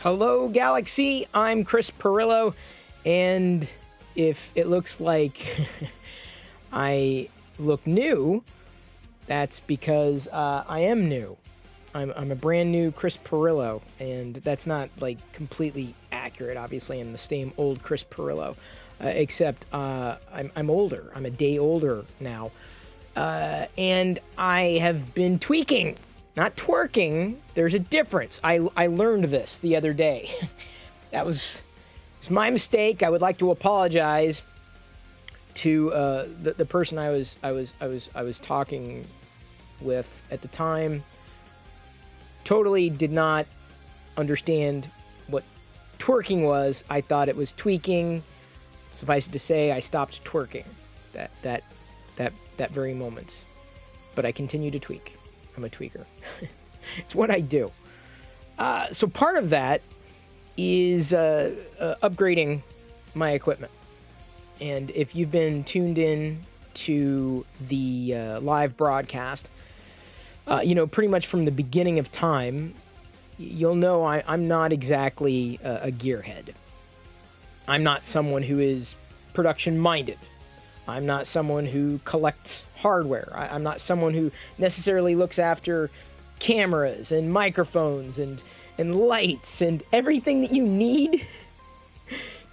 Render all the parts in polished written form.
Hello, Galaxy. I'm Chris Pirillo, and if it looks like I look new, that's because I am new. I'm a brand new Chris Pirillo, and that's not like completely accurate. Obviously, I'm the same old Chris Pirillo, except I'm older. I'm a day older now, and I have been tweaking. Not twerking. There's a difference. I learned this the other day. That was my mistake. I would like to apologize to the person I was talking with at the time. Totally did not understand what twerking was. I thought it was tweaking. Suffice it to say, I stopped twerking that very moment. But I continue to tweak. I'm a tweaker. It's what I do. So part of that is upgrading my equipment. And if you've been tuned in to the live broadcast, pretty much from the beginning of time, you'll know I'm not exactly a gearhead. I'm not someone who is production-minded. I'm not someone who collects hardware. I'm not someone who necessarily looks after cameras and microphones and lights and everything that you need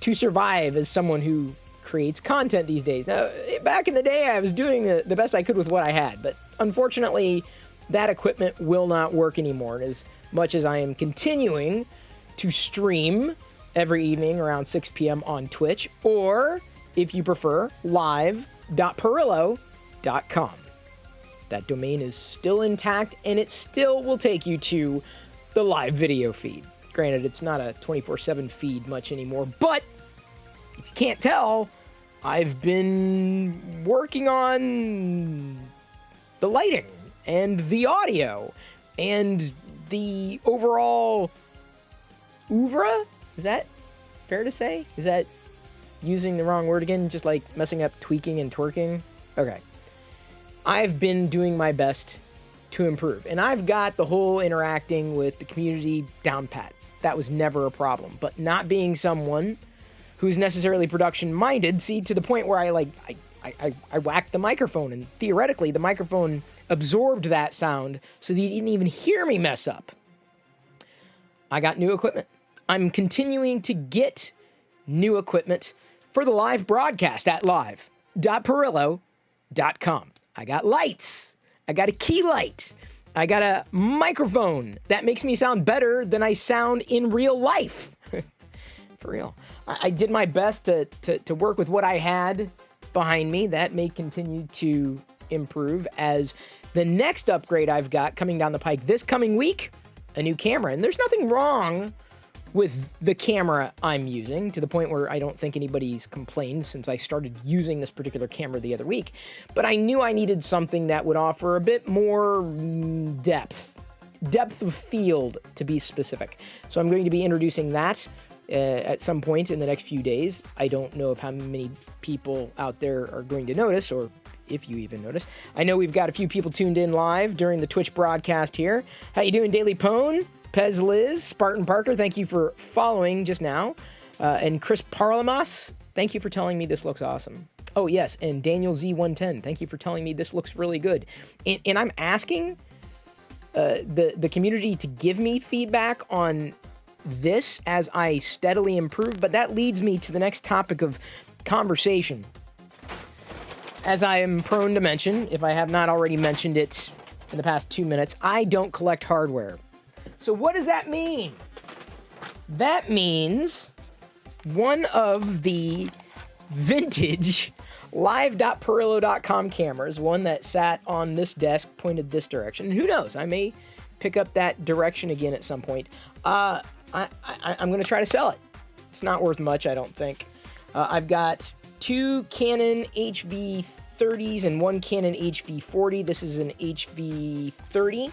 to survive as someone who creates content these days. Now, back in the day, I was doing the best I could with what I had, but unfortunately, that equipment will not work anymore. And as much as I am continuing to stream every evening around 6 p.m. on Twitch, or if you prefer, live.pirillo.com. That domain is still intact, and it still will take you to the live video feed. Granted, it's not a 24/7 feed much anymore, but if you can't tell, I've been working on the lighting and the audio and the overall oeuvre. Is that fair to say? Is that using the wrong word again? Just like messing up tweaking and twerking? Okay. I've been doing my best to improve, and I've got the whole interacting with the community down pat. That was never a problem, but not being someone who's necessarily production minded, see, to the point where I whacked the microphone, and theoretically the microphone absorbed that sound so that you didn't even hear me mess up. I got new equipment. I'm continuing to get new equipment for the live broadcast at live.pirillo.com. I got lights. I got a key light. I got a microphone that makes me sound better than I sound in real life. For real. I did my best to work with what I had behind me. That may continue to improve as the next upgrade I've got coming down the pike this coming week, a new camera. And there's nothing wrong with the camera I'm using, to the point where I don't think anybody's complained since I started using this particular camera the other week. But I knew I needed something that would offer a bit more depth of field, to be specific. So I'm going to be introducing that at some point in the next few days. I don't know if how many people out there are going to notice, or if you even notice. I know we've got a few people tuned in live during the Twitch broadcast here. How you doing, Daily Pone? Pez Liz, Spartan Parker, thank you for following just now. And Chris Parlamas, thank you for telling me this looks awesome. Oh, yes, and Daniel Z110, thank you for telling me this looks really good. And I'm asking the community to give me feedback on this as I steadily improve, but that leads me to the next topic of conversation. As I am prone to mention, if I have not already mentioned it in the past 2 minutes, I don't collect hardware. So what does that mean? That means one of the vintage live.pirillo.com cameras, one that sat on this desk, pointed this direction. And who knows, I may pick up that direction again at some point. I'm going to try to sell it. It's not worth much, I don't think. I've got two Canon HV30s and one Canon HV40. This is an HV30.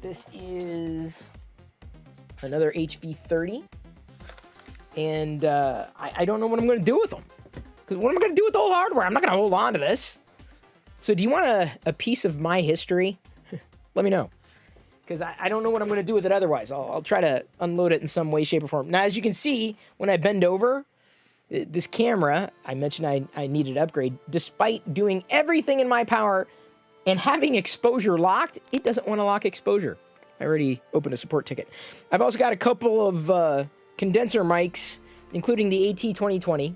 This is another HV30, and I don't know what I'm going to do with them. Because what am I going to do with the whole hardware? I'm not going to hold on to this. So do you want a piece of my history? Let me know. Because I don't know what I'm going to do with it otherwise. I'll try to unload it in some way, shape, or form. Now, as you can see, when I bend over, this camera, I mentioned I needed an upgrade. Despite doing everything in my power and having exposure locked, it doesn't want to lock exposure. I already opened a support ticket. I've also got a couple of condenser mics, including the AT2020,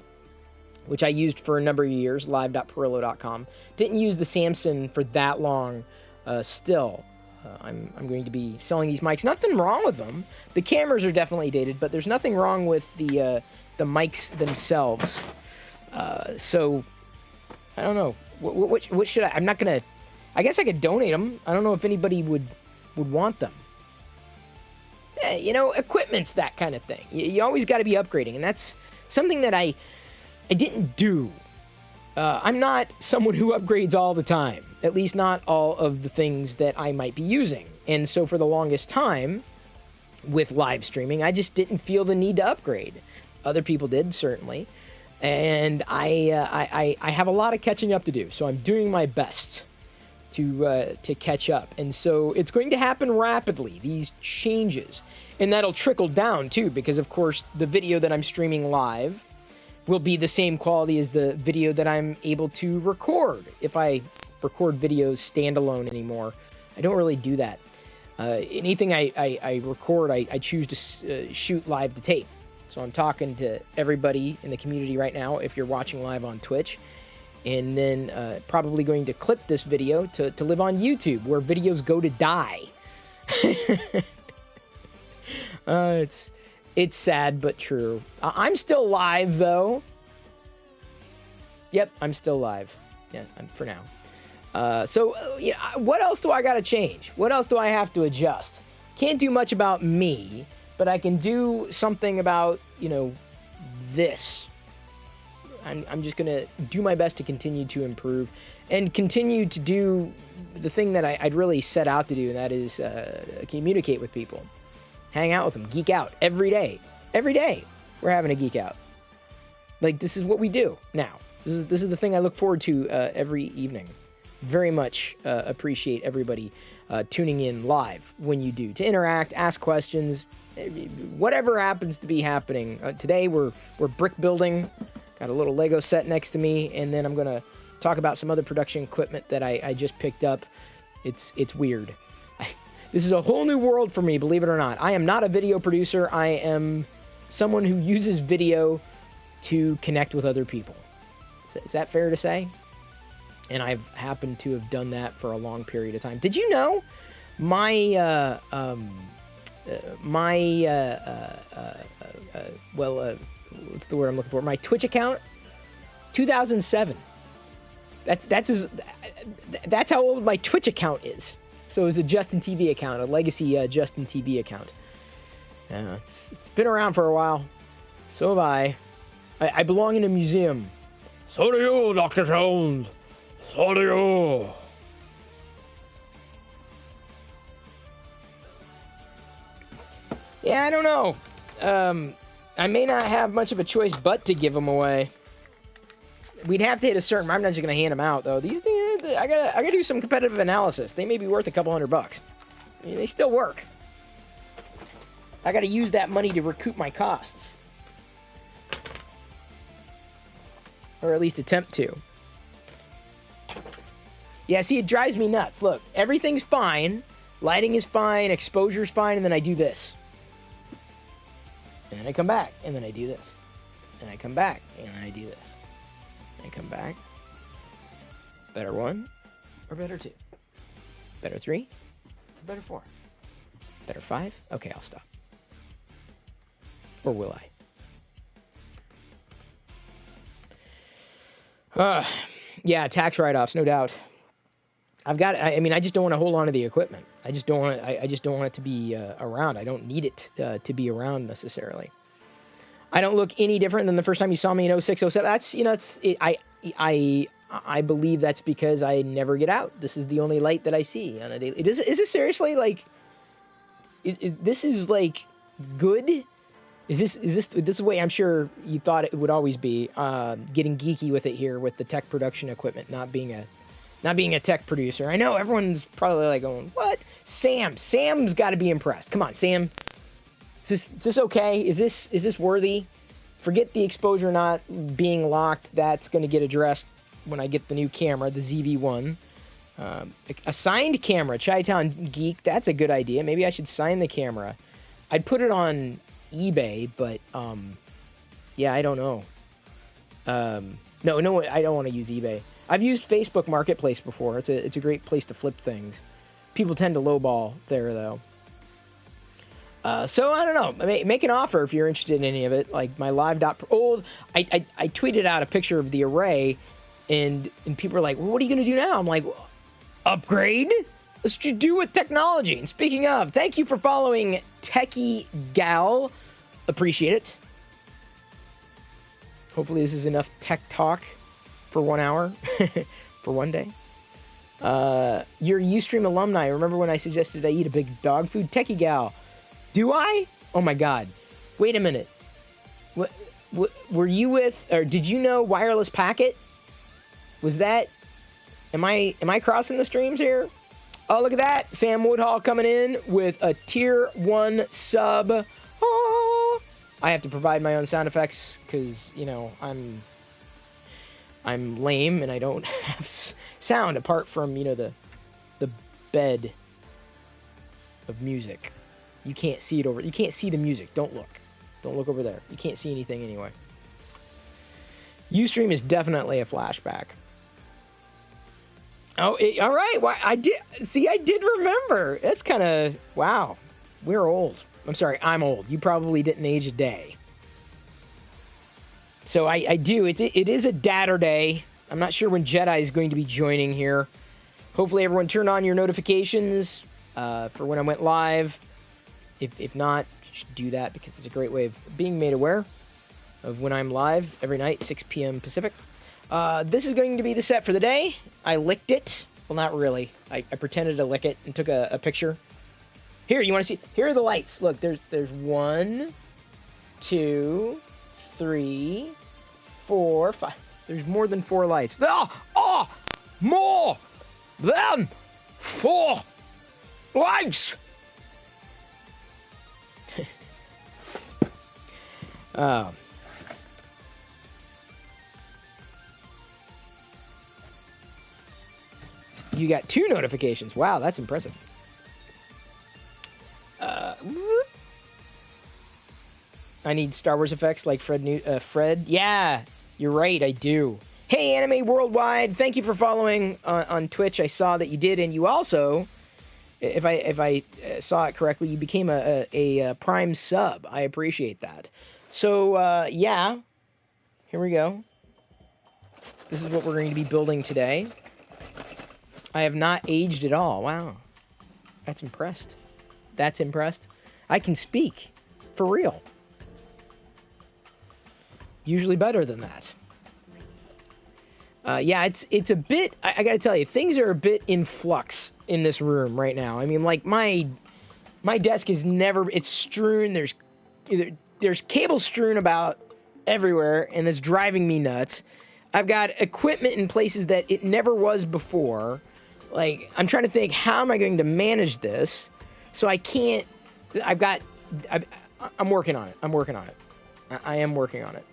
which I used for a number of years, live.pirillo.com. Didn't use the Samson for that long still. I'm going to be selling these mics. Nothing wrong with them. The cameras are definitely dated, but there's nothing wrong with the mics themselves. So, I don't know. What should I... I'm not going to... I guess I could donate them. I don't know if anybody would want them. Equipment's that kind of thing. You always got to be upgrading, and that's something that I didn't do I'm not someone who upgrades all the time, at least not all of the things that I might be using. And so for the longest time with live streaming, I just didn't feel the need to upgrade. Other people did, certainly. And I have a lot of catching up to do, so I'm doing my best to catch up. And so it's going to happen rapidly, these changes. And that'll trickle down, too, because, of course, the video that I'm streaming live will be the same quality as the video that I'm able to record. If I record videos standalone anymore, I don't really do that. Anything I record, I choose to shoot live to tape. So I'm talking to everybody in the community right now, if you're watching live on Twitch, and then probably going to clip this video to live on YouTube, where videos go to die. It's sad but true. I'm still live, though. Yep, I'm still live. Yeah, for now. So, yeah, what else do I got to change? What else do I have to adjust? Can't do much about me, but I can do something about, this. I'm just going to do my best to continue to improve and continue to do the thing that I'd really set out to do, and that is communicate with people. Hang out with them, geek out every day. Every day we're having a geek out. Like, this is what we do now. This is the thing I look forward to every evening. Very much appreciate everybody tuning in live when you do, to interact, ask questions, whatever happens to be happening. Today we're brick building. Got a little Lego set next to me, and then I'm going to talk about some other production equipment that I just picked up. It's weird. This is a whole new world for me, believe it or not. I am not a video producer. I am someone who uses video to connect with other people. Is that fair to say? And I've happened to have done that for a long period of time. Did you know my what's the word I'm looking for? My Twitch account, 2007. That's how old my Twitch account is. So it was a Justin TV account, a legacy Justin TV account. It's been around for a while. So have I. I belong in a museum. So do you, Dr. Jones. So do you. Yeah, I don't know. I may not have much of a choice but to give them away. We'd have to hit a certain... I'm not just going to hand them out, though. These things, I gotta do some competitive analysis. They may be worth a couple $100. I mean, they still work. I got to use that money to recoup my costs. Or at least attempt to. Yeah, see, it drives me nuts. Look, everything's fine. Lighting is fine. Exposure's fine. And then I do this. And then I come back. And then I do this. And I come back. And then I do this. And I come back. Better 1 or better 2? Better 3 or better 4? Better 5? Okay, I'll stop. Or will I? Yeah, tax write-offs, no doubt. I just don't want to hold on to the equipment. I just don't want it to be around. I don't need it to be around necessarily. I don't look any different than the first time you saw me in 06, 07. That's, I believe that's because I never get out. This is the only light that I see on a daily. Is this seriously like? This is like good? Is this the way I'm sure you thought it would always be? Getting geeky with it here with the tech production equipment, not being a tech producer. I know everyone's probably like going, what? Sam's got to be impressed. Come on, Sam. Is this okay? Is this worthy? Forget the exposure not being locked. That's going to get addressed when I get the new camera, the ZV-1. A signed camera, Chi-Town Geek. That's a good idea. Maybe I should sign the camera. I'd put it on eBay, but yeah, I don't know. No, I don't want to use eBay. I've used Facebook Marketplace before. It's a great place to flip things. People tend to lowball there, though. So I don't know. Make an offer if you're interested in any of it. Like my live.old, I tweeted out a picture of the array, and people are like, well, what are you going to do now? I'm like, well, upgrade? That's what you do with technology. And speaking of, thank you for following Techie Gal. Appreciate it. Hopefully this is enough tech talk for 1 hour for one day. You're Ustream alumni. Remember when I suggested I eat a big dog food? Techie gal. Do I? Oh my God. Wait a minute. What were you with, or did you know Wireless Packet? Was that, am I crossing the streams here? Oh, look at that. Sam Woodhall coming in with a tier 1 sub. Oh, I have to provide my own sound effects because, you know, I'm lame and I don't have sound apart from, you know, the bed of music. You can't see it over. You can't see the music. Don't look. Don't look over there. You can't see anything anyway. Ustream is definitely a flashback. Oh, all right. Well, I did remember. That's kind of, wow. We're old. I'm sorry, I'm old. You probably didn't age a day. So I do. It is a Dadurday. I'm not sure when Jedi is going to be joining here. Hopefully everyone turned on your notifications for when I went live. If not, you should do that because it's a great way of being made aware of when I'm live every night, 6 p.m. Pacific. This is going to be the set for the day. I licked it. Well, not really. I pretended to lick it and took a picture. Here, you want to see? Here are the lights. Look, there's 1, 2, 3, 4, 5. There's more than 4 lights. Oh, more than 4 lights. You got 2 notifications. Wow, that's impressive. I need Star Wars effects like Fred. Yeah, you're right, I do. Hey, Anime Worldwide, thank you for following on Twitch. I saw that you did, and you also, if I saw it correctly, you became a Prime sub. I appreciate that. So, yeah, here we go. This is what we're going to be building today. I have not aged at all. Wow. That's impressed. That's impressed. I can speak. For real. Usually better than that. Yeah, it's a bit... I gotta tell you, things are a bit in flux in this room right now. I mean, like, my desk is never... It's strewn. There's cables strewn about everywhere, and it's driving me nuts. I've got equipment in places that it never was before. Like, I'm trying to think, how am I going to manage this? So I can't... I'm working on it. I'm working on it. I am working on it.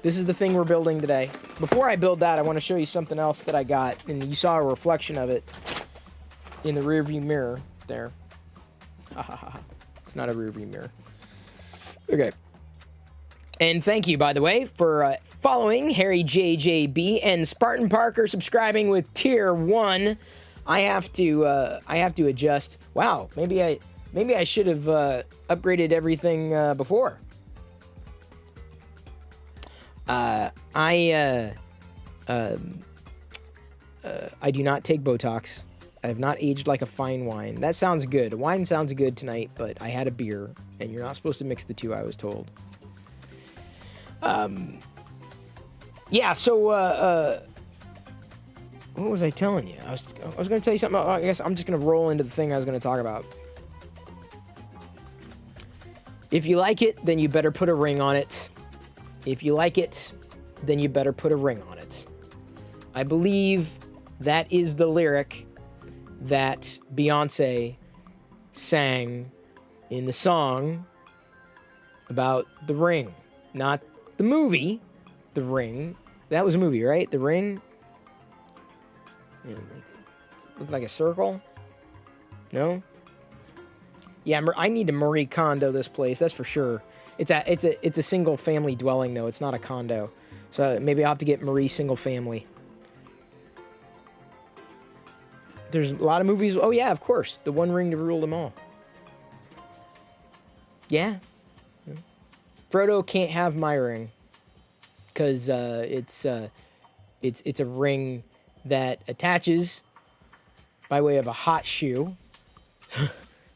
This is the thing we're building today. Before I build that, I want to show you something else that I got. And you saw a reflection of it in the rearview mirror there. Ha ha ha. It's not a rearview mirror. Okay. And thank you, by the way, for following Harry JJB and Spartan Parker subscribing with Tier 1. I have to adjust. Wow, maybe I should have upgraded everything before. I do not take Botox. I have not aged like a fine wine. That sounds good. Wine sounds good tonight, but I had a beer, and you're not supposed to mix the two, I was told. Yeah, so, what was I telling you? I was going to tell you something. I guess I'm just going to roll into the thing I was going to talk about. If you like it, then you better put a ring on it. If you like it, then you better put a ring on it. I believe that is the lyric that Beyonce sang in the song about the ring. Not the movie, The Ring. That was a movie, right? The Ring. Yeah, it looked like a circle. No? Yeah, I need to Marie Kondo this place, that's for sure. It's a single family dwelling though. It's not a condo. So maybe I'll have to get Marie single family. There's a lot of movies. Oh yeah, of course. The One Ring to Rule Them All. Yeah. Frodo can't have my ring because it's a ring that attaches by way of a hot shoe.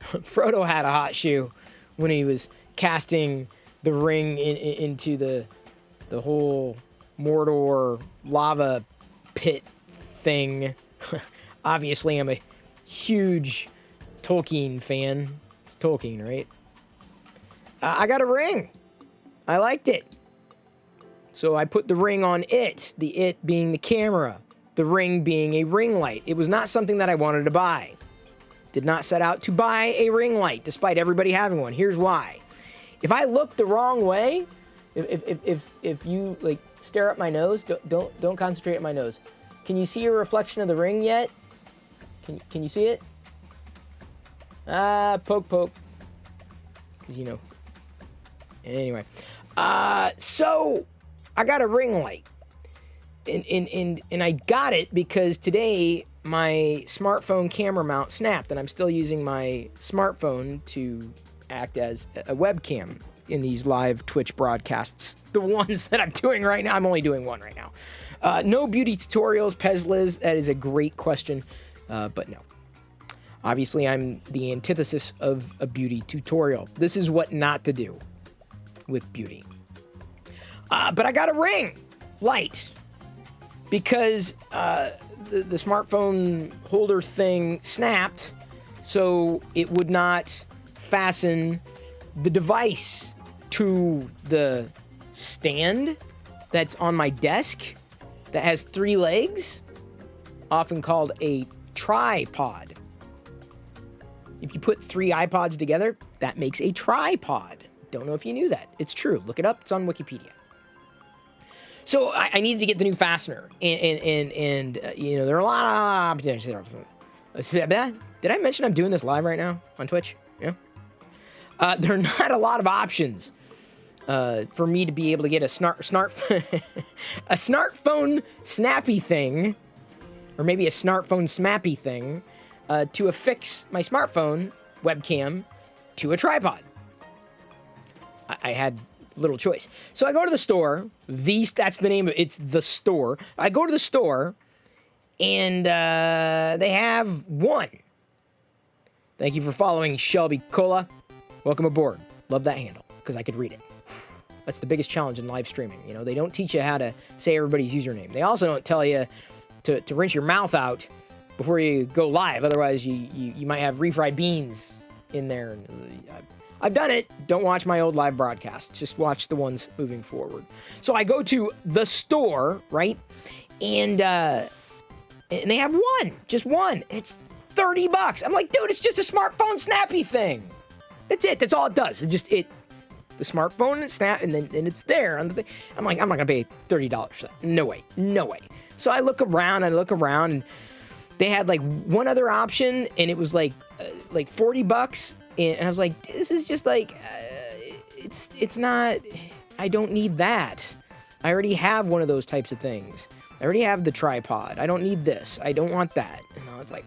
Frodo had a hot shoe when he was casting the ring into the whole Mordor lava pit thing. Obviously, I'm a huge Tolkien fan. It's Tolkien, right? I got a ring. I liked it. So I put the ring on it, the it being the camera, the ring being a ring light. It was not something that I wanted to buy. Did not set out to buy a ring light, despite everybody having one. Here's why. If I look the wrong way, if you like stare at my nose, don't concentrate on my nose. Can you see a reflection of the ring yet? Can you see it? Poke. Because, you know. Anyway. So I got a ring light. And I got it because today my smartphone camera mount snapped, and I'm still using my smartphone to act as a webcam in these live Twitch broadcasts. The ones that I'm doing right now, I'm only doing one right now. No beauty tutorials, Pezliz. That is a great question, but no. Obviously, I'm the antithesis of a beauty tutorial. This is what not to do with beauty. But I got a ring light because the smartphone holder thing snapped, so it would not fasten the device to the stand that's on my desk that has 3 legs, often called a tripod. If you put 3 iPods together, that makes a tripod. Don't know if you knew that. It's true. Look it up. It's on Wikipedia. So I needed to get the new fastener, and you know, there are a lot of options there. Did I mention I'm doing this live right now on Twitch? Yeah. There are not a lot of options for me to be able to get a a smartphone snappy thing, or maybe a smartphone snappy thing, to affix my smartphone webcam to a tripod. I had little choice. So I go to the store. That's the name of it. It's the store. I go to the store, and they have one. Thank you for following Shelby Cola. Welcome aboard. Love that handle, because I could read it. That's the biggest challenge in live streaming. You know, they don't teach you how to say everybody's username. They also don't tell you to rinse your mouth out before you go live. Otherwise, you might have refried beans in there. I've done it. Don't watch my old live broadcasts. Just watch the ones moving forward. So I go to the store, right? And they have one. Just one. It's $30. I'm like, dude, it's just a smartphone snappy thing. That's it. That's all it does. The smartphone snap, and then it's there on the thing. I'm like, I'm not gonna pay $30 for that. No way. So I look around, and they had like one other option, and it was like $40. And I was like, this is just like, it's not, I don't need that. I already have one of those types of things. I already have the tripod. I don't need this. I don't want that. And I was like,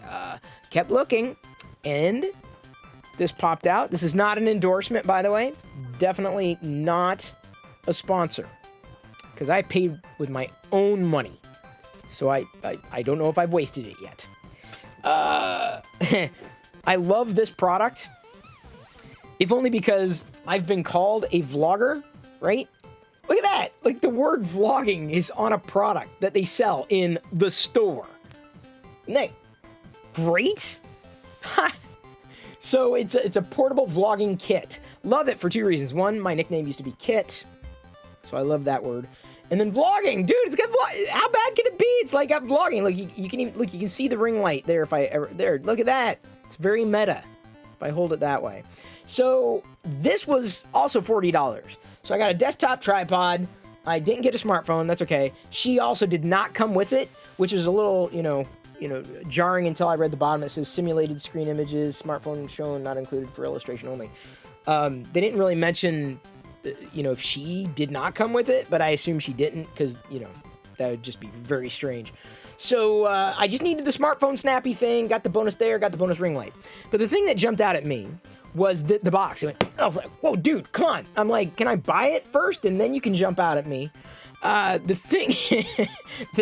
kept looking, and this popped out. This is not an endorsement, by the way. Definitely not a sponsor, because I paid with my own money. So I don't know if I've wasted it yet. I love this product, if only because I've been called a vlogger, right? Look at that. Like, the word vlogging is on a product that they sell in the store. Isn't that great? So it's a portable vlogging kit. Love it for 2 reasons. One, my nickname used to be Kit, so I love that word. And then vlogging, dude, it's got how bad can it be? It's like I'm vlogging. Like, you can even look. You can see the ring light there. Look at that. It's very meta if I hold it that way. So this was also $40. So I got a desktop tripod. I didn't get a smartphone. That's okay. She also did not come with it, which is a little, jarring until I read the bottom. It says simulated screen images, smartphone shown, not included for illustration only. They didn't really mention, if she did not come with it, but I assume she didn't, because, that would just be very strange. So I just needed the smartphone snappy thing, got the bonus there, got the bonus ring light. But the thing that jumped out at me was the box. I was like, whoa, dude, come on. I'm like, can I buy it first and then you can jump out at me? The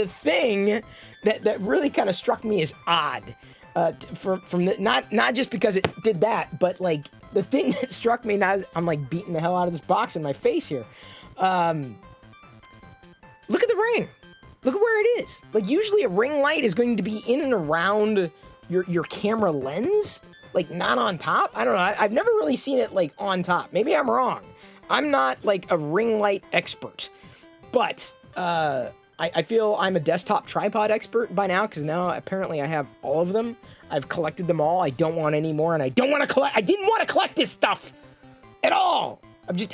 thing that really kind of struck me as odd, not just because it did that, but like the thing that struck me, now I'm like beating the hell out of this box in my face here. Look at the ring. Look at where it is. Like, usually a ring light is going to be in and around your camera lens, like not on top. I don't know. I've never really seen it like on top. Maybe I'm wrong. I'm not like a ring light expert, but I feel I'm a desktop tripod expert by now, because now apparently I have all of them. I've collected them all. I don't want any more, and I don't want to collect. I didn't want to collect this stuff at all.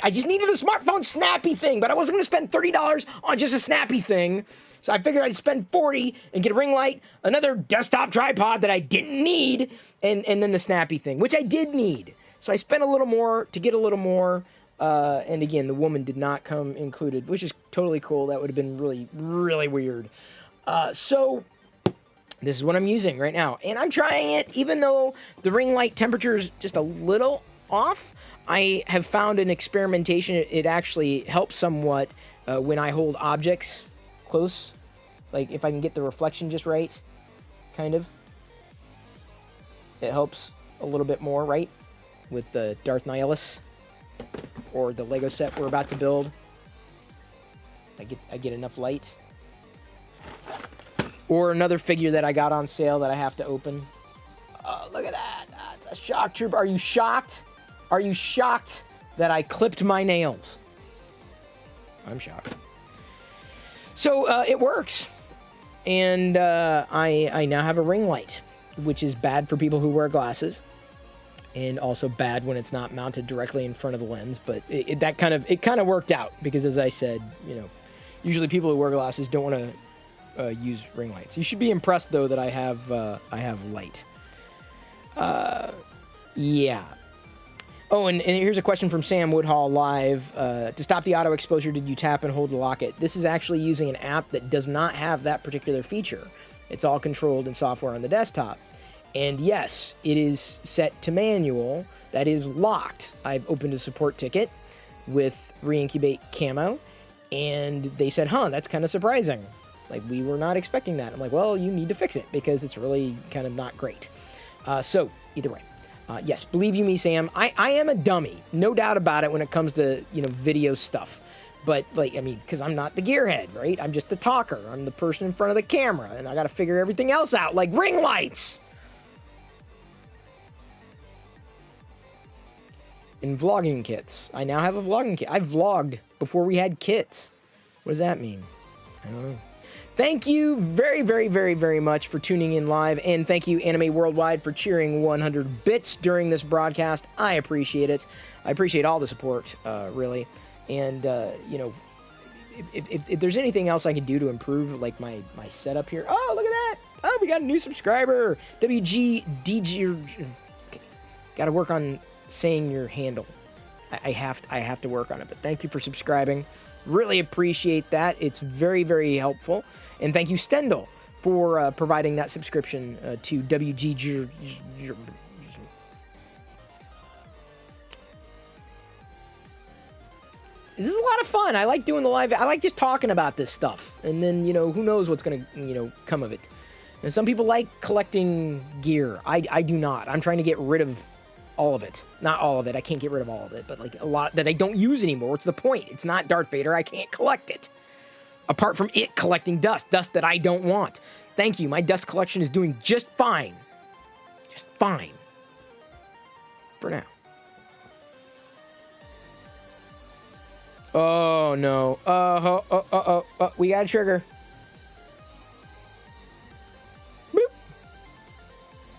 I just needed a smartphone snappy thing, but I wasn't going to spend $30 on just a snappy thing. So I figured I'd spend $40 and get a ring light, another desktop tripod that I didn't need, and then the snappy thing, which I did need. So I spent a little more to get a little more. And again, the woman did not come included, which is totally cool. That would have been really, really weird. So this is what I'm using right now. And I'm trying it, even though the ring light temperature is just a little off. I have found in experimentation, it actually helps somewhat when I hold objects close. Like if I can get the reflection just right, kind of. It helps a little bit more, right? With the Darth Nihilus. Or the Lego set we're about to build. I get enough light. Or another figure that I got on sale that I have to open. Oh, look at that. It's a shock trooper. Are you shocked? Are you shocked that I clipped my nails? I'm shocked. So it works. And I now have a ring light, which is bad for people who wear glasses. And also bad when it's not mounted directly in front of the lens, but it kind of worked out, because as I said, you know, usually people who wear glasses don't want to use ring lights. You should be impressed though that I have light. Yeah. Oh, and here's a question from Sam Woodhall live. To stop the auto exposure, did you tap and hold to lock it? This is actually using an app that does not have that particular feature. It's all controlled in software on the desktop. And yes, it is set to manual. That is locked. I've opened a support ticket with Reincubate Camo, and they said, that's kind of surprising. Like, we were not expecting that. I'm like, well, you need to fix it, because it's really kind of not great. So, either way. Yes, believe you me, Sam, I am a dummy. No doubt about it when it comes to, you know, video stuff. But, like, I mean, because I'm not the gearhead, right? I'm just the talker. I'm the person in front of the camera, and I got to figure everything else out, like ring lights. In vlogging kits. I now have a vlogging kit. I vlogged before we had kits. What does that mean? I don't know. Thank you very, very, very, very much for tuning in live, and thank you, Anime Worldwide, for cheering 100 bits during this broadcast. I appreciate it. I appreciate all the support, really. And, you know, if there's anything else I can do to improve, like, my setup here. Oh, look at that. Oh, we got a new subscriber. WGDG. Got to work on saying your handle. I have to work on it, but thank you for subscribing. Really appreciate that. It's very, very helpful. And thank you, Stendhal, for providing that subscription to WG. This is a lot of fun. I like doing the live. I like just talking about this stuff. And then, you know, who knows what's going to, you know, come of it. And some people like collecting gear. I do not. I'm trying to get rid of all of it. Not all of it. I can't get rid of all of it, but like a lot that I don't use anymore. What's the point? It's not Darth Vader. I can't collect it. Apart from it collecting dust that I don't want. Thank you. My dust collection is doing just fine. Just fine. For now. Oh, no. We got a trigger. Boop.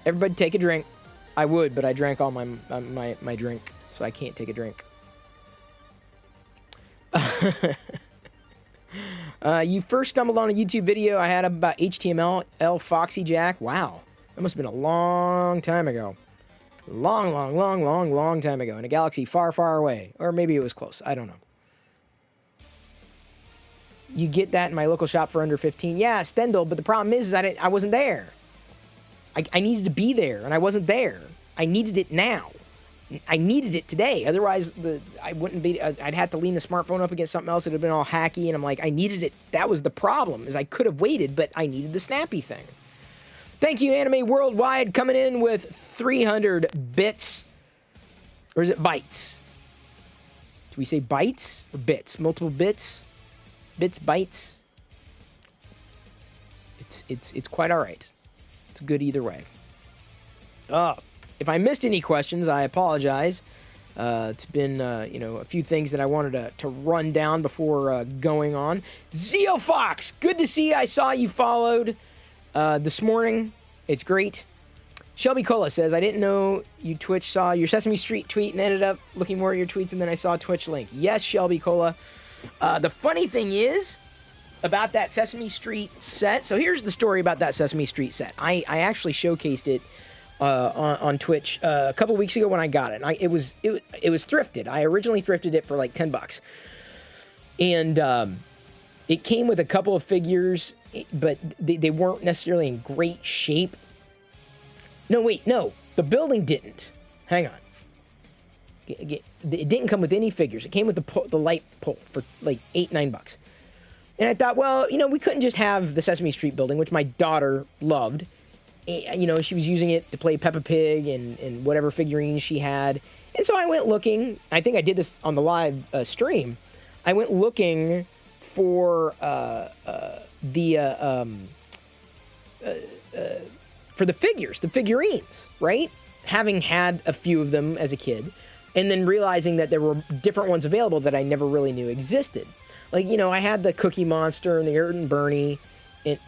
Everybody take a drink. I would, but I drank all my drink, so I can't take a drink. You first stumbled on a YouTube video I had about HTML Foxy Jack. Wow. That must have been a long time ago. Long time ago. In a galaxy far, far away. Or maybe it was close. I don't know. You get that in my local shop for under 15. Yeah, Stendhal, but the problem is that I wasn't there. I needed to be there, and I wasn't there. I needed it now. I needed it today. Otherwise, I wouldn't be. I'd have to lean the smartphone up against something else. It'd have been all hacky, and I'm like, I needed it. That was the problem. Is I could have waited, but I needed the snappy thing. Thank you, Anime Worldwide, coming in with 300 bits, or is it bytes? Do we say bytes or bits? Multiple bits, bytes. It's quite all right. It's good either way. If I missed any questions, I apologize. It's been, a few things that I wanted to run down before going on. Zeo Fox, good to see you. I saw you followed this morning. It's great. Shelby Cola says, I didn't know you Twitch saw your Sesame Street tweet and ended up looking more at your tweets, and then I saw a Twitch link. Yes, Shelby Cola. The funny thing is about that Sesame Street set. So here's the story about that Sesame Street set. I actually showcased it on Twitch a couple weeks ago when I got it. And it was thrifted. I originally thrifted it for like $10, and it came with a couple of figures, but they weren't necessarily in great shape. No, the building didn't. Hang on. It didn't come with any figures. It came with the light pole for like $8-9. And I thought, well, we couldn't just have the Sesame Street building, which my daughter loved. She was using it to play Peppa Pig and whatever figurines she had. And so I went looking. I think I did this on the live stream. I went looking for the figures, the figurines, right? Having had a few of them as a kid, and then realizing that there were different ones available that I never really knew existed. Like, I had the Cookie Monster and the Bert and Bernie. And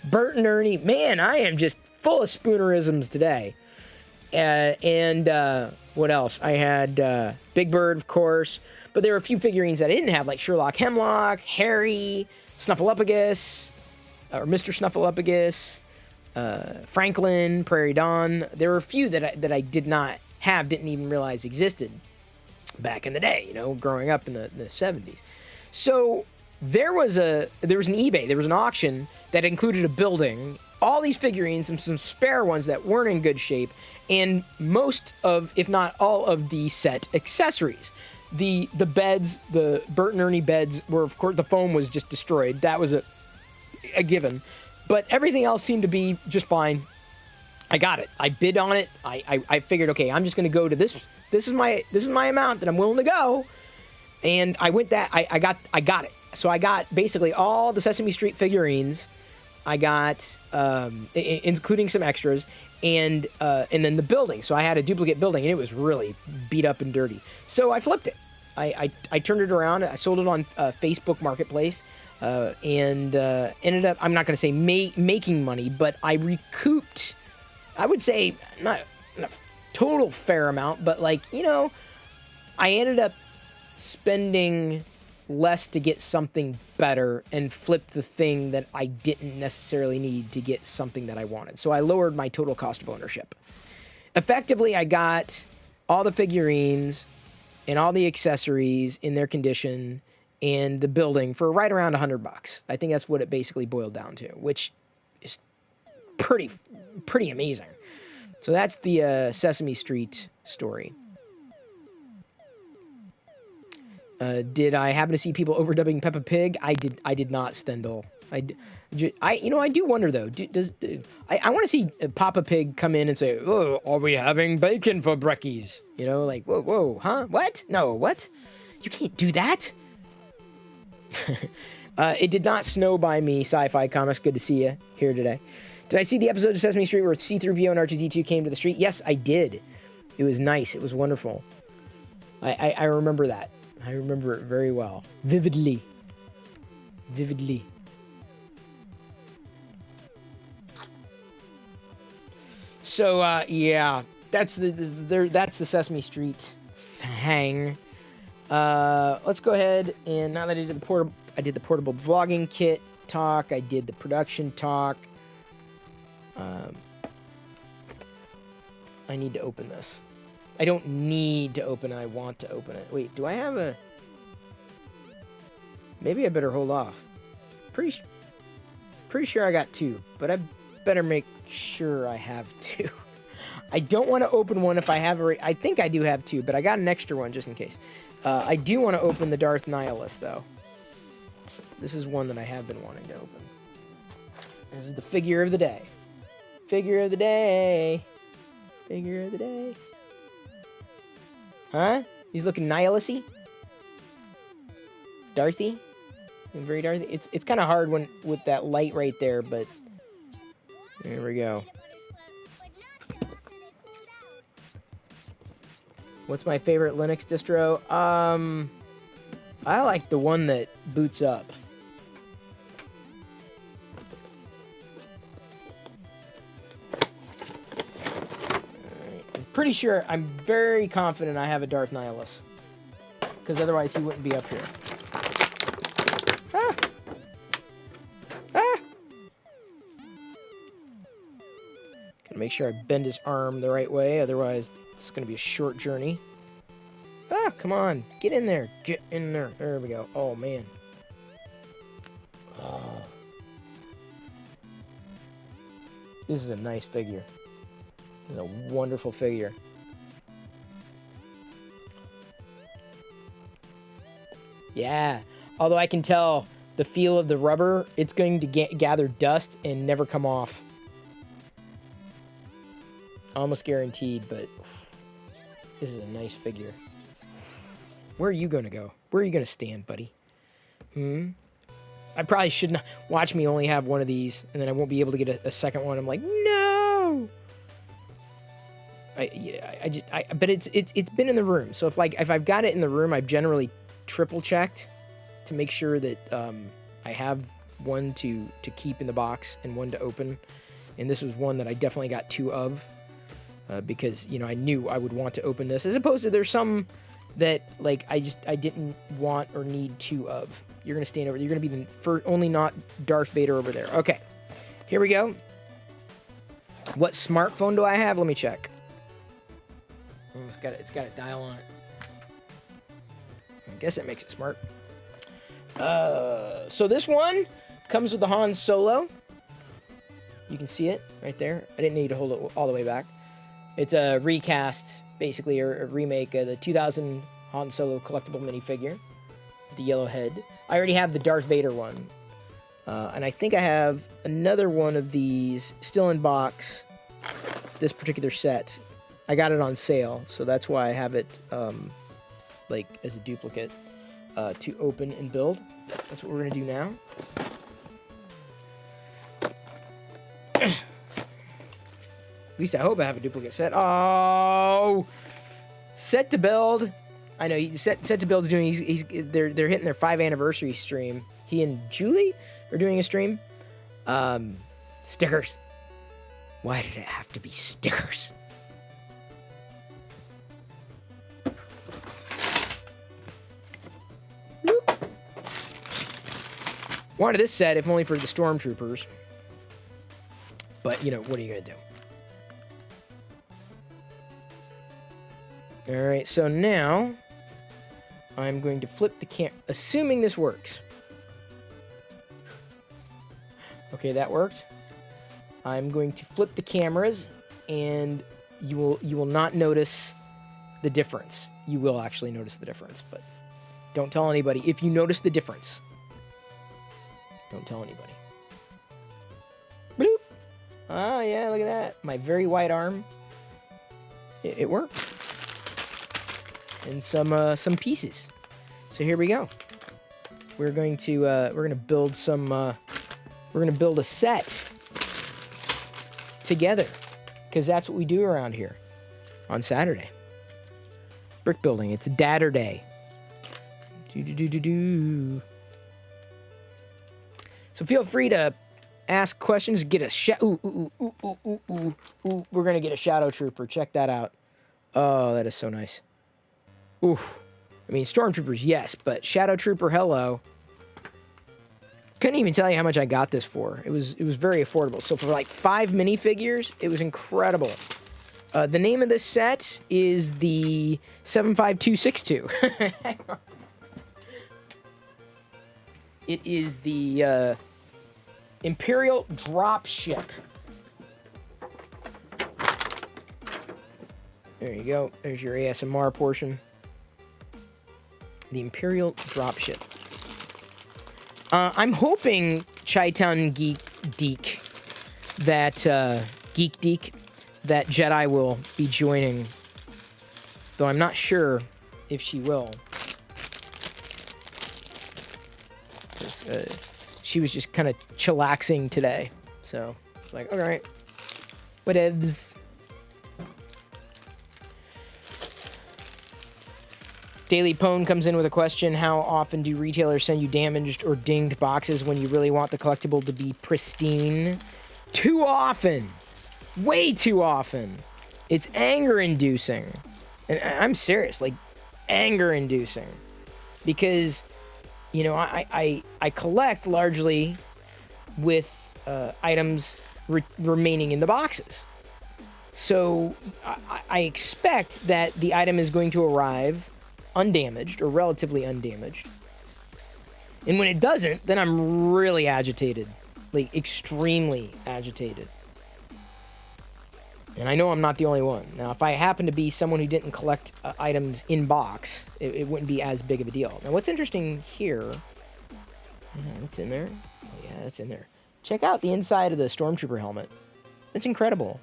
Bert and Ernie, man, I am just full of spoonerisms today. What else? I had Big Bird, of course, but there were a few figurines that I didn't have, like Sherlock Hemlock, Harry, Snuffleupagus, or Mr. Snuffleupagus, Franklin, Prairie Dawn. There were a few that I did not have, didn't even realize existed back in the day, growing up in the 70s. So there was an eBay, there was an auction that included a building, all these figurines, and some spare ones that weren't in good shape, and most of, if not all of the set accessories. The beds, the Bert and Ernie beds were, of course, the foam was just destroyed. That was a given. But everything else seemed to be just fine. I got it. I bid on it. I figured, okay, I'm just going to go to this. This is my amount that I'm willing to go. And I went that. I got it. So I got basically all the Sesame Street figurines. I got, including some extras, and then the building. So I had a duplicate building, and it was really beat up and dirty. So I flipped it. I turned it around. I sold it on Facebook Marketplace. And ended up, I'm not going to say making money, but I recouped, I would say, not a total fair amount, but I ended up spending less to get something better and flip the thing that I didn't necessarily need to get something that I wanted. So I lowered my total cost of ownership. Effectively, I got all the figurines and all the accessories in their condition and the building for right around $100. I think that's what it basically boiled down to, which is pretty amazing. So that's the Sesame Street story. Did I happen to see people overdubbing Peppa Pig? I did not, Stendhal. I do wonder though. I want to see Papa Pig come in and say, "Oh, are we having bacon for brekkies?" Whoa, huh? What? No, what? You can't do that. It did not snow by me, Sci-Fi Comics. Good to see you here today. Did I see the episode of Sesame Street where C-3PO and R2-D2 came to the street? Yes, I did. It was nice. It was wonderful. I remember that. I remember it very well. Vividly. So, yeah. That's the Sesame Street thing. Let's go ahead, and now that I did the portable vlogging kit talk, I did the production talk. I need to open this. I don't need to open it, I want to open it. Wait, do I have a... Maybe I better hold off. Pretty sure I got two, but I better make sure I have two. I don't want to open one if I have already... I think I do have two, but I got an extra one just in case. I do want to open the Darth Nihilus, though. This is one that I have been wanting to open. This is the figure of the day. Figure of the day. Figure of the day. Huh? He's looking Nihilus-y? Darthy? Very dark. It's kind of hard when with that light right there, but there we go. What's my favorite Linux distro? I like the one that boots up. I'm pretty sure, I'm very confident I have a Darth Nihilus. Because otherwise he wouldn't be up here. Ah! Ah! Gotta make sure I bend his arm the right way, otherwise it's gonna be a short journey. Ah, come on. Get in there. Get in there. There we go. Oh, man. Oh. This is a nice figure. This is a wonderful figure. Yeah. Although I can tell the feel of the rubber, it's going to gather dust and never come off. Almost guaranteed, but this is a nice figure. Where are you going to go? Where are you going to stand, buddy? I probably should not. Watch me only have one of these, and then I won't be able to get a second one. I'm like, no! But it's been in the room. So if I've got it in the room, I've generally triple checked to make sure that I have one to keep in the box and one to open. And this was one that I definitely got two of because, you know, I knew I would want to open this. As opposed to there's some that like I didn't want or need two of. You're gonna stand over. You're gonna be the only not Darth Vader over there. Okay, here we go. What smartphone do I have? Let me check. Oh, it's got a dial on it. I guess that makes it smart. So this one comes with the Han Solo. You can see it right there. I didn't need to hold it all the way back. It's a recast, basically, or a remake of the 2000 Han Solo collectible minifigure. The yellow head. I already have the Darth Vader one. And I think I have another one of these still in box. This particular set. I got it on sale, so that's why I have it like as a duplicate to open and build. That's what we're gonna do now. At least I hope I have a duplicate set. Oh, set to build. I know set to build is doing. They're hitting their 5th anniversary stream. He and Julie are doing a stream. Stickers. Why did it have to be stickers? Wanted this set, if only for the Stormtroopers. But, you know, what are you going to do? Alright, so now I'm going to flip the cam... Assuming this works. Okay, that worked. I'm going to flip the cameras, and you will not notice the difference. You will actually notice the difference, but don't tell anybody. If you notice the difference, don't tell anybody. Bloop. Oh, yeah, look at that. My very white arm. It worked. And some pieces. So here we go. We're going to build some we're going to build a set together, because that's what we do around here on Saturday. Brick building. It's Dadurday. So feel free to ask questions. Get a We're gonna get a Shadow Trooper. Check that out. Oh, that is so nice. Oof. I mean, Stormtroopers, yes, but Shadow Trooper, hello. Couldn't even tell you how much I got this for. It was very affordable. So for like 5 minifigures, it was incredible. The name of this set is the 75262. It is the Imperial Dropship. There you go. There's your ASMR portion. The Imperial Dropship. I'm hoping Chi-Town Geek Deek, that Jedi will be joining, though I'm not sure if she will. was she was just kind of chillaxing today. So it's like, all right, whatevs. Daily Pone comes in with a question: how often do retailers send you damaged or dinged boxes when you really want the collectible to be pristine? Too often. Way too often. It's anger-inducing. And I'm serious, like, anger-inducing. Because, you know, I collect largely with items remaining in the boxes. So I expect that the item is going to arrive undamaged or relatively undamaged. And when it doesn't, then I'm really agitated. Like, extremely agitated. And I know I'm not the only one. Now, if I happen to be someone who didn't collect items in box, it wouldn't be as big of a deal. Now, what's interesting here... What's in there? Oh, yeah, that's in there. Check out the inside of the Stormtrooper helmet. It's incredible.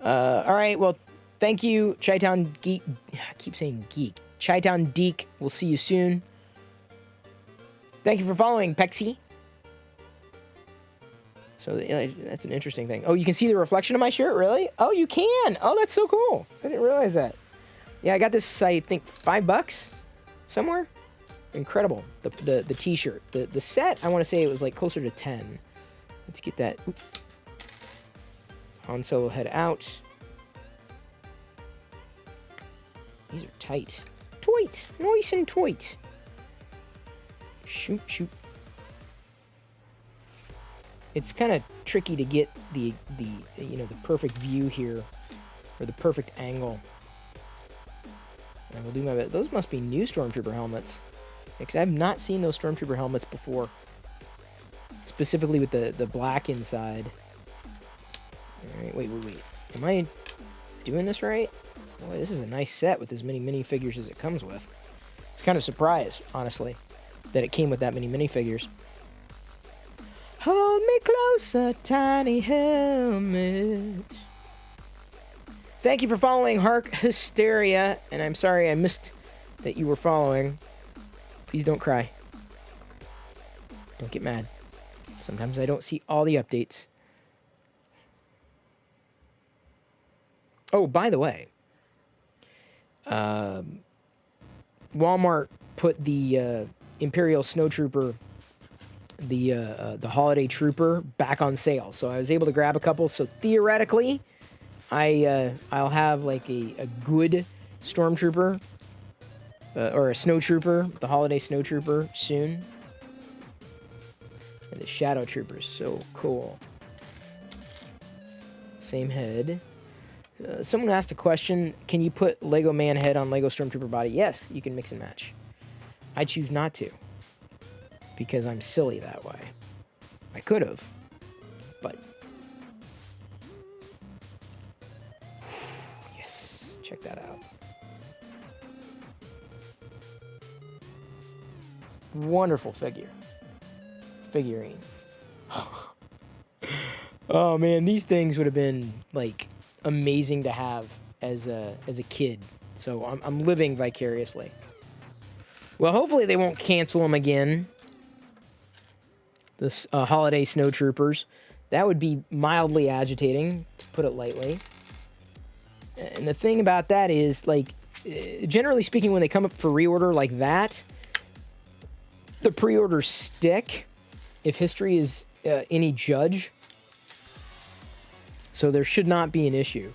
All right, well, thank you, Chi-Town Geek. I keep saying geek. Chi-Town Deek. We'll see you soon. Thank you for following, Pexy. So that's an interesting thing. Oh, you can see the reflection of my shirt, really? Oh, you can. Oh, that's so cool. I didn't realize that. Yeah, I got this, I think, $5 somewhere. Incredible. The t-shirt. The set, I want to say it was like closer to 10. Let's get that. Oop. Han Solo head out. These are tight. Toit. Nice and toit. Shoot, shoot. It's kind of tricky to get the perfect view here, or the perfect angle. And we'll do my best. Those must be new Stormtrooper helmets, because I've not seen those Stormtrooper helmets before. Specifically with the black inside. All right, wait. Am I doing this right? Boy, this is a nice set with as many minifigures as it comes with. I was kind of surprised, honestly, that it came with that many minifigures. Hold me closer, tiny helmet. Thank you for following Hark Hysteria, and I'm sorry I missed that you were following. Please don't cry. Don't get mad. Sometimes I don't see all the updates. Oh, by the way, Walmart put the Imperial Snowtrooper, the Holiday Trooper, back on sale. So I was able to grab a couple. So theoretically, I'll have like a good Stormtrooper or a Snowtrooper, the Holiday Snowtrooper, soon. And the Shadow Trooper's so cool. Same head. Someone asked a question, can you put Lego Man head on Lego Stormtrooper body? Yes, you can mix and match. I choose not to, because I'm silly that way. I could have, but... Yes, check that out. Wonderful figurine. Oh man, these things would have been, like, amazing to have as a kid. So I'm living vicariously. Well, hopefully they won't cancel them again. This Holiday Snowtroopers. That would be mildly agitating, to put it lightly. And the thing about that is, like, generally speaking, when they come up for reorder like that, the pre-orders stick, if history is any judge. So there should not be an issue.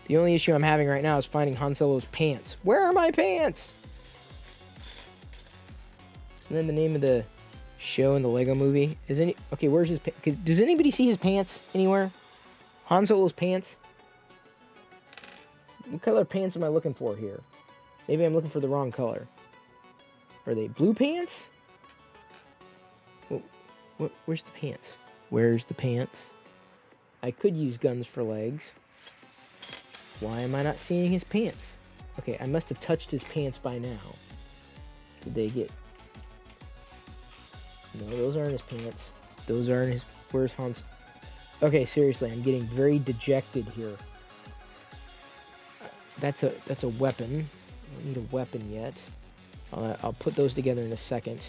The only issue I'm having right now is finding Han Solo's pants. Where are my pants? Isn't that the name of the show in the Lego movie? Okay, where's his pants? Does anybody see his pants anywhere? Han Solo's pants? What color pants am I looking for here? Maybe I'm looking for the wrong color. Are they blue pants? Where's the pants? Where's the pants? I could use guns for legs. Why am I not seeing his pants? Okay, I must have touched his pants by now. Did they get... No, those aren't his pants. Those aren't his... Where's Hans? Okay, seriously, I'm getting very dejected here. That's a weapon. I don't need a weapon yet. I'll put those together in a second.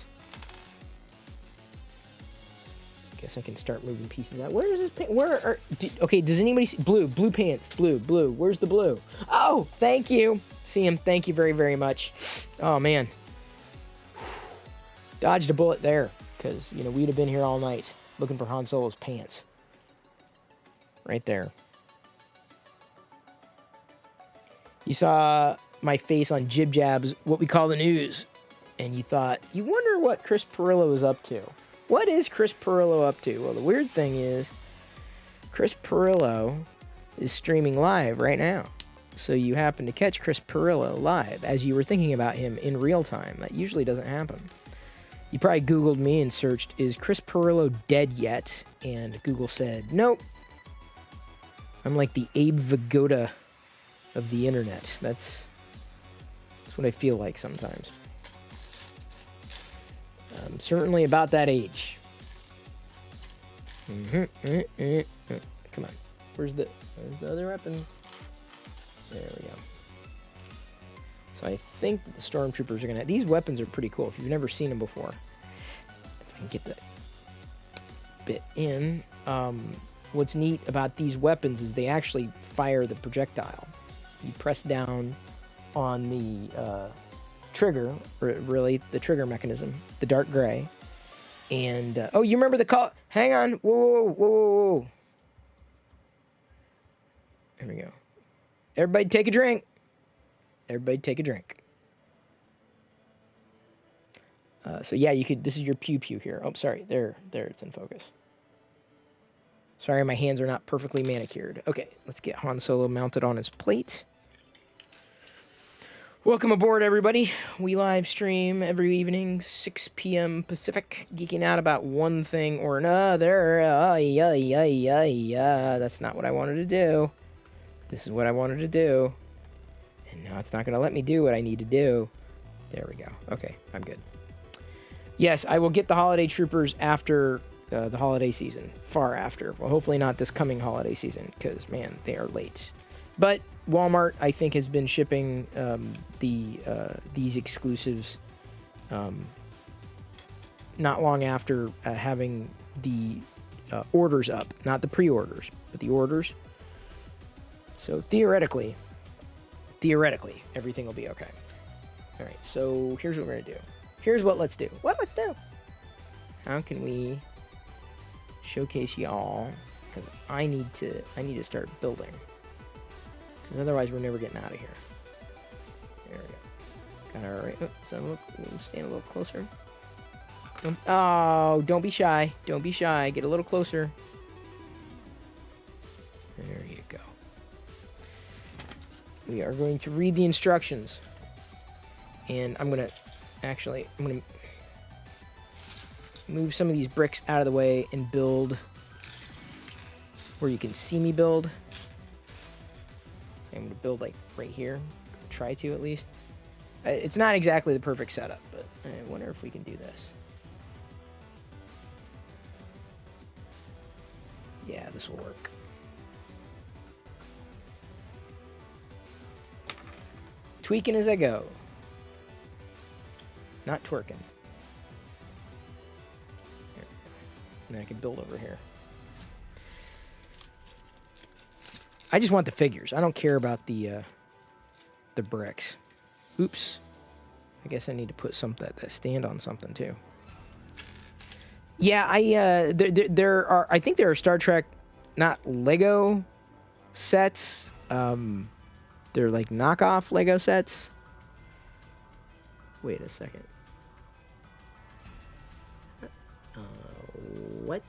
Guess I can start moving pieces out. Where is this paint? Where are... okay, does anybody see... Blue pants. Blue. Where's the blue? Oh, thank you. See him. Thank you very, very much. Oh, man. Dodged a bullet there. Because, you know, we'd have been here all night looking for Han Solo's pants. Right there. You saw my face on Jib Jab's What We Call the News. And you thought, you wonder what Chris Pirillo is up to. What is Chris Pirillo up to? Well, the weird thing is, Chris Pirillo is streaming live right now. So you happen to catch Chris Pirillo live as you were thinking about him in real time. That usually doesn't happen. You probably Googled me and searched, is Chris Pirillo dead yet? And Google said, nope. I'm like the Abe Vigoda of the internet. That's what I feel like sometimes. I'm certainly about that age. Come on. Where's the other weapon? There we go. So I think that the Stormtroopers are going to... these weapons are pretty cool if you've never seen them before. If I can get that bit in. What's neat about these weapons is they actually fire the projectile. You press down on the... trigger, really, the trigger mechanism, the dark gray. And, oh, you remember the call? Hang on. Whoa. There we go. Everybody take a drink. So, yeah, you could, this is your pew-pew here. Oh, sorry. There, it's in focus. Sorry, my hands are not perfectly manicured. Okay, let's get Han Solo mounted on his plate. Welcome aboard, everybody. We live stream every evening, 6 p.m. Pacific, geeking out about one thing or another. That's not what I wanted to do. This is what I wanted to do. And now it's not going to let me do what I need to do. There we go. Okay, I'm good. Yes, I will get the holiday troopers after the holiday season. Far after. Well, hopefully not this coming holiday season, because, man, they are late. But Walmart, I think, has been shipping these exclusives not long after having the orders up. Not the pre-orders, but the orders. So theoretically, everything will be okay. All right, so here's what we're going to do. Here's what let's do. How can we showcase y'all? Because I need to start building. Because otherwise, we're never getting out of here. There we go. Got it all right. Oh, so stand a little closer. Oh, don't be shy. Get a little closer. There you go. We are going to read the instructions. And I'm going to move some of these bricks out of the way and build where you can see me build. So I'm going to build like right here. Try to at least. It's not exactly the perfect setup, but I wonder if we can do this. Yeah, this will work. Tweaking as I go. Not twerking. Here. And then I can build over here. I just want the figures. I don't care about the bricks. Oops. I guess I need to put that stand on something too. Yeah, there are. I think there are Star Trek, not Lego sets. They're like knockoff Lego sets. Wait a second. What?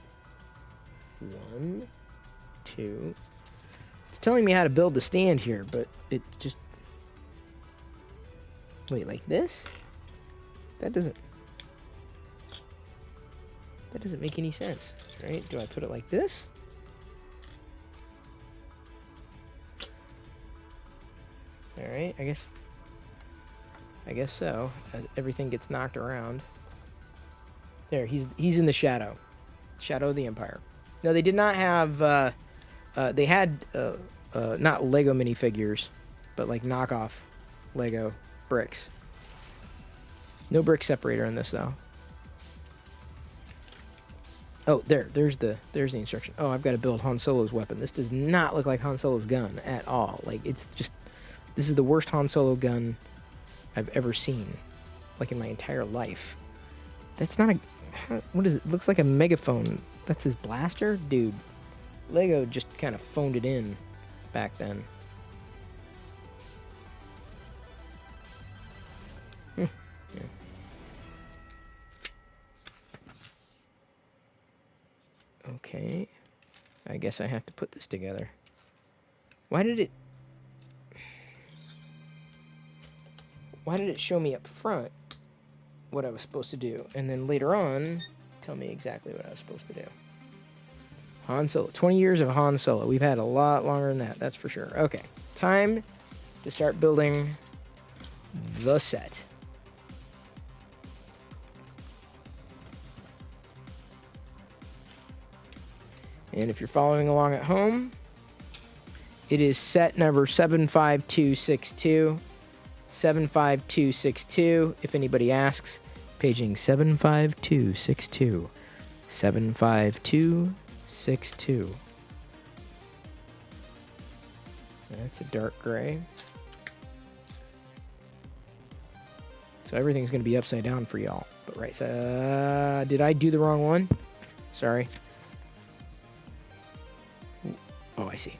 1, 2. It's telling me how to build the stand here, but it just... Wait, like this? That doesn't make any sense, right? Do I put it like this? All right, I guess so. Everything gets knocked around. There, he's in the shadow. Shadow of the Empire. No, they did not have... they had not Lego minifigures, but like knockoff Lego bricks. No brick separator in this, though. Oh, there's the instruction. Oh, I've got to build Han Solo's weapon. This does not look like Han Solo's gun at all. Like, it's just, this is the worst Han Solo gun I've ever seen, like in my entire life. That's not a, what is it? Looks like a megaphone. That's his blaster? Dude, Lego just kind of phoned it in back then. Yeah. Okay, I guess I have to put this together. Why did it show me up front what I was supposed to do, and then later on tell me exactly what I was supposed to do? Han Solo, 20 years of Han Solo. We've had a lot longer than that, that's for sure. Okay, time to start building the set. And if you're following along at home, it is set number 75262. 75262, if anybody asks. Paging 75262. 75262. That's a dark gray. So everything's going to be upside down for y'all. But right, so, did I do the wrong one? Sorry. Oh, I see.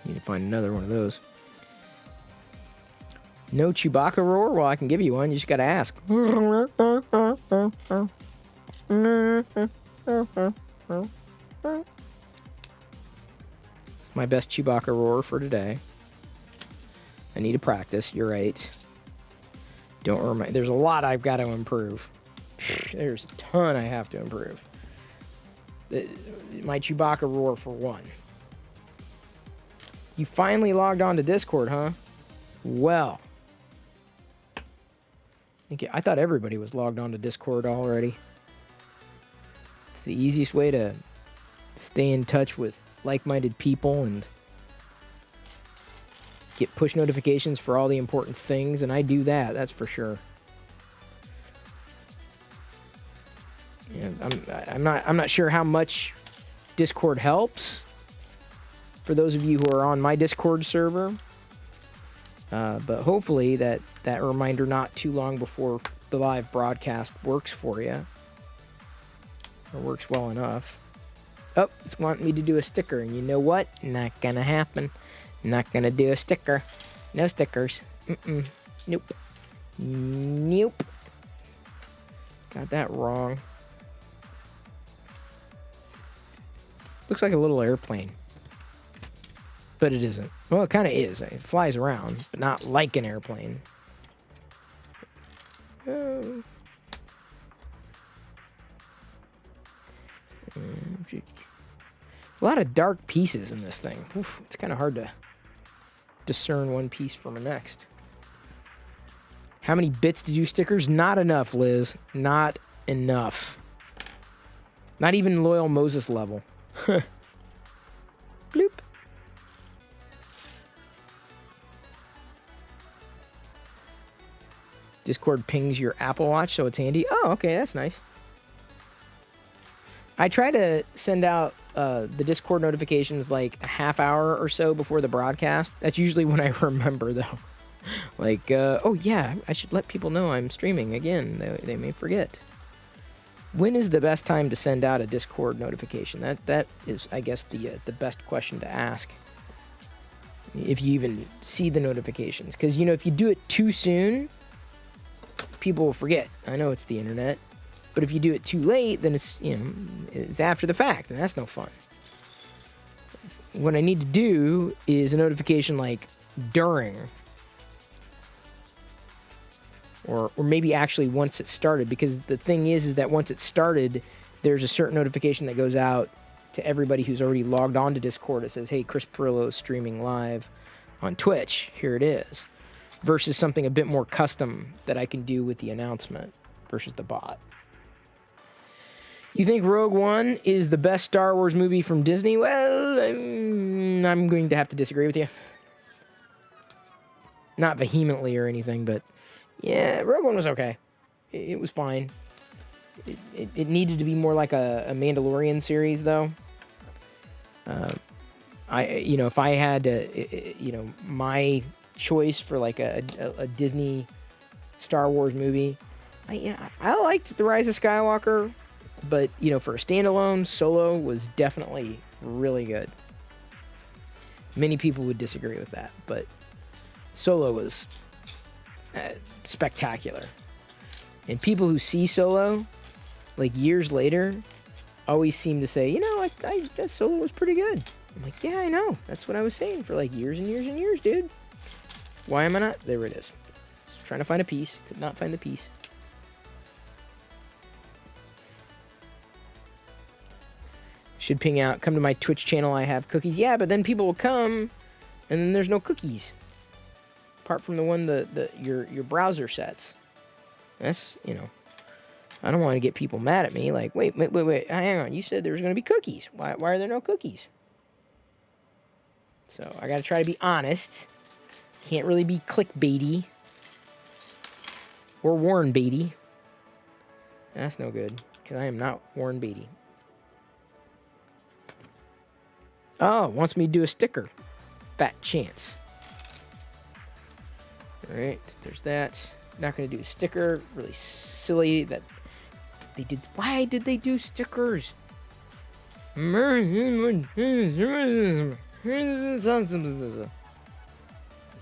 Need to find another one of those. No Chewbacca roar? Well, I can give you one. You just gotta ask. My best Chewbacca roar for today. I need to practice. You're right. Don't remind. There's a lot I've got to improve. There's a ton I have to improve. My Chewbacca roar for one. You finally logged on to Discord, huh? Well, I thought everybody was logged on to Discord already. It's the easiest way to stay in touch with like-minded people and get push notifications for all the important things, and I do that, that's for sure. Yeah, I'm not sure how much Discord helps for those of you who are on my Discord server, but hopefully that reminder not too long before the live broadcast works for you, or works well enough. Oh, it's wanting me to do a sticker, and you know what? Not gonna happen. Not gonna do a sticker. No stickers. Nope. Nope. Got that wrong. Looks like a little airplane. But it isn't. Well, it kind of is. It flies around, but not like an airplane. A lot of dark pieces in this thing. Oof, it's kind of hard to discern one piece from the next. How many bits to do stickers? Not enough, Liz. Not enough. Not even Loyal Moses level. Bloop. Discord pings your Apple Watch, so it's handy. Oh, okay, that's nice. I try to send out the Discord notifications like a half hour or so before the broadcast. That's usually when I remember, though. Like, oh yeah, I should let people know I'm streaming again. They may forget. When is the best time to send out a Discord notification? That is, I guess, the best question to ask. If you even see the notifications. Because, you know, if you do it too soon, people will forget. I know it's the internet. But if you do it too late, then it's, you know, it's after the fact, and that's no fun. What I need to do is a notification like during, or maybe actually once it started, because the thing is that once it started, there's a certain notification that goes out to everybody who's already logged on to Discord. It says, hey, Chris Pirillo is streaming live on Twitch. Here it is. Versus something a bit more custom that I can do with the announcement versus the bot. You think Rogue One is the best Star Wars movie from Disney? Well, I'm going to have to disagree with you. Not vehemently or anything, but yeah, Rogue One was okay. It was fine. It needed to be more like a Mandalorian series, though. If I had my choice for like a Disney Star Wars movie, I liked The Rise of Skywalker, but for a standalone, Solo was definitely really good. Many people would disagree with that, but Solo was spectacular. And people who see Solo, like years later, always seem to say, I guess Solo was pretty good. I'm like, yeah, I know. That's what I was saying for like years and years and years, dude. Why am I not? There it is. Just trying to find a piece. Could not find the piece. Should ping out, come to my Twitch channel, I have cookies. Yeah, but then people will come, and then there's no cookies. Apart from the one your browser sets. That's, I don't want to get people mad at me. Like, wait, hang on. You said there was going to be cookies. Why are there no cookies? So, I got to try to be honest. Can't really be clickbaity. Or Warren Beatty. That's no good, because I am not Warren Beatty. Oh, wants me to do a sticker. Fat chance. Alright, there's that. Not going to do a sticker. Really silly that they did. Why did they do stickers? It's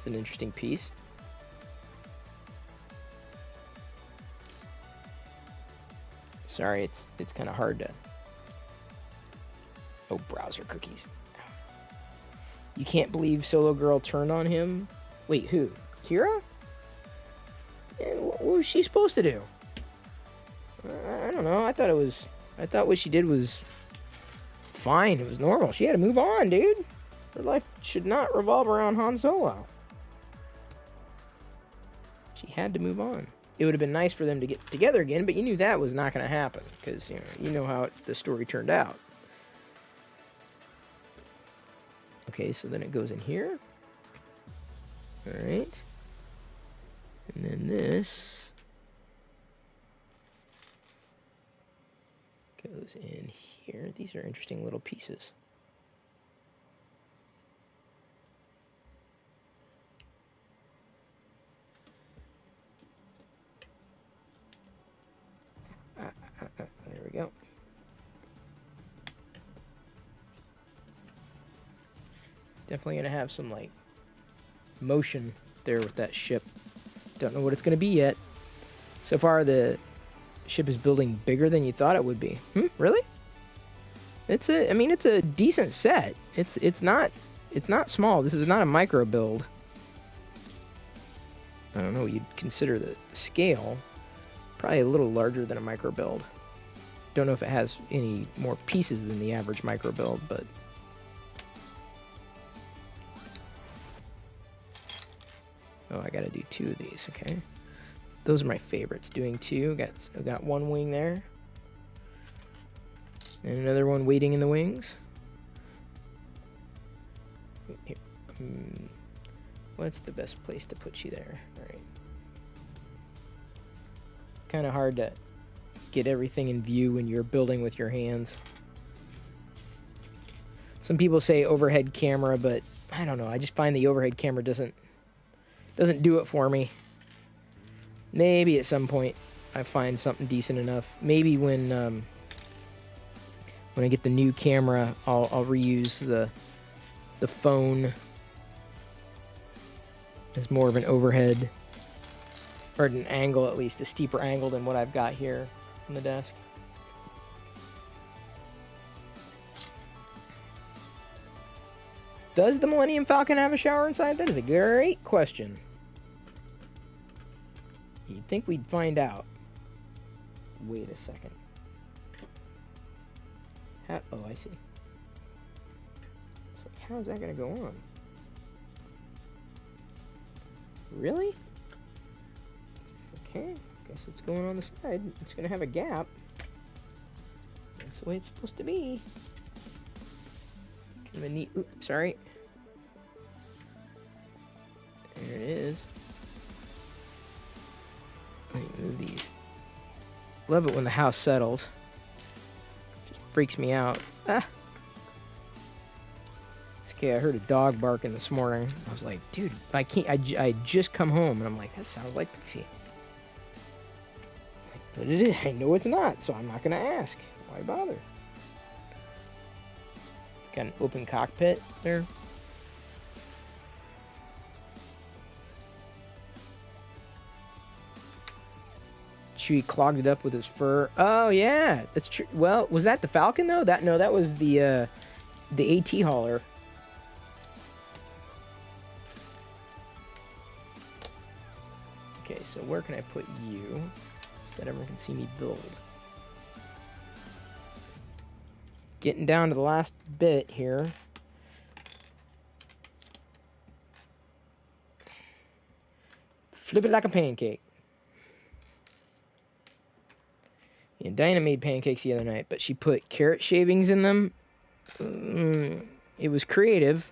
an interesting piece. Sorry, it's kind of hard to... Oh, browser cookies. You can't believe Solo Girl turned on him? Wait, who? Kira? Yeah, what was she supposed to do? I don't know. I thought what she did was fine. It was normal. She had to move on, dude. Her life should not revolve around Han Solo. She had to move on. It would have been nice for them to get together again, but you knew that was not going to happen because you know how the story turned out. Okay, so then it goes in here. All right. And then this goes in here. These are interesting little pieces. There we go. Definitely going to have some, like, motion there with that ship. Don't know what it's going to be yet. So far, the ship is building bigger than you thought it would be. Really? It's a decent set. It's not small. This is not a micro build. I don't know what you'd consider the scale. Probably a little larger than a micro build. Don't know if it has any more pieces than the average micro build, but... Oh, I gotta do 2 of these, okay. Those are my favorites, doing 2. I got 1 wing there. And another one waiting in the wings. Here. What's the best place to put you there? Alright. Kind of hard to get everything in view when you're building with your hands. Some people say overhead camera, but I don't know. I just find the overhead camera doesn't do it for me. Maybe at some point I find something decent enough. Maybe when I get the new camera, I'll reuse the phone as more of an overhead, or at an angle, at least a steeper angle than what I've got here on the desk. Does the Millennium Falcon have a shower inside? That is a great question. You'd think we'd find out. Wait a second. Oh, I see. It's like, how is that going to go on? Really? Okay. Guess it's going on the side. It's going to have a gap. That's the way it's supposed to be. Kind of a neat... Oops, sorry. There it is. Let me move these. Love it when the house settles. Just freaks me out. Ah. It's okay, I heard a dog barking this morning. I was like, dude, I can't... I just come home, and I'm like, that sounds like Pixie. But it is. I know it's not, so I'm not going to ask. Why bother? It's got an open cockpit there. Chewie clogged it up with his fur. Oh yeah, that's true. Well, was that the Falcon though? That was the AT hauler. Okay, so where can I put you so that everyone can see me build? Getting down to the last bit here. Flip it like a pancake. Yeah, Diana made pancakes the other night, but she put carrot shavings in them. It was creative.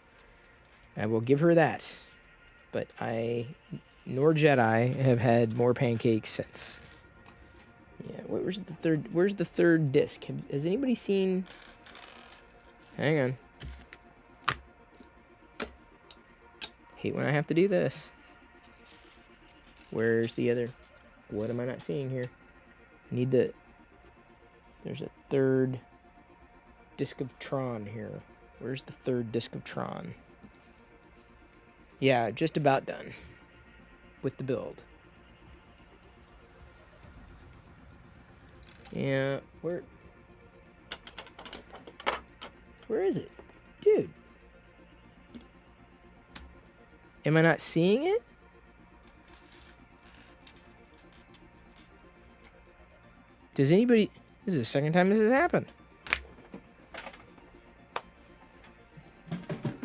I will give her that. But I, nor Jedi, have had more pancakes since. Yeah, where's the third disc? Has anybody seen... Hang on. Hate when I have to do this. Where's the other... What am I not seeing here? Need the... There's a third disc of Tron here. Where's the third disc of Tron? Yeah, just about done with the build. Yeah, where is it? Dude. Am I not seeing it? Does anybody... This is the second time this has happened.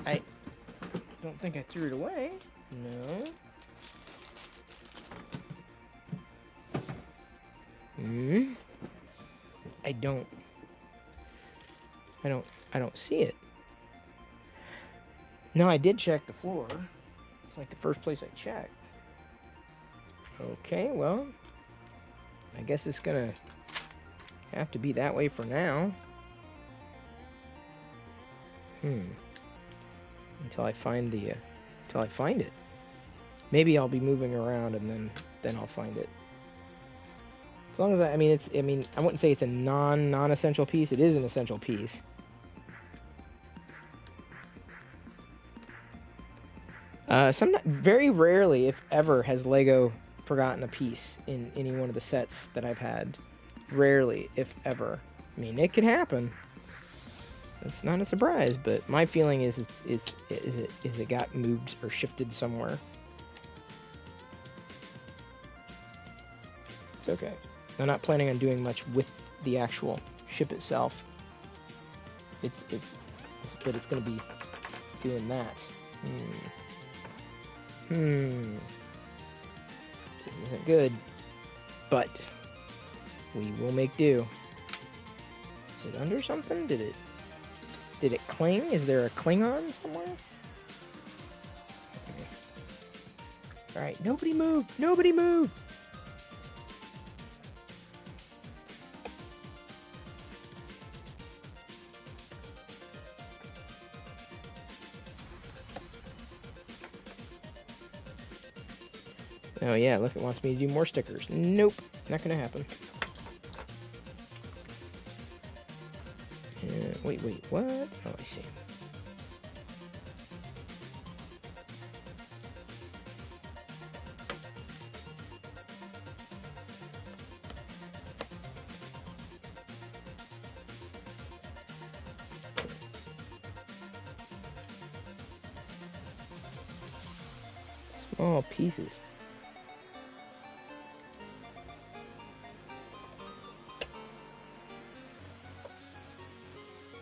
I don't think I threw it away. No. I don't see it. No, I did check the floor. It's like the first place I checked. Okay, well, I guess it's gonna have to be that way for now. Until I find the until I find it. Maybe I'll be moving around and then I'll find it. As long as I wouldn't say it's a non-essential piece. It is an essential piece. Very rarely, if ever, has Lego forgotten a piece in any one of the sets that I've had. Rarely, if ever. I mean, it could happen. It's not a surprise, but my feeling is it got moved or shifted somewhere. It's okay. I'm not planning on doing much with the actual ship itself. But it's gonna be doing that. This isn't good, but we will make do. Is it under something? Did it cling? Is there a Klingon somewhere? Okay. All right, nobody move! Nobody move! Oh yeah, look, it wants me to do more stickers. Nope, not gonna happen. Wait, what? Oh, I see. Small pieces.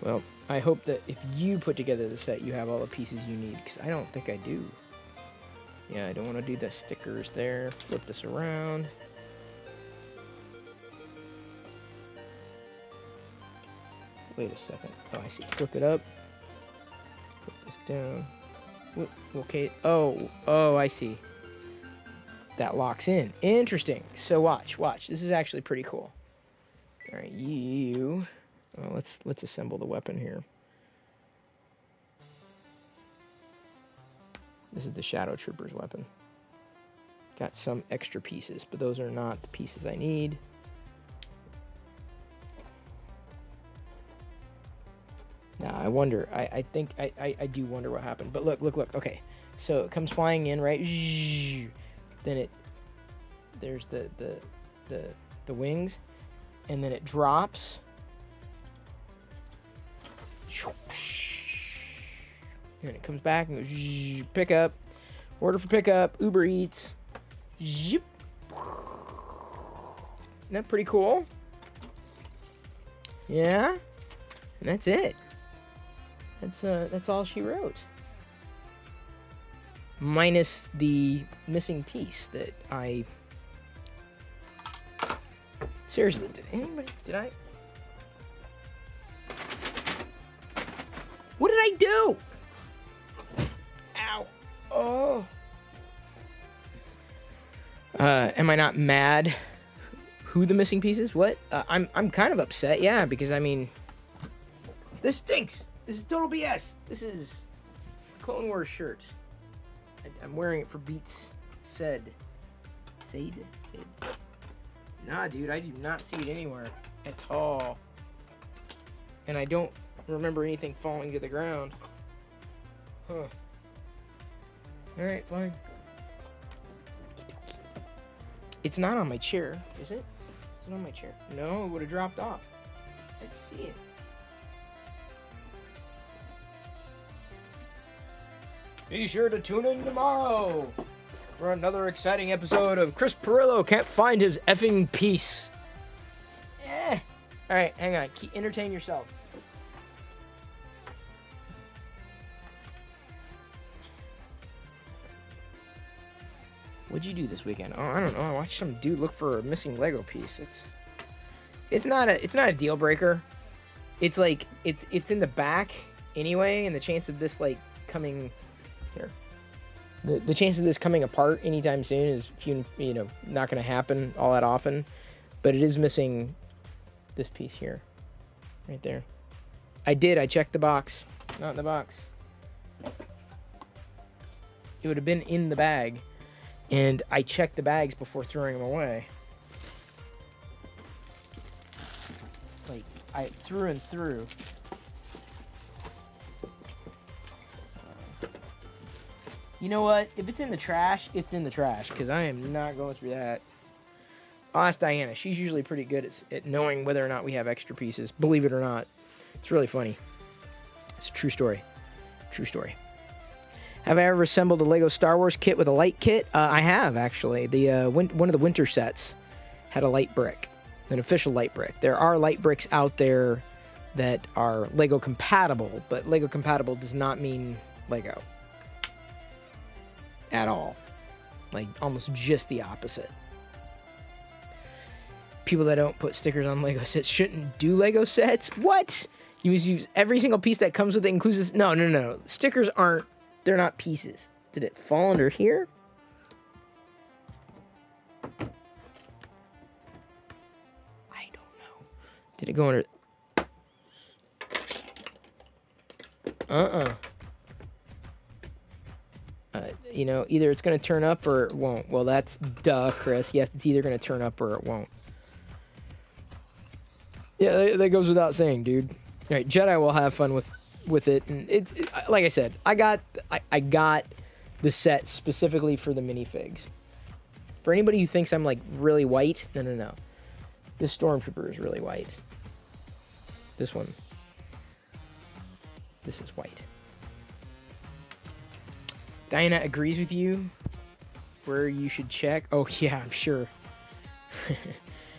Well, I hope that if you put together the set, you have all the pieces you need, because I don't think I do. Yeah, I don't want to do the stickers there. Flip this around. Wait a second. Oh, I see. Flip it up. Put this down. Okay. Oh, I see. That locks in. Interesting. So watch. This is actually pretty cool. All right, you. Well, let's assemble the weapon here. This is the Shadow Trooper's weapon. Got some extra pieces, but those are not the pieces I need. Now, I wonder. I think I do wonder what happened. But look. Okay, so it comes flying in, right? Then there's the wings, and then it drops. And it comes back and goes, pick up, order for pickup, Uber Eats. Isn't that pretty cool? Yeah, and that's it. That's all she wrote. Minus the missing piece that I... Seriously, did I? What did I do? Ow. Oh. Am I not mad? Who the missing piece is? What? I'm kind of upset, yeah, because I mean, this stinks. This is total BS. This is Clone Wars shirt. I'm wearing it for Beats said. Said? Nah, dude, I do not see it anywhere at all. And I don't remember anything falling to the ground. Huh. Alright, fine. It's not on my chair, is it? Is it on my chair? No, it would have dropped off. I'd see it. Be sure to tune in tomorrow for another exciting episode of Chris Pirillo Can't Find His Effing Piece. Alright, hang on. Entertain yourself. What'd you do this weekend? Oh, I don't know. I watched some dude look for a missing Lego piece. It's not a deal breaker. It's like it's in the back anyway, and the chance of this like coming here. The chance of this coming apart anytime soon is not going to happen all that often, but it is missing this piece here, right there. I checked the box. Not in the box. It would have been in the bag, and I checked the bags before throwing them away. Like, through and through. You know what? If it's in the trash, it's in the trash, because I am not going through that. I'll ask Diana. She's usually pretty good at knowing whether or not we have extra pieces. Believe it or not. It's really funny. It's a true story. True story. Have I ever assembled a Lego Star Wars kit with a light kit? I have, actually. One of the winter sets had a light brick, an official light brick. There are light bricks out there that are Lego compatible, but Lego compatible does not mean Lego at all. Like, almost just the opposite. People that don't put stickers on Lego sets shouldn't do Lego sets? What? You use every single piece that comes with it, includes this? No. Stickers aren't, they're not pieces. Did it fall under here? I don't know. Did it go under? Either it's going to turn up or it won't. Well, that's duh, Chris. Yes, it's either going to turn up or it won't. Yeah, that goes without saying, dude. All right, Jedi will have fun with it, and it's like I said, I got the set specifically for the minifigs. For anybody who thinks I'm like really white, no. This Stormtrooper is really white. This one. This is white. Diana agrees with you where you should check. Oh, yeah, I'm sure.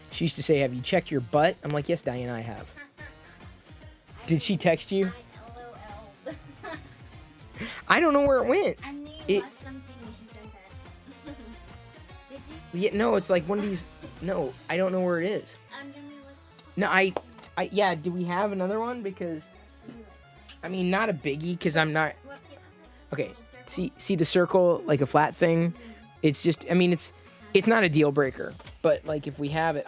She used to say, have you checked your butt? I'm like, yes, Diana, I have. Did she text you? I don't know where it went. I knew you lost something when she said that. Did you? Yeah, no, it's like one of these. No, I don't know where it is. I'm gonna look. No, Yeah, do we have another one? Because, I mean, not a biggie, because I'm not... Okay, see the circle, like a flat thing? It's just, I mean, it's not a deal breaker. But, like, if we have it,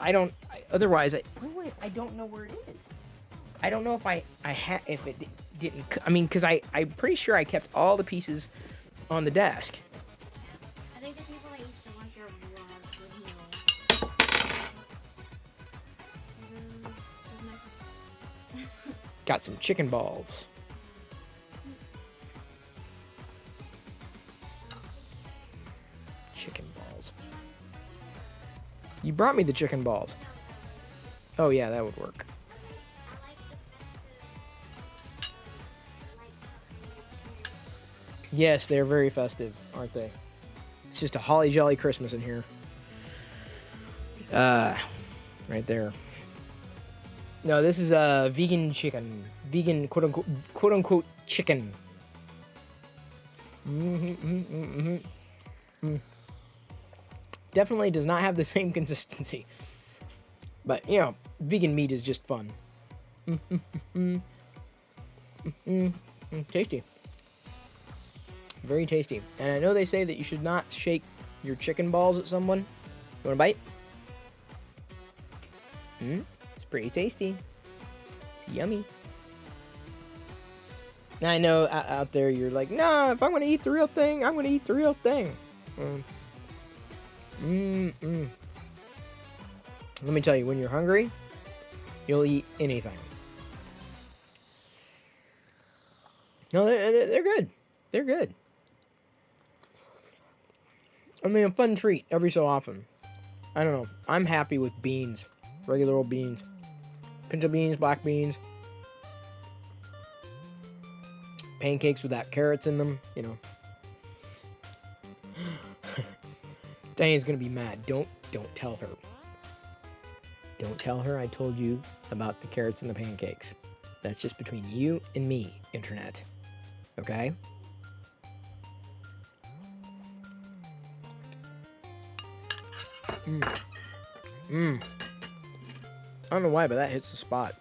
otherwise, wait, I don't know where it is. I don't know if if it didn't, I mean, because I'm pretty sure I kept all the pieces on the desk. I think the people that used to watch your vlogs would know. Got some chicken balls. Chicken balls. You brought me the chicken balls. Oh yeah, that would work. Yes, they're very festive, aren't they? It's just a holly jolly Christmas in here. Right there. No, this is vegan chicken. Vegan quote unquote chicken. Definitely does not have the same consistency. But, you know, vegan meat is just fun. Tasty. Very tasty. And I know they say that you should not shake your chicken balls at someone. You want a bite? It's pretty tasty. It's yummy. Now I know out there you're like, nah, if I'm going to eat the real thing, I'm going to eat the real thing. Let me tell you, when you're hungry, you'll eat anything. No, they're good. They're good. I mean, a fun treat every so often. I don't know. I'm happy with beans. Regular old beans. Pinto beans, black beans. Pancakes without carrots in them, you know. Diane's gonna be mad. Don't tell her. Don't tell her I told you about the carrots and the pancakes. That's just between you and me, internet. Okay? I don't know why, but that hits the spot.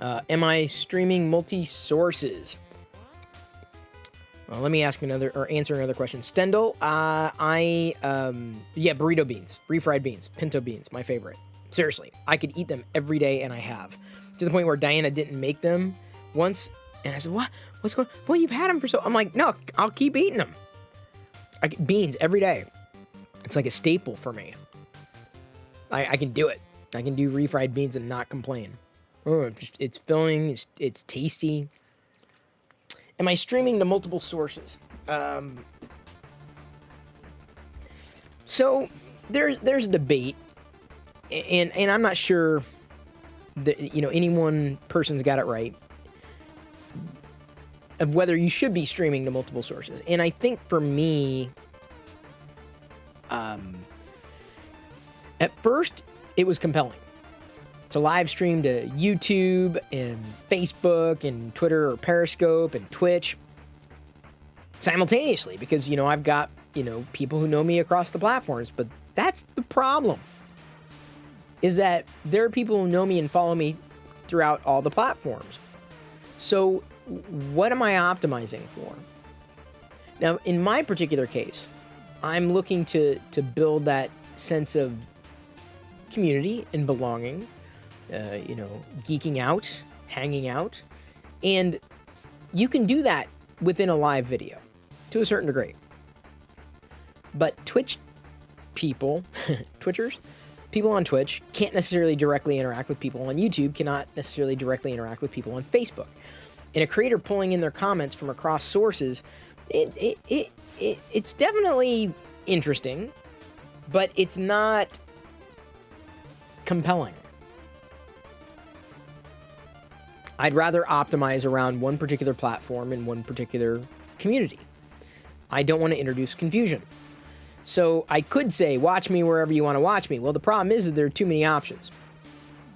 Am I streaming multi-sources? Well, let me ask answer another question. Stendhal, yeah, burrito beans, refried beans, pinto beans, my favorite. Seriously, I could eat them every day, and I have. To the point where Diana didn't make them once, and I said, what? What's going on? Well, you've had them for so... I'm like, no, I'll keep eating them. I get beans every day. It's like a staple for me. I can do it. I can do refried beans and not complain. Oh, it's filling. It's tasty. Am I streaming to multiple sources? So there's a debate, and I'm not sure that any one person's got it right of whether you should be streaming to multiple sources. And I think for me, at first, it was compelling to live stream to YouTube and Facebook and Twitter or Periscope and Twitch simultaneously because, I've got, people who know me across the platforms. But that's the problem, is that there are people who know me and follow me throughout all the platforms. So what am I optimizing for? Now, in my particular case, I'm looking to build that sense of community and belonging, geeking out, hanging out. And you can do that within a live video to a certain degree. But Twitch people, Twitchers, people on Twitch can't necessarily directly interact with people on YouTube, cannot necessarily directly interact with people on Facebook. And a creator pulling in their comments from across sources, it's definitely interesting, but it's not compelling. I'd rather optimize around one particular platform and one particular community. I don't want to introduce confusion. So I could say, watch me wherever you want to watch me. Well, the problem is that there are too many options.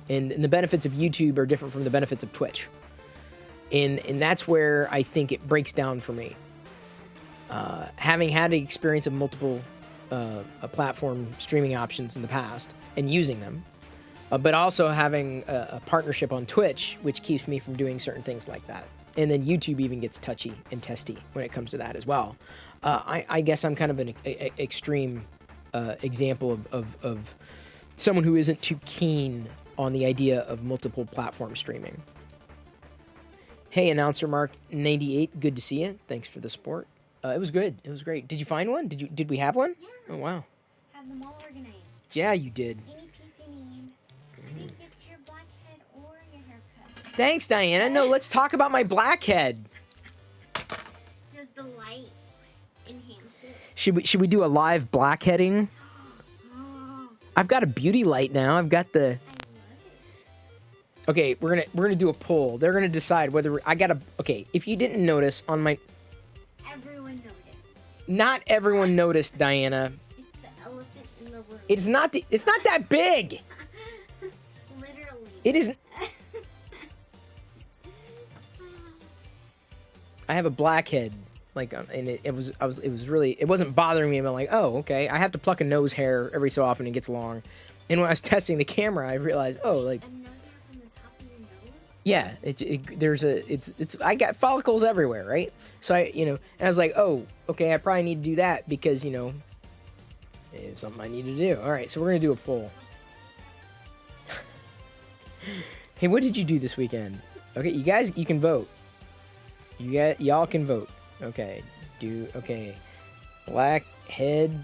And the benefits of YouTube are different from the benefits of Twitch. And that's where I think it breaks down for me. Having had the experience of multiple platform streaming options in the past and using them, but also having a partnership on Twitch, which keeps me from doing certain things like that. And then YouTube even gets touchy and testy when it comes to that as well. I guess I'm kind of an extreme example of someone who isn't too keen on the idea of multiple platform streaming. Hey, Announcer Mark 98, good to see you. Thanks for the support. It was good. It was great. Did you find one? Did we have one? Yeah. Oh wow. Have them all organized. Yeah, you did. Any piece you need. I didn't get your blackhead or your haircut. Thanks, Diana. No, let's talk about my blackhead. Does the light enhance it? Should we do a live blackheading? Oh, I've got a beauty light now. I've got the. I love it. Okay, we're gonna do a poll. They're gonna decide whether Okay, if you didn't notice on my. Everyone noticed. Not everyone noticed, Diana. It's the elephant in the room. It's not that big. Literally. It is. I have a blackhead, and it wasn't bothering me. I'm like, oh, okay. I have to pluck a nose hair every so often. It gets long, and when I was testing the camera, I realized, oh, like. A nose hair from the top of your nose? Yeah, I got follicles everywhere, right? So and I was like, oh, okay, I probably need to do that because, it's something I need to do. All right, so we're going to do a poll. Hey, what did you do this weekend? Okay, you guys, you can vote. Y'all can vote. Okay, black head,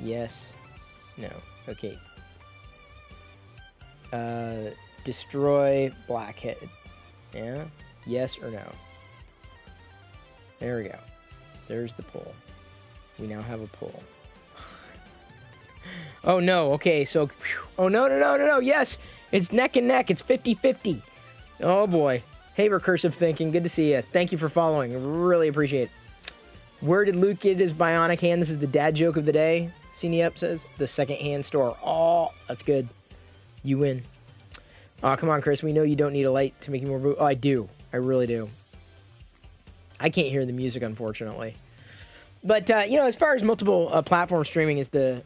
yes, no, okay. Destroy blackhead. Yeah? Yes or no? There we go. There's the poll. We now have a poll. Oh no, okay, so... Oh no, yes! It's neck and neck, it's 50-50. Oh boy. Hey, Recursive Thinking, good to see you. Thank you for following, really appreciate it. Where did Luke get his bionic hand? This is the dad joke of the day. Cine Up says, the second-hand store. Oh, that's good. You win. Oh, come on, Chris. We know you don't need a light to make you more... Oh, I do. I really do. I can't hear the music, unfortunately. But, as far as multiple platform streaming as the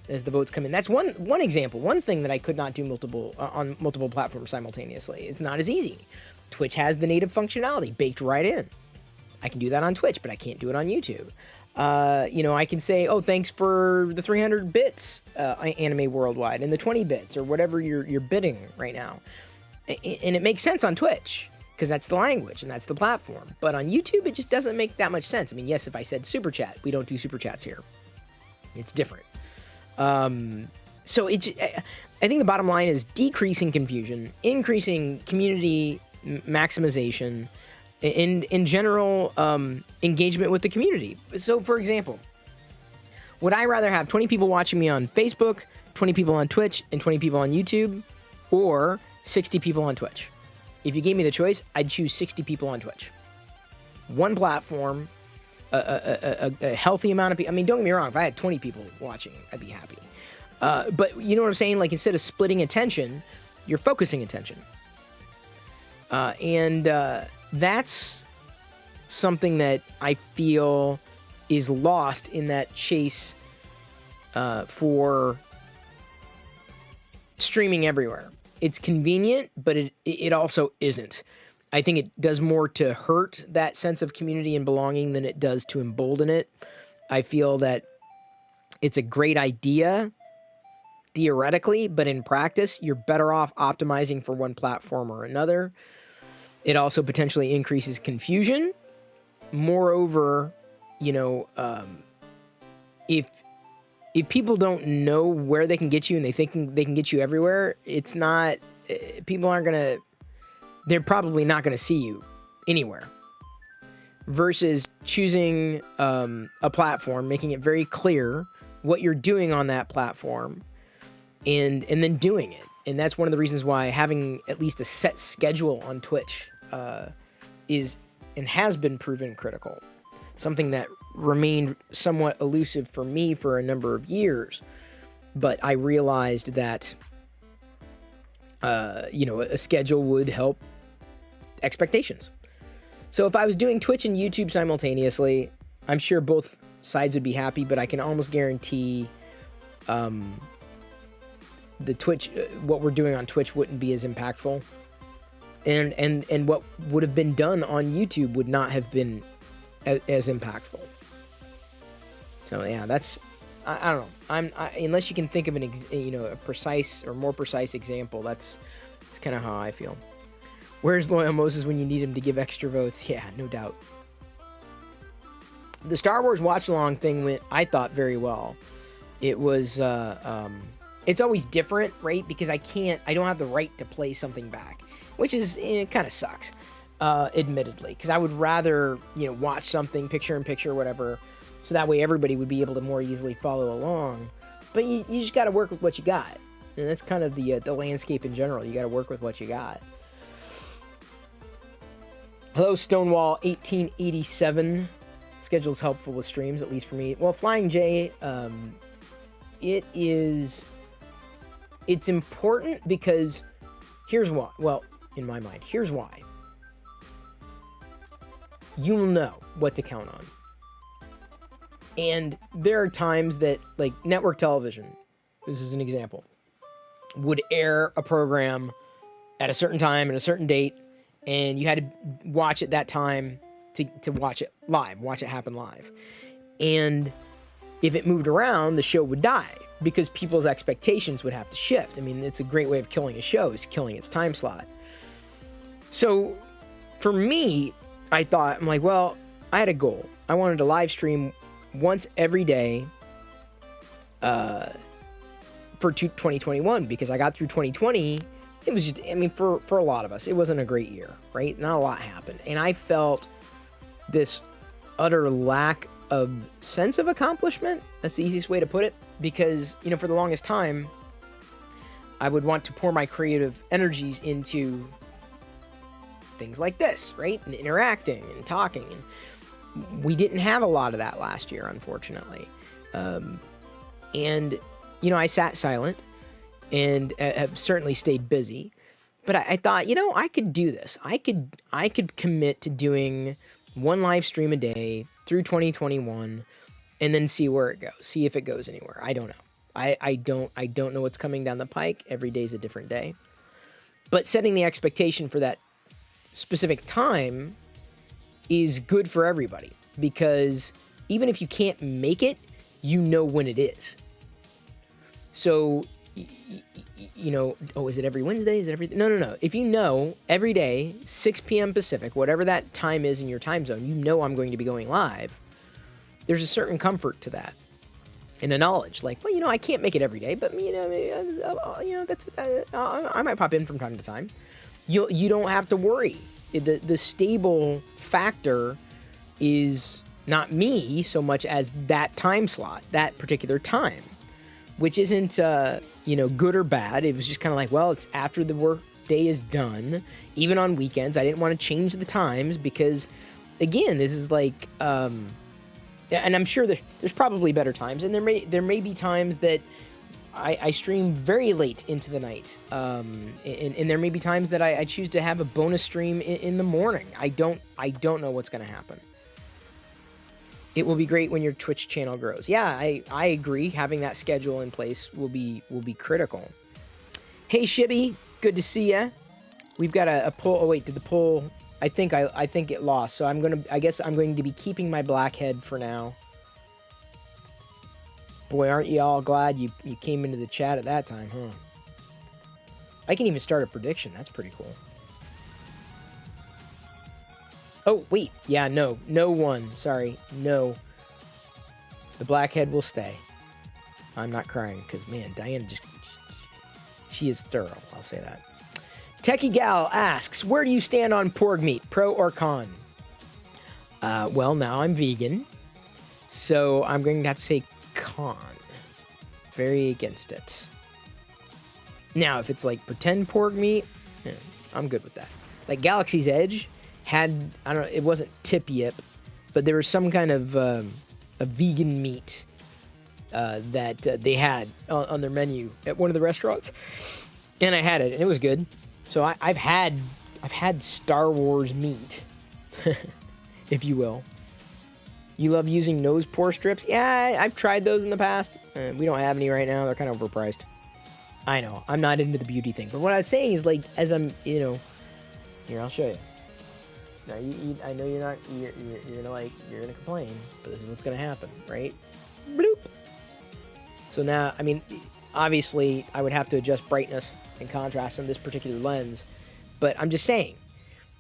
votes come in, that's one example. One thing that I could not do on multiple platforms simultaneously. It's not as easy. Twitch has the native functionality baked right in. I can do that on Twitch, but I can't do it on YouTube. I can say, oh, thanks for the 300 bits anime worldwide and the 20 bits or whatever you're bidding right now. And it makes sense on Twitch because that's the language and that's the platform. But on YouTube, it just doesn't make that much sense. I mean, yes, if I said super chat, we don't do super chats here. It's different. So I think the bottom line is decreasing confusion, increasing community maximization, in general, engagement with the community. So, for example, would I rather have 20 people watching me on Facebook, 20 people on Twitch, and 20 people on YouTube, or 60 people on Twitch? If you gave me the choice, I'd choose 60 people on Twitch. One platform, a healthy amount of people. I mean, don't get me wrong. If I had 20 people watching, I'd be happy. But you know what I'm saying? Like, instead of splitting attention, you're focusing attention. That's something that I feel is lost in that chase for streaming everywhere. It's convenient, but it also isn't. I think it does more to hurt that sense of community and belonging than it does to embolden it. I feel that it's a great idea theoretically, but in practice, you're better off optimizing for one platform or another. It also potentially increases confusion. Moreover, if people don't know where they can get you and they think they can get you everywhere, it's not, people aren't going to, they're probably not going to see you anywhere. Versus choosing a platform, making it very clear what you're doing on that platform and then doing it. And that's one of the reasons why having at least a set schedule on Twitch is and has been proven critical. Something that remained somewhat elusive for me for a number of years. But I realized that, a schedule would help expectations. So if I was doing Twitch and YouTube simultaneously, I'm sure both sides would be happy, but I can almost guarantee the Twitch, what we're doing on Twitch wouldn't be as impactful. And what would have been done on YouTube would not have been as impactful. So yeah, that's, I don't know. Unless you can think of a precise or more precise example, that's kind of how I feel. Where's Loyal Moses when you need him to give extra votes? Yeah, no doubt. The Star Wars watch along thing went, I thought, very well. It was, it's always different, right? Because I don't have the right to play something back, which is, it kind of sucks, admittedly, because I would rather, watch something picture in picture, whatever, so that way everybody would be able to more easily follow along. But you just got to work with what you got. And that's kind of the landscape in general. You got to work with what you got. Hello, Stonewall 1887. Schedule's helpful with streams, at least for me. Well, Flying J, it's important because here's why. Well, in my mind, here's why. You'll know what to count on. And there are times that, like, network television, this is an example, would air a program at a certain time and a certain date, and you had to watch it that time to watch it live, watch it happen live. And if it moved around, the show would die because people's expectations would have to shift. I mean, it's a great way of killing a show, is killing its time slot. So for me, I'm like, well, I had a goal. I wanted to live stream once every day for 2021, because I got through 2020. It was just, for a lot of us, it wasn't a great year, right? Not a lot happened. And I felt this utter lack of sense of accomplishment. That's the easiest way to put it. Because, for the longest time, I would want to pour my creative energies into things like this, right? And interacting and talking. And we didn't have a lot of that last year, unfortunately. And I sat silent and have certainly stayed busy. But I thought, I could do this. I could commit to doing one live stream a day through 2021 and then see where it goes. See if it goes anywhere. I don't know. I don't know what's coming down the pike. Every day's a different day. But setting the expectation for that specific time is good for everybody, because even if you can't make it, you know when it is. So, is it every Wednesday? Is it every... No. If you know every day, 6 p.m. Pacific, whatever that time is in your time zone, I'm going to be going live, there's a certain comfort to that. And a knowledge, like, well, I can't make it every day, but, that's... I might pop in from time to time. You don't have to worry. The stable factor is not me so much as that time slot, that particular time, which isn't, good or bad. It was just kind of like, well, it's after the work day is done. Even on weekends, I didn't want to change the times because, again, this is like, and I'm sure there's probably better times, and there may be times that I stream very late into the night, and there may be times that I choose to have a bonus stream in the morning. I don't know what's going to happen. It will be great when your Twitch channel grows. Yeah, I agree. Having that schedule in place will be critical. Hey Shibby, good to see ya. We've got a poll. Oh wait, did the poll? I think it lost. So I guess I'm going to be keeping my blackhead for now. Boy, aren't you all glad you came into the chat at that time, huh? I can even start a prediction. That's pretty cool. Oh, wait. Yeah, no one. Sorry. No. The blackhead will stay. I'm not crying because, man, Diana she is thorough. I'll say that. Techie Gal asks, where do you stand on pork meat, pro or con? Well, now I'm vegan, so I'm going to have to say con. Very against it. Now, if it's like pretend pork meat, I'm good with that. Like Galaxy's Edge had, I don't know, it wasn't tip yip, but there was some kind of a vegan meat that they had on their menu at one of the restaurants, and I had it, and it was good. So I've had Star Wars meat, if you will. You love using nose pour strips? Yeah, I've tried those in the past. We don't have any right now. They're kind of overpriced. I know, I'm not into the beauty thing. But what I was saying is, like, as I'm, you know, here, I'll show you. Now, I know you're not, you're gonna, like, you're gonna complain, but this is what's gonna happen, right? Bloop. So now, I mean, obviously, I would have to adjust brightness and contrast on this particular lens, but I'm just saying,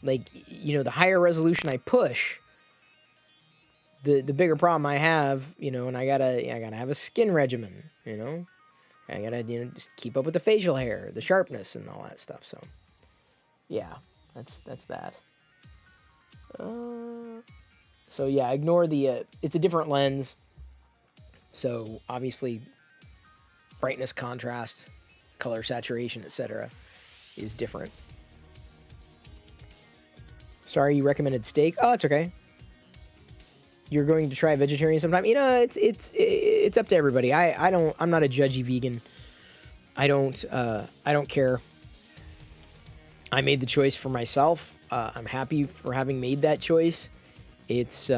like, you know, the higher resolution I push, the bigger problem I have, you know, and I gotta have a skin regimen, you know? I gotta, you know, just keep up with the facial hair, the sharpness, and all that stuff, so. Yeah, that's that. So yeah, ignore the, it's a different lens, so obviously brightness, contrast, color saturation, etc. is different. Sorry, you recommended steak. Oh, it's okay. You're going to try vegetarian sometime. You know, it's up to everybody. I'm not a judgy vegan. I don't care. I made the choice for myself. I'm happy for having made that choice. It's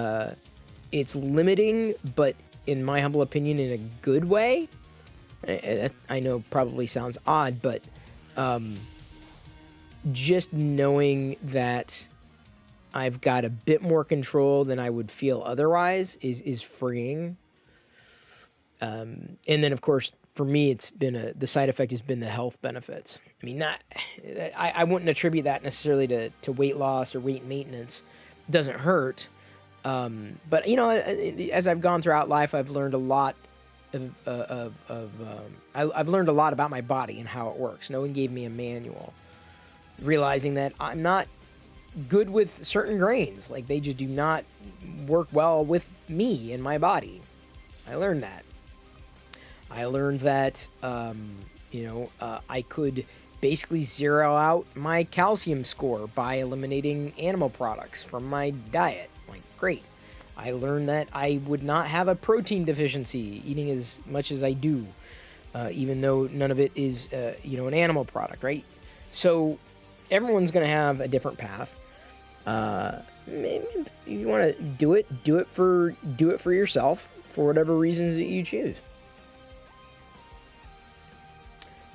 limiting, but in my humble opinion, in a good way. I know probably sounds odd, but just knowing that I've got a bit more control than I would feel otherwise is freeing. And then, of course, for me, it's been the side effect has been the health benefits. I mean, I wouldn't attribute that necessarily to weight loss or weight maintenance. It doesn't hurt. But, you know, as I've gone throughout life, I've learned a lot I've learned a lot about my body and how it works. No one gave me a manual. Realizing that I'm not good with certain grains. Like, they just do not work well with me and my body. I learned that. I learned that, I could basically zero out my calcium score by eliminating animal products from my diet. Like, great. I learned that I would not have a protein deficiency eating as much as I do, even though none of it is, an animal product, right? So everyone's going to have a different path. If you want to do it for yourself for whatever reasons that you choose.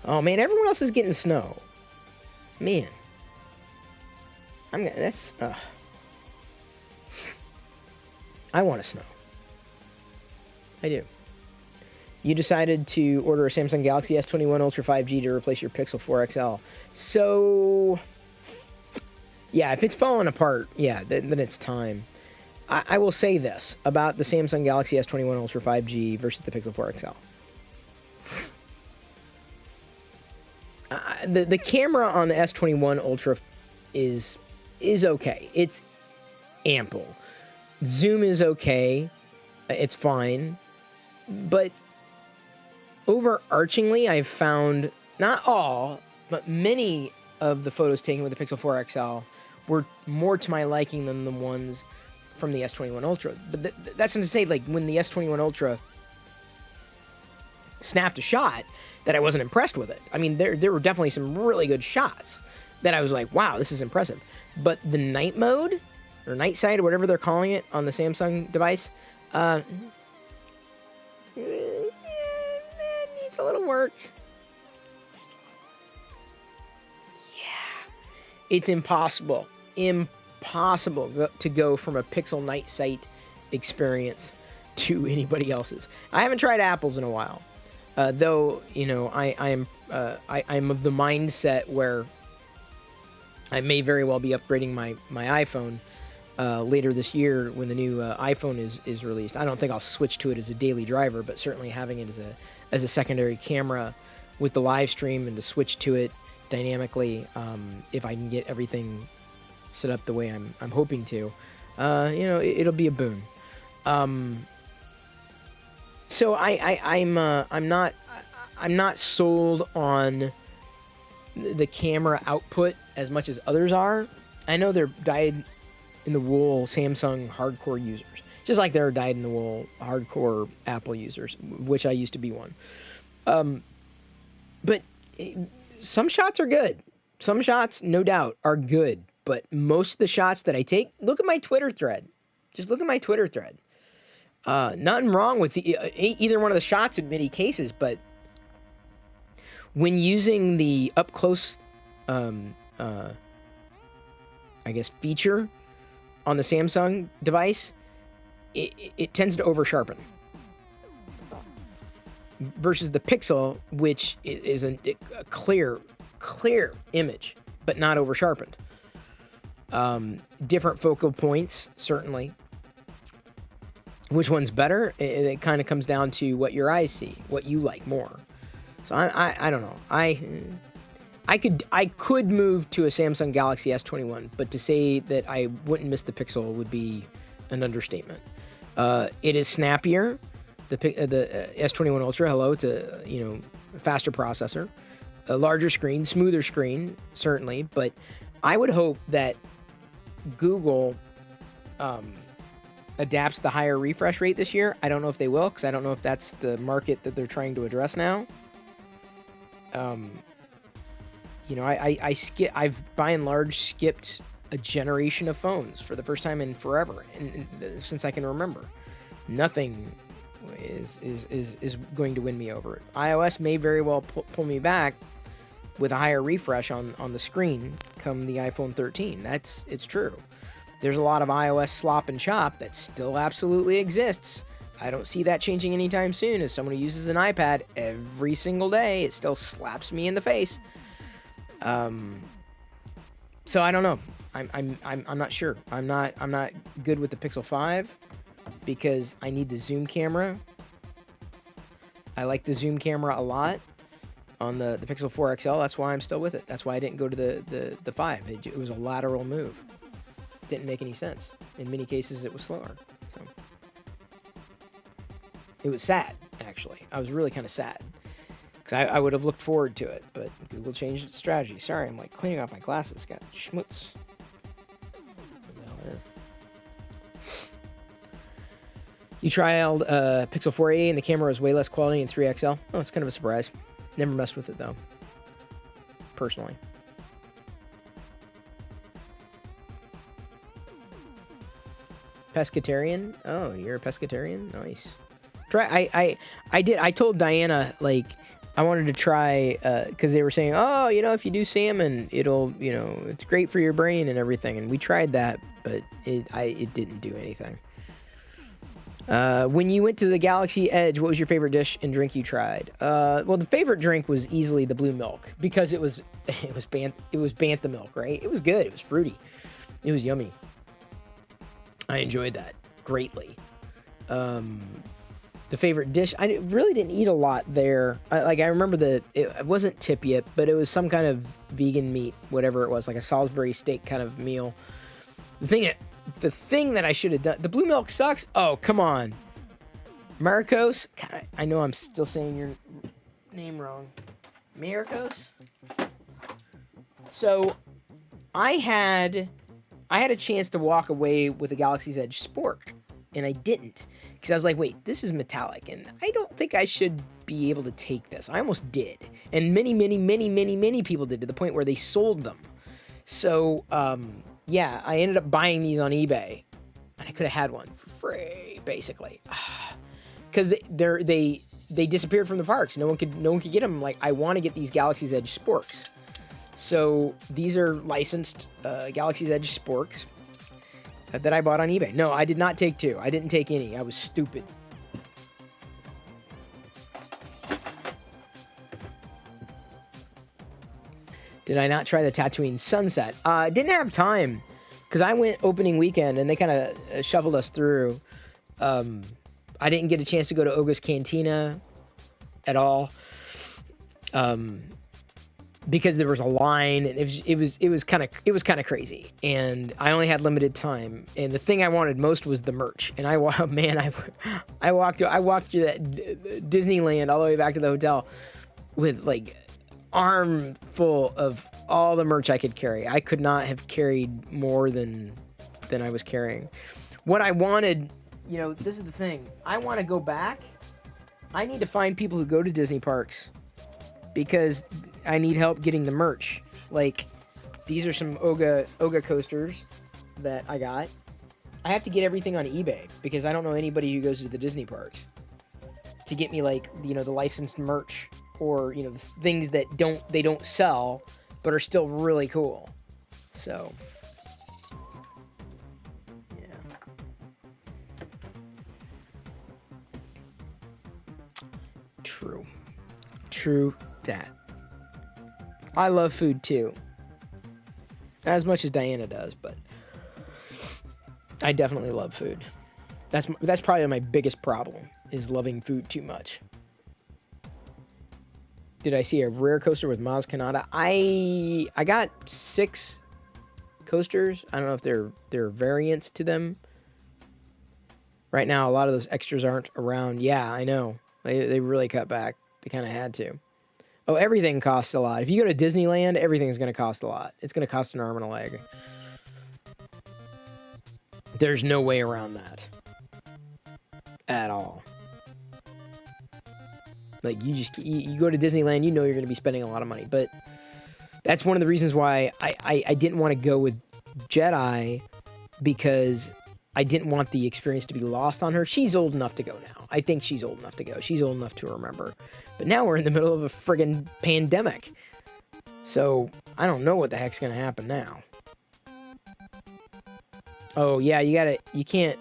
Oh man, everyone else is getting snow. Man, I want a snow. I do. You decided to order a Samsung Galaxy S21 Ultra 5G to replace your Pixel 4 XL. So, yeah, if it's falling apart, yeah, then it's time. I will say this about the Samsung Galaxy S21 Ultra 5G versus the Pixel 4 XL. The camera on the S21 Ultra is okay. It's ample. Zoom is okay. It's fine. But overarchingly, I've found, not all, but many of the photos taken with the Pixel 4 XL were more to my liking than the ones from the S21 Ultra. But that's not to say, like, when the S21 Ultra snapped a shot, that I wasn't impressed with it. I mean, there were definitely some really good shots that I was like, wow, this is impressive. But the night mode, or night sight, or whatever they're calling it on the Samsung device, it needs a little work. Yeah. It's impossible to go from a Pixel night sight experience to anybody else's. I haven't tried Apple's in a while. Though, you know, I'm of the mindset where I may very well be upgrading my iPhone later this year when the new iPhone is released. I don't think I'll switch to it as a daily driver, but certainly having it as a secondary camera with the live stream and to switch to it dynamically, if I can get everything set up the way I'm hoping to, it'll be a boon. So I'm not sold on the camera output as much as others are. I know they're dyed-in-the-wool Samsung hardcore users, just like there are dyed-in-the-wool hardcore Apple users, which I used to be one. But some shots are good. Some shots, no doubt, are good. But most of the shots that I take, look at my Twitter thread. Just look at my Twitter thread. Nothing wrong with either one of the shots in many cases, but when using the up close, I guess, feature on the Samsung device, it tends to over sharpen versus the Pixel, which is a clear image, but not over sharpened. Different focal points, certainly. Which one's better? It kind of comes down to what your eyes see, what you like more. So I don't know. I could move to a Samsung Galaxy S21, but to say that I wouldn't miss the Pixel would be an understatement. It is snappier. The S21 Ultra, hello, it's a faster processor, a larger screen, smoother screen, certainly. But I would hope that Google adapts the higher refresh rate this year. I don't know if they will, because I don't know if that's the market that they're trying to address now. I've by and large skipped a generation of phones for the first time in forever, and since I can remember. Nothing is going to win me over. iOS may very well pull me back with a higher refresh on the screen come the iPhone 13. It's true. There's a lot of iOS slop and chop that still absolutely exists. I don't see that changing anytime soon. As someone who uses an iPad every single day, it still slaps me in the face. So I don't know. I'm not sure. I'm not good with the Pixel 5 because I need the zoom camera. I like the zoom camera a lot on the Pixel 4 XL. That's why I'm still with it. That's why I didn't go to the 5. It was a lateral move. Didn't make any sense. In many cases, it was slower. So it was sad, actually. I was really kind of sad because I would have looked forward to it, but Google changed its strategy. Sorry, I'm like cleaning off my glasses. Got schmutz. You trialed Pixel 4a and the camera was way less quality in 3XL. Oh, it's kind of a surprise. Never messed with it though, personally. Pescatarian? Oh, you're a pescatarian? Nice. I told Diana, like, I wanted to try, because they were saying, oh, if you do salmon, it'll, it's great for your brain and everything. And we tried that, but it didn't do anything. When you went to the Galaxy Edge, what was your favorite dish and drink you tried? Well, the favorite drink was easily the blue milk because it was bantha milk, right? It was good. It was fruity. It was yummy. I enjoyed that greatly. The favorite dish, I really didn't eat a lot there. I remember it wasn't tip yet, but it was some kind of vegan meat, whatever it was, like a Salisbury steak kind of meal. The thing that I should have done, the blue milk sucks. Oh, come on. Marcos, I know I'm still saying your name wrong. Marcos? So I had a chance to walk away with a Galaxy's Edge Spork, and I didn't. Because I was like, wait, this is metallic, and I don't think I should be able to take this. I almost did. And many people did, to the point where they sold them. So, yeah, I ended up buying these on eBay. And I could have had one for free, basically. Because they disappeared from the parks. No one could get them. Like, I want to get these Galaxy's Edge Sporks. So these are licensed Galaxy's Edge Sporks that I bought on eBay. No, I did not take two. I didn't take any. I was stupid. Did I not try the Tatooine Sunset? Didn't have time because I went opening weekend and they kind of shuffled us through. I didn't get a chance to go to Oga's Cantina at all. Because there was a line and it was kind of crazy, and I only had limited time. And the thing I wanted most was the merch. And I walked through that Disneyland all the way back to the hotel with like armful of all the merch I could carry. I could not have carried more than I was carrying. What I wanted, this is the thing. I want to go back. I need to find people who go to Disney parks because I need help getting the merch. Like, these are some Oga coasters that I got. I have to get everything on eBay because I don't know anybody who goes to the Disney parks to get me, like, the licensed merch or you know, things that they don't sell, but are still really cool. So, yeah. True that. I love food too. Not as much as Diana does, but I definitely love food. That's probably my biggest problem, is loving food too much. Did I see a rare coaster with Maz Kanata? I got 6 coasters. I don't know if there are variants to them. Right now, a lot of those extras aren't around. Yeah, I know. They really cut back. They kind of had to. Oh, everything costs a lot. If you go to Disneyland, everything's going to cost a lot. It's going to cost an arm and a leg. There's no way around that. At all. Like, you go to Disneyland, you know you're going to be spending a lot of money. But that's one of the reasons why I didn't want to go with Jedi, because I didn't want the experience to be lost on her. She's old enough to go now. I think she's old enough to go. She's old enough to remember. But now we're in the middle of a friggin' pandemic. So I don't know what the heck's going to happen now. Oh, yeah, you can't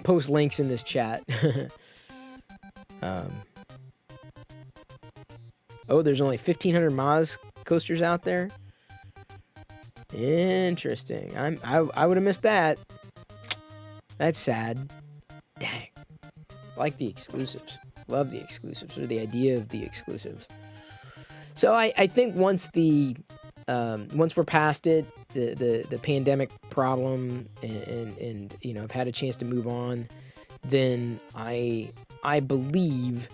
post links in this chat. Oh, there's only 1,500 Maz coasters out there? Interesting. I would have missed that. That's sad. Dang. Like the exclusives. Love the exclusives, or the idea of the exclusives. So I think once we're past it, the pandemic problem, and you know, I've had a chance to move on, then I believe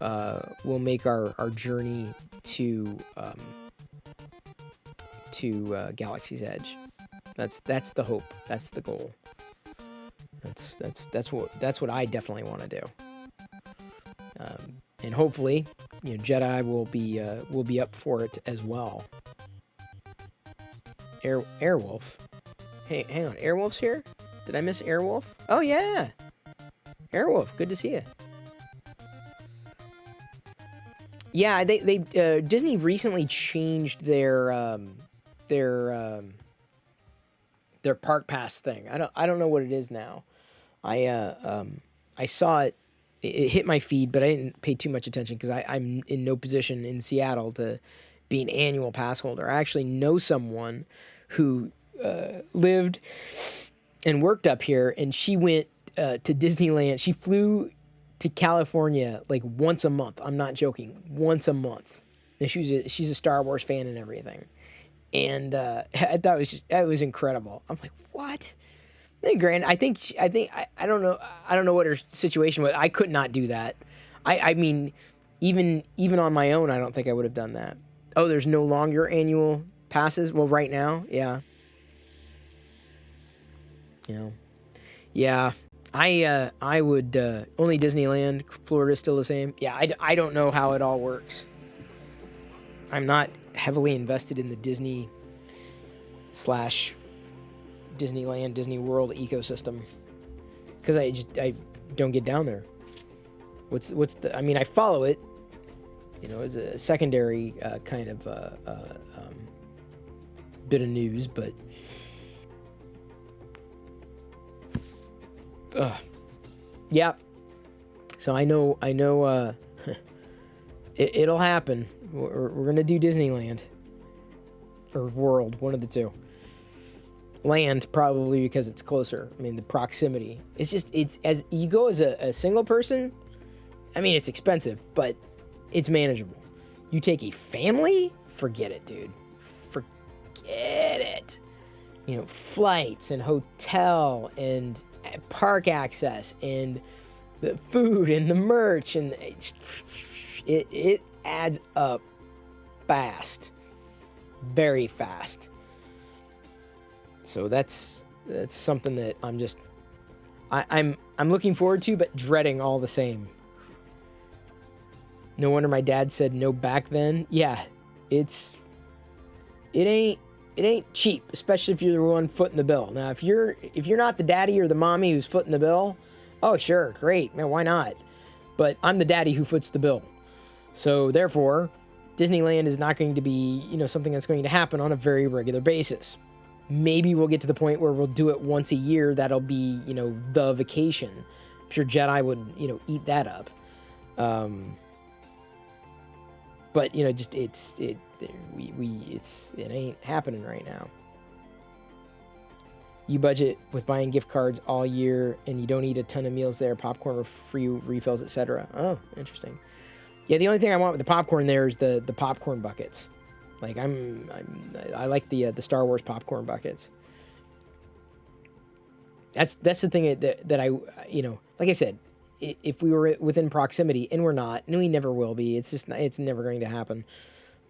we'll make our journey to Galaxy's Edge. That's the hope. That's the goal. That's what I definitely want to do. And hopefully, you know, Jedi will be up for it as well. Airwolf. Hey, hang on. Airwolf's here? Did I miss Airwolf? Oh yeah, Airwolf. Good to see you. Yeah, they Disney recently changed their park pass thing. I don't know what it is now. I saw it. It hit my feed, but I didn't pay too much attention because I'm in no position in Seattle to be an annual pass holder. I actually know someone who lived and worked up here, and she went to Disneyland. She flew to California like once a month. I'm not joking. Once a month. And she's a Star Wars fan and everything. And I thought it was incredible. I'm like, what? Hey, Grant, I don't know what her situation was. I could not do that. I mean, even on my own, I don't think I would have done that. Oh, there's no longer annual passes? Well, right now, yeah. You know, yeah. I would only Disneyland. Florida's still the same. Yeah, I don't know how it all works. I'm not heavily invested in the Disney / Disneyland, Disney World ecosystem, because I don't get down there. What's the? I mean, I follow it, you know, as a secondary kind of bit of news, but yeah. So I know it'll happen. We're gonna do Disneyland or World, one of the two. Land, probably because it's closer. I mean, the proximity. It's as you go as a single person, I mean, it's expensive, but it's manageable. You take a family, forget it, dude. Forget it. You know, flights and hotel and park access and the food and the merch, and it adds up fast. Very fast. So that's something that I'm looking forward to, but dreading all the same. No wonder my dad said no back then. Yeah, it ain't cheap, especially if you're the one footing the bill. Now, if you're not the daddy or the mommy who's footing the bill, oh sure, great, man, why not? But I'm the daddy who foots the bill. So therefore, Disneyland is not going to be, something that's going to happen on a very regular basis. Maybe we'll get to the point where we'll do it once a year. That'll be, the vacation. I'm sure Jedi would, eat that up. But just it ain't happening right now. You budget with buying gift cards all year, and you don't eat a ton of meals there, popcorn or free refills, etc. Oh, interesting. Yeah, the only thing I want with the popcorn there is the popcorn buckets. Like I like the Star Wars popcorn buckets. That's the thing that I like I said, if we were within proximity, and we're not, and we never will be. It's never going to happen.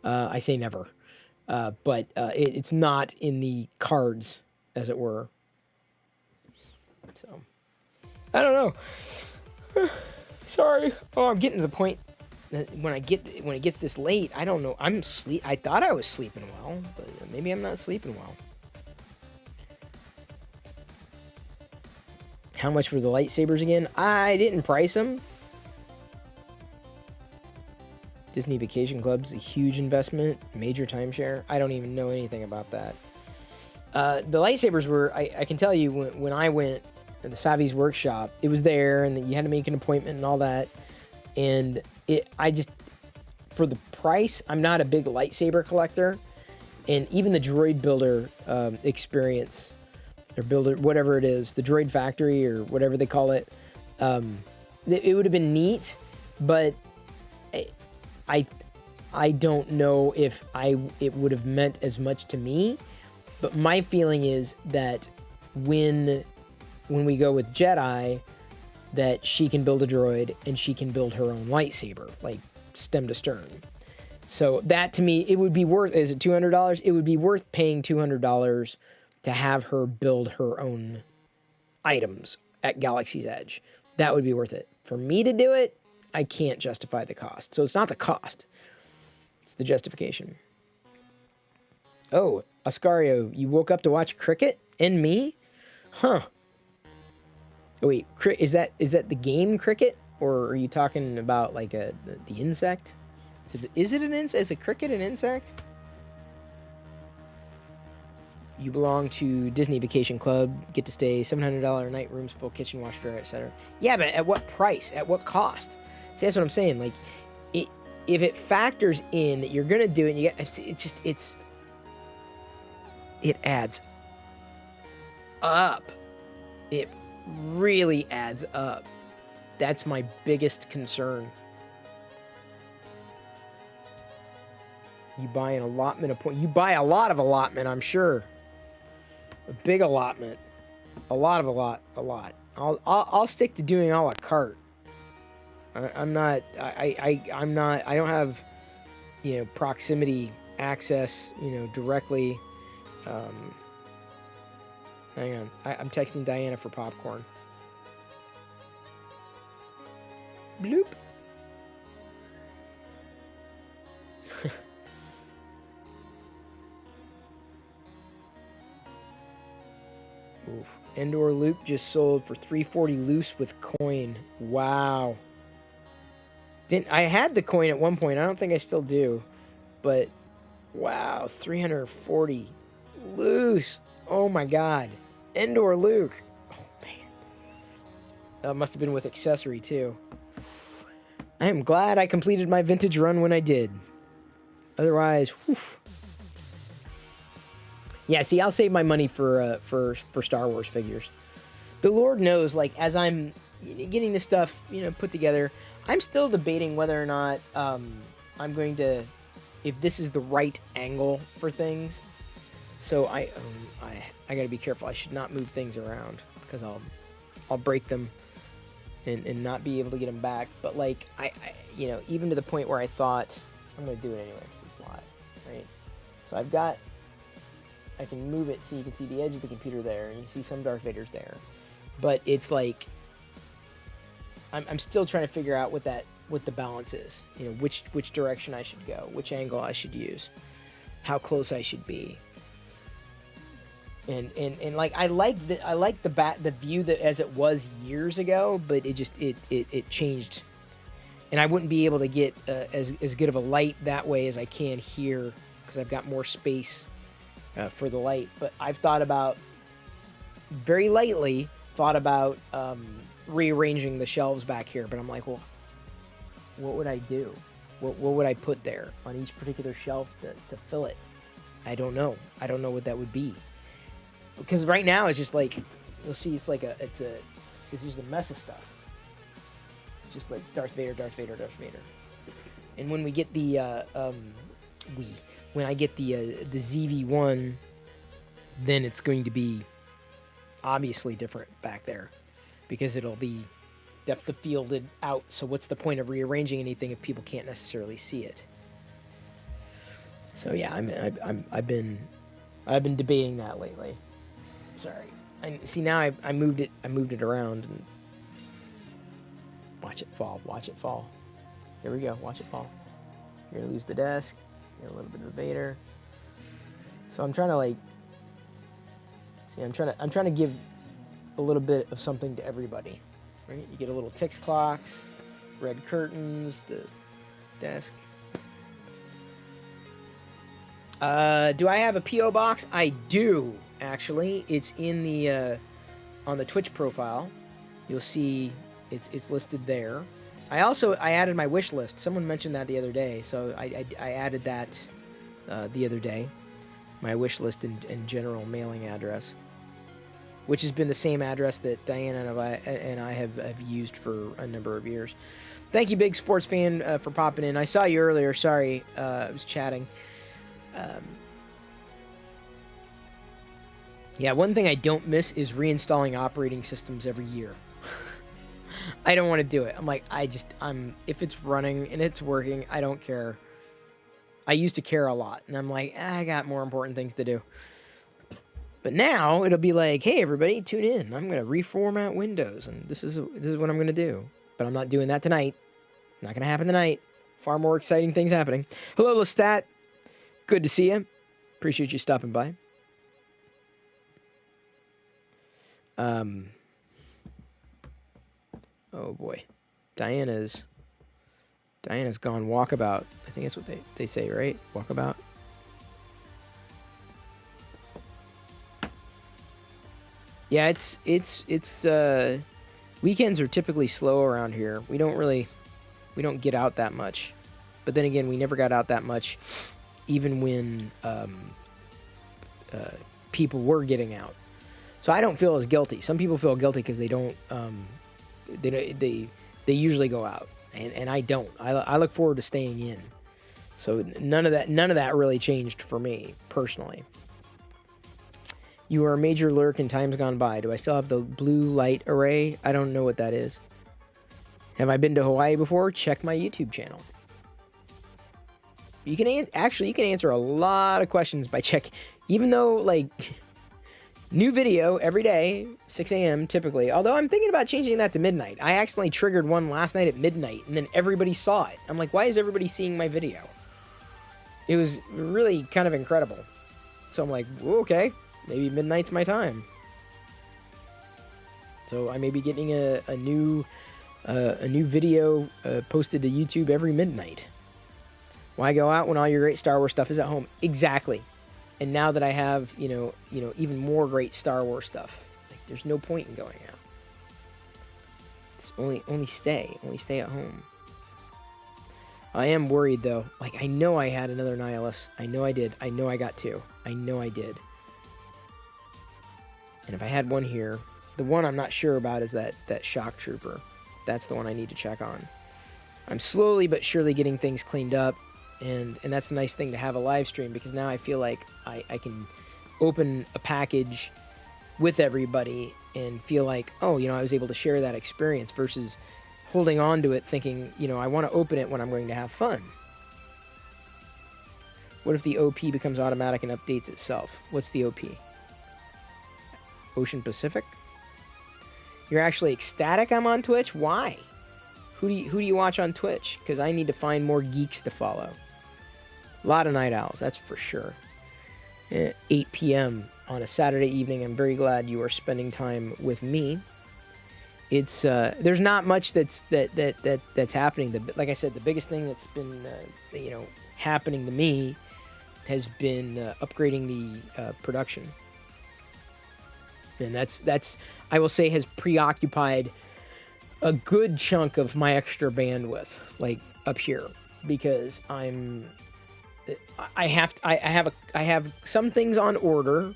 I say never, but it's not in the cards, as it were. So I don't know. Sorry. Oh, I'm getting to the point that when it gets this late, I don't know. I thought I was sleeping well, but maybe I'm not sleeping well. How much were the lightsabers again? I didn't price them. Disney Vacation Club's a huge investment, major timeshare. I don't even know anything about that. The lightsabers were, I can tell you, when I went to the Savi's workshop, it was there, and you had to make an appointment and all that. And for the price, I'm not a big lightsaber collector. And even the droid builder experience, or builder, whatever it is, the droid factory or whatever they call it, it would have been neat, but I don't know if it would have meant as much to me. But my feeling is that when we go with Jedi, that she can build a droid and she can build her own lightsaber, like stem to stern. So that, to me, it would be worth, is it $200? It would be worth paying $200 to have her build her own items at Galaxy's Edge. That would be worth it. For me to do it, I can't justify the cost. So it's not the cost. It's the justification. Oh, Oscario, you woke up to watch cricket and me? Huh. Oh, wait, is that the game cricket? Or are you talking about like the insect? Is it an insect? Is a cricket an insect? You belong to Disney Vacation Club, get to stay $700 a night, rooms, full kitchen, wash, dryer, etc. Yeah, but at what price? At what cost? See, that's what I'm saying. Like, if it factors in that you're gonna do it, and it adds up. It really adds up. That's my biggest concern. You buy an allotment of points. You buy a lot of allotment, I'm sure. A big allotment. A lot. I'll stick to doing a la carte. I don't have, proximity access, directly. Hang on. I'm texting Diana for popcorn. Bloop. Oof. Endor Luke just sold for $340 loose with coin. Wow. I had the coin at one point. I don't think I still do. But wow, $340 loose. Oh my god. Endor Luke. Oh man. That must have been with accessory too. I am glad I completed my vintage run when I did. Otherwise, whew. Yeah, see, I'll save my money for Star Wars figures. The Lord knows, like, as I'm getting this stuff, put together, I'm still debating whether or not I'm going to, if this is the right angle for things. So I gotta be careful. I should not move things around because I'll break them and not be able to get them back. But like I even to the point where I thought I'm gonna do it anyway. It's live, right? So I can move it so you can see the edge of the computer there, and you see some Darth Vader's there. But it's like I'm still trying to figure out what the balance is. Which direction I should go, which angle I should use, how close I should be. And like I like the view that as it was years ago, but it changed. And I wouldn't be able to get as good of a light that way as I can here because I've got more space for the light. But I've thought about, very lightly, rearranging the shelves back here. But I'm like, well, what would I do? What would I put there on each particular shelf to fill it? I don't know. I don't know what that would be. Because right now it's just like, you'll see it's just a mess of stuff. It's just like Darth Vader, Darth Vader, Darth Vader. And when we get when I get the ZV-1, then it's going to be obviously different back there because it'll be depth of fielded out. So what's the point of rearranging anything if people can't necessarily see it? So yeah, I've been debating that lately. Sorry. Now I moved it around and watch it fall. Watch it fall. Here we go. Watch it fall. You're gonna lose the desk. Get a little bit of the Vader. So I'm trying to I'm trying to give a little bit of something to everybody. Right? You get a little Tix clocks, red curtains, the desk. Do I have a P.O. box? I do, actually. It's in the on the Twitch profile. You'll see it's listed there. I added my wish list. Someone mentioned that the other day, so I added that the other day. My wish list and general mailing address, which has been the same address that Diana and I have used for a number of years. Thank you, Big Sports Fan, for popping in. I saw you earlier. Sorry, I was chatting. Yeah, one thing I don't miss is reinstalling operating systems every year. I don't want to do it. I'm like, if it's running and it's working, I don't care. I used to care a lot, and I'm like, I got more important things to do. But now it'll be like, hey, everybody, tune in. I'm going to reformat Windows, and this is what I'm going to do. But I'm not doing that tonight. Not going to happen tonight. Far more exciting things happening. Hello, Lestat. Good to see you. Appreciate you stopping by. Oh boy, Diana's gone walkabout. I think that's what they say, right? Walkabout. Yeah, it's weekends are typically slow around here. We don't get out that much. But then again, we never got out that much, even when people were getting out. So I don't feel as guilty. Some people feel guilty because they don't. They usually go out, and I don't. I look forward to staying in. So none of that really changed for me personally. You were a major lurk in times gone by. Do I still have the blue light array? I don't know what that is. Have I been to Hawaii before? Check my YouTube channel. You can answer a lot of questions by check. Even though new video every day, 6 a.m. typically. Although I'm thinking about changing that to midnight. I accidentally triggered one last night at midnight, and then everybody saw it. I'm like, why is everybody seeing my video? It was really kind of incredible. So I'm like, okay, maybe midnight's my time. So I may be getting a new video posted to YouTube every midnight. Why go out when all your great Star Wars stuff is at home? Exactly. And now that I have, even more great Star Wars stuff, there's no point in going out. It's only stay at home. I am worried though. I know I had another Nihilus. I know I did. I know I got two. I know I did. And if I had one here, the one I'm not sure about is that Shock Trooper. That's the one I need to check on. I'm slowly but surely getting things cleaned up. And that's a nice thing to have a live stream, because now I feel like I can open a package with everybody and feel like, oh, I was able to share that experience versus holding on to it thinking, I want to open it when I'm going to have fun. What if the OP becomes automatic and updates itself? What's the OP? Ocean Pacific? You're actually ecstatic I'm on Twitch? Why? Who do you watch on Twitch? Because I need to find more geeks to follow. A lot of night owls, that's for sure. 8 p.m. on a Saturday evening. I'm very glad you are spending time with me. it's there's not much that's happening. Like I said, the biggest thing that's been happening to me has been upgrading the production, and that's I will say has preoccupied a good chunk of my extra bandwidth, like up here, because I have some things on order,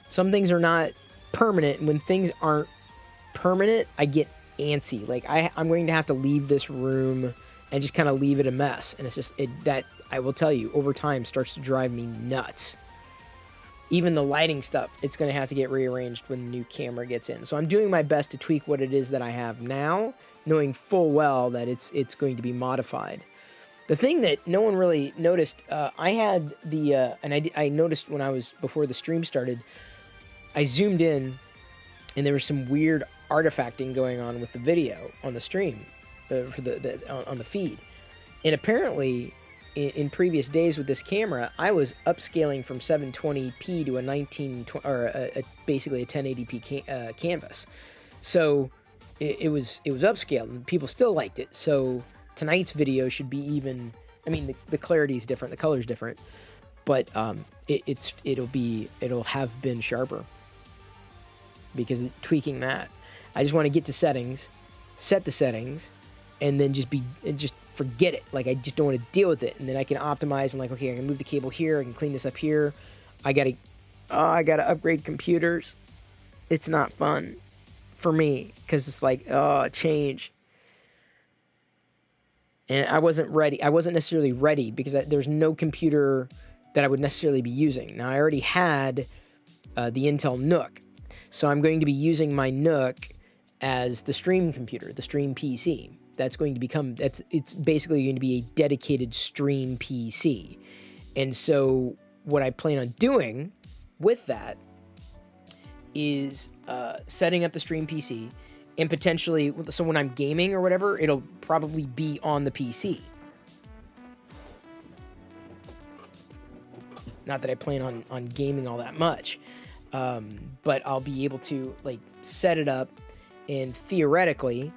some things are not permanent, and when things aren't permanent, I get antsy. Like I'm going to have to leave this room and just kind of leave it a mess, and it's just that I will tell you over time starts to drive me nuts. Even the lighting stuff, it's going to have to get rearranged when the new camera gets in. So I'm doing my best to tweak what it is that I have now, knowing full well that it's going to be modified. The thing that no one really noticed, I had the, and I noticed when I was, before the stream started, I zoomed in and there was some weird artifacting going on with the video on the stream, on the feed. And apparently, in previous days with this camera, I was upscaling from 720p to basically a 1080p canvas. So it was upscaled, and people still liked it. So tonight's video should be even. I mean, the clarity is different, the color's different, but it'll have been sharper because tweaking that. I just want to get to settings, set the settings, and then just forget it. Like, I just don't want to deal with it. And then I can optimize and like, okay, I can move the cable here. I can clean this up here. I gotta upgrade computers. It's not fun for me because it's like, change. And I wasn't ready. I wasn't necessarily ready because there's no computer that I would necessarily be using. Now, I already had the Intel NUC. So I'm going to be using my NUC as the stream computer, the stream PC. That's going to become, it's basically going to be a dedicated stream PC. And so what I plan on doing with that is setting up the stream PC and potentially, so when I'm gaming or whatever, it'll probably be on the PC. Not that I plan on gaming all that much, but I'll be able to like set it up, and theoretically,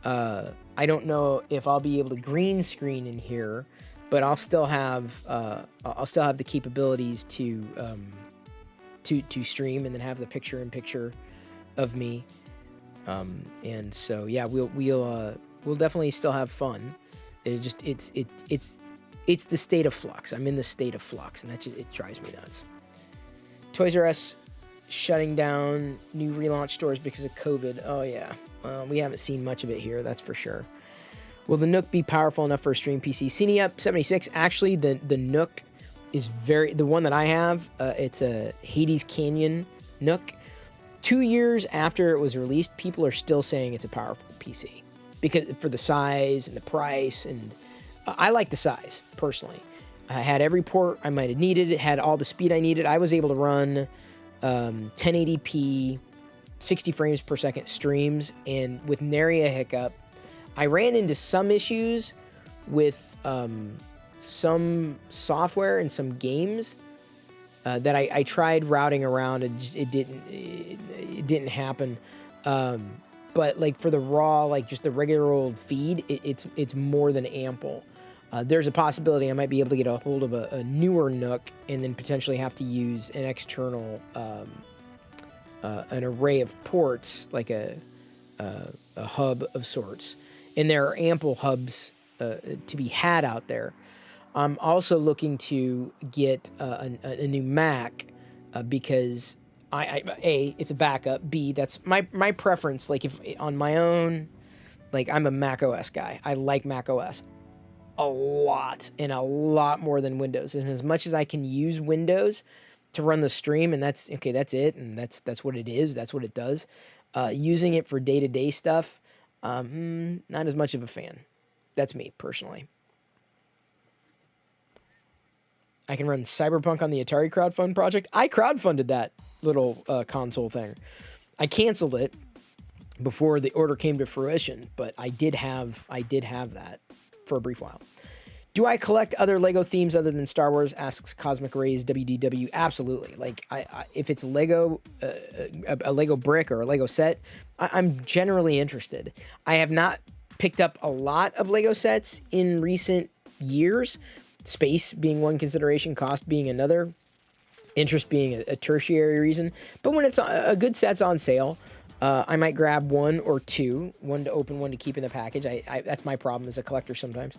I don't know if I'll be able to green screen in here, but I'll still have the capabilities to stream and then have the picture-in-picture of me. And so yeah, we'll definitely still have fun. It's the state of flux. I'm in the state of flux, and it drives me nuts. Toys R Us shutting down new relaunch stores because of COVID. Oh yeah. We haven't seen much of it here, that's for sure. Will the NUC be powerful enough for a stream PC? Cine Up 76. Actually, the NUC is the one that I have. It's a Hades Canyon NUC. 2 years after it was released, people are still saying it's a powerful PC because for the size and the price, and I like the size personally. I had every port I might have needed. It had all the speed I needed. I was able to run 1080p, 60 frames per second streams, and with nary a hiccup. I ran into some issues with some software and some games that I tried routing around, and it didn't happen. But like for the raw, like just the regular old feed, it's more than ample. There's a possibility I might be able to get a hold of a newer NUC and then potentially have to use an external, an array of ports, like a hub of sorts. And there are ample hubs to be had out there. I'm also looking to get a new Mac because A, it's a backup. B, that's my preference. Like if on my own, like I'm a Mac OS guy. I like Mac OS a lot, and a lot more than Windows. And as much as I can use Windows to run the stream, and that's it, and that's what it is. That's what it does. Using it for day-to-day stuff, not as much of a fan. That's me personally. I can run Cyberpunk on the Atari crowdfund project. I crowdfunded that little console thing. I canceled it before the order came to fruition, but I did have that for a brief while. Do I collect other Lego themes other than Star Wars? Asks Cosmic Rays WDW. Absolutely. Like, if it's Lego, a Lego brick or a Lego set, I'm generally interested. I have not picked up a lot of Lego sets in recent years. Space being one consideration, cost being another, interest being a tertiary reason. But when it's a good set's on sale, I might grab one or two, one to open, one to keep in the package. That's my problem as a collector sometimes.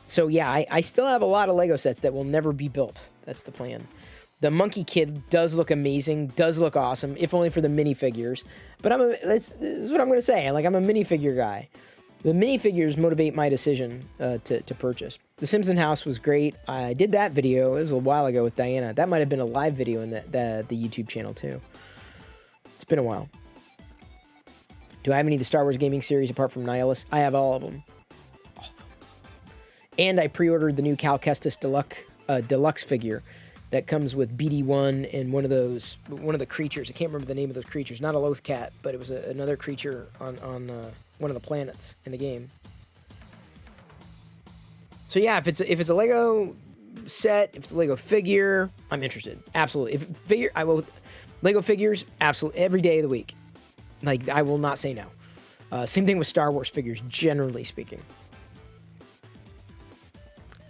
So yeah, I still have a lot of Lego sets that will never be built. That's the plan. The Monkey Kid does look amazing, does look awesome, if only for the minifigures. But this is what I'm going to say. Like, I'm a minifigure guy. The minifigures motivate my decision to purchase. The Simpson House was great. I did that video. It was a while ago with Diana. That might have been a live video in the YouTube channel too. It's been a while. Do I have any of the Star Wars gaming series apart from Nihilus? I have all of them. And I pre-ordered the new Cal Kestis Deluxe figure that comes with BD-1 and one of the creatures. I can't remember the name of those creatures. Not a Loth Cat, but it was another creature on one of the planets in the game. So yeah, if it's a Lego set, if it's a Lego figure, I'm interested. Absolutely. Lego figures, absolutely every day of the week. Like, I will not say no. Same thing with Star Wars figures, generally speaking.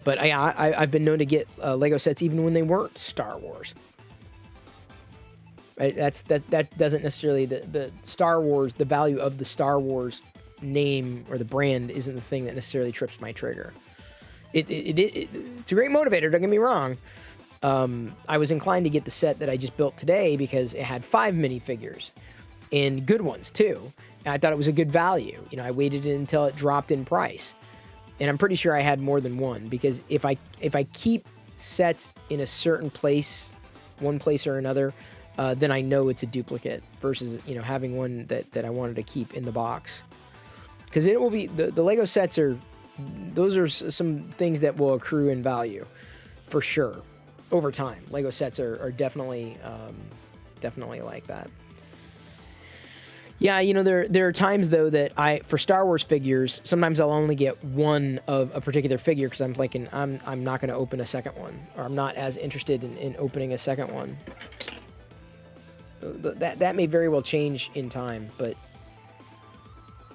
But I've been known to get Lego sets even when they weren't Star Wars. Right? That doesn't necessarily the Star Wars, the value of the Star Wars name or the brand isn't the thing that necessarily trips my trigger. It's a great motivator. Don't get me wrong. I was inclined to get the set that I just built today because it had 5 minifigures and good ones too. And I thought it was a good value. You know, I waited until it dropped in price. And I'm pretty sure I had more than one, because if I keep sets in a certain place, one place or another, then I know it's a duplicate versus, you know, having one that I wanted to keep in the box. Because it will be, the Lego sets those are some things that will accrue in value for sure over time. Lego sets are definitely like that. Yeah, you know, there are times though that for Star Wars figures, sometimes I'll only get one of a particular figure because I'm thinking I'm not going to open a second one, or I'm not as interested in opening a second one. That may very well change in time, but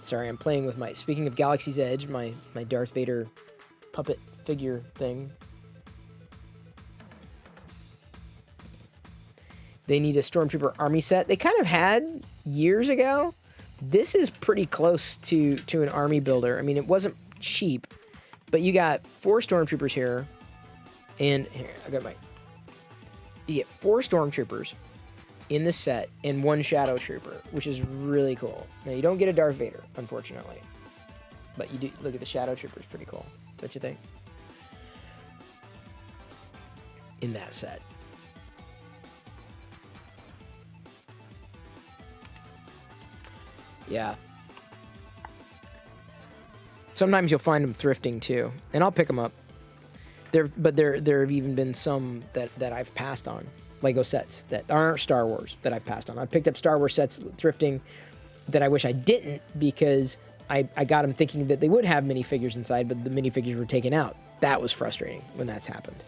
sorry, I'm playing with speaking of Galaxy's Edge, my Darth Vader puppet figure thing. They need a Stormtrooper army set. They kind of had years ago. This is pretty close to an army builder. I mean, it wasn't cheap, but you got 4 Stormtroopers here. And here, you get 4 Stormtroopers in the set and 1 Shadow Trooper, which is really cool. Now, you don't get a Darth Vader, unfortunately. But you do. Look at the Shadow Trooper. It's pretty cool. Don't you think? In that set. Yeah. Sometimes you'll find them thrifting too, and I'll pick them up. There have even been some that I've passed on, Lego sets that aren't Star Wars that I've passed on. I picked up Star Wars sets thrifting that I wish I didn't, because I got them thinking that they would have minifigures inside, but the minifigures were taken out. That was frustrating when that's happened.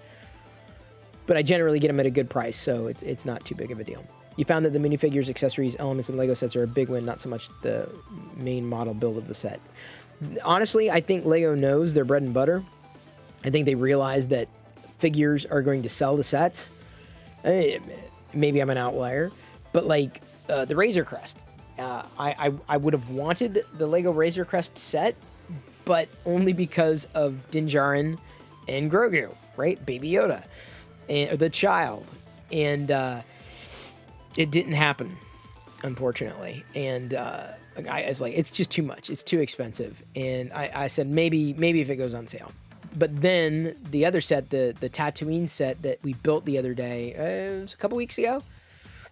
But I generally get them at a good price, so it's not too big of a deal. You found that the minifigures, accessories, elements, and Lego sets are a big win, not so much the main model build of the set. Honestly, I think Lego knows their bread and butter. I think they realize that figures are going to sell the sets. Maybe I'm an outlier, but like the Razor Crest. I would have wanted the Lego Razor Crest set, but only because of Din Djarin and Grogu, right? Baby Yoda, and the child. And it didn't happen, unfortunately. And I was like, it's just too much. It's too expensive. And I said, maybe if it goes on sale. But then the other set, the Tatooine set that we built the other day, it was a couple weeks ago,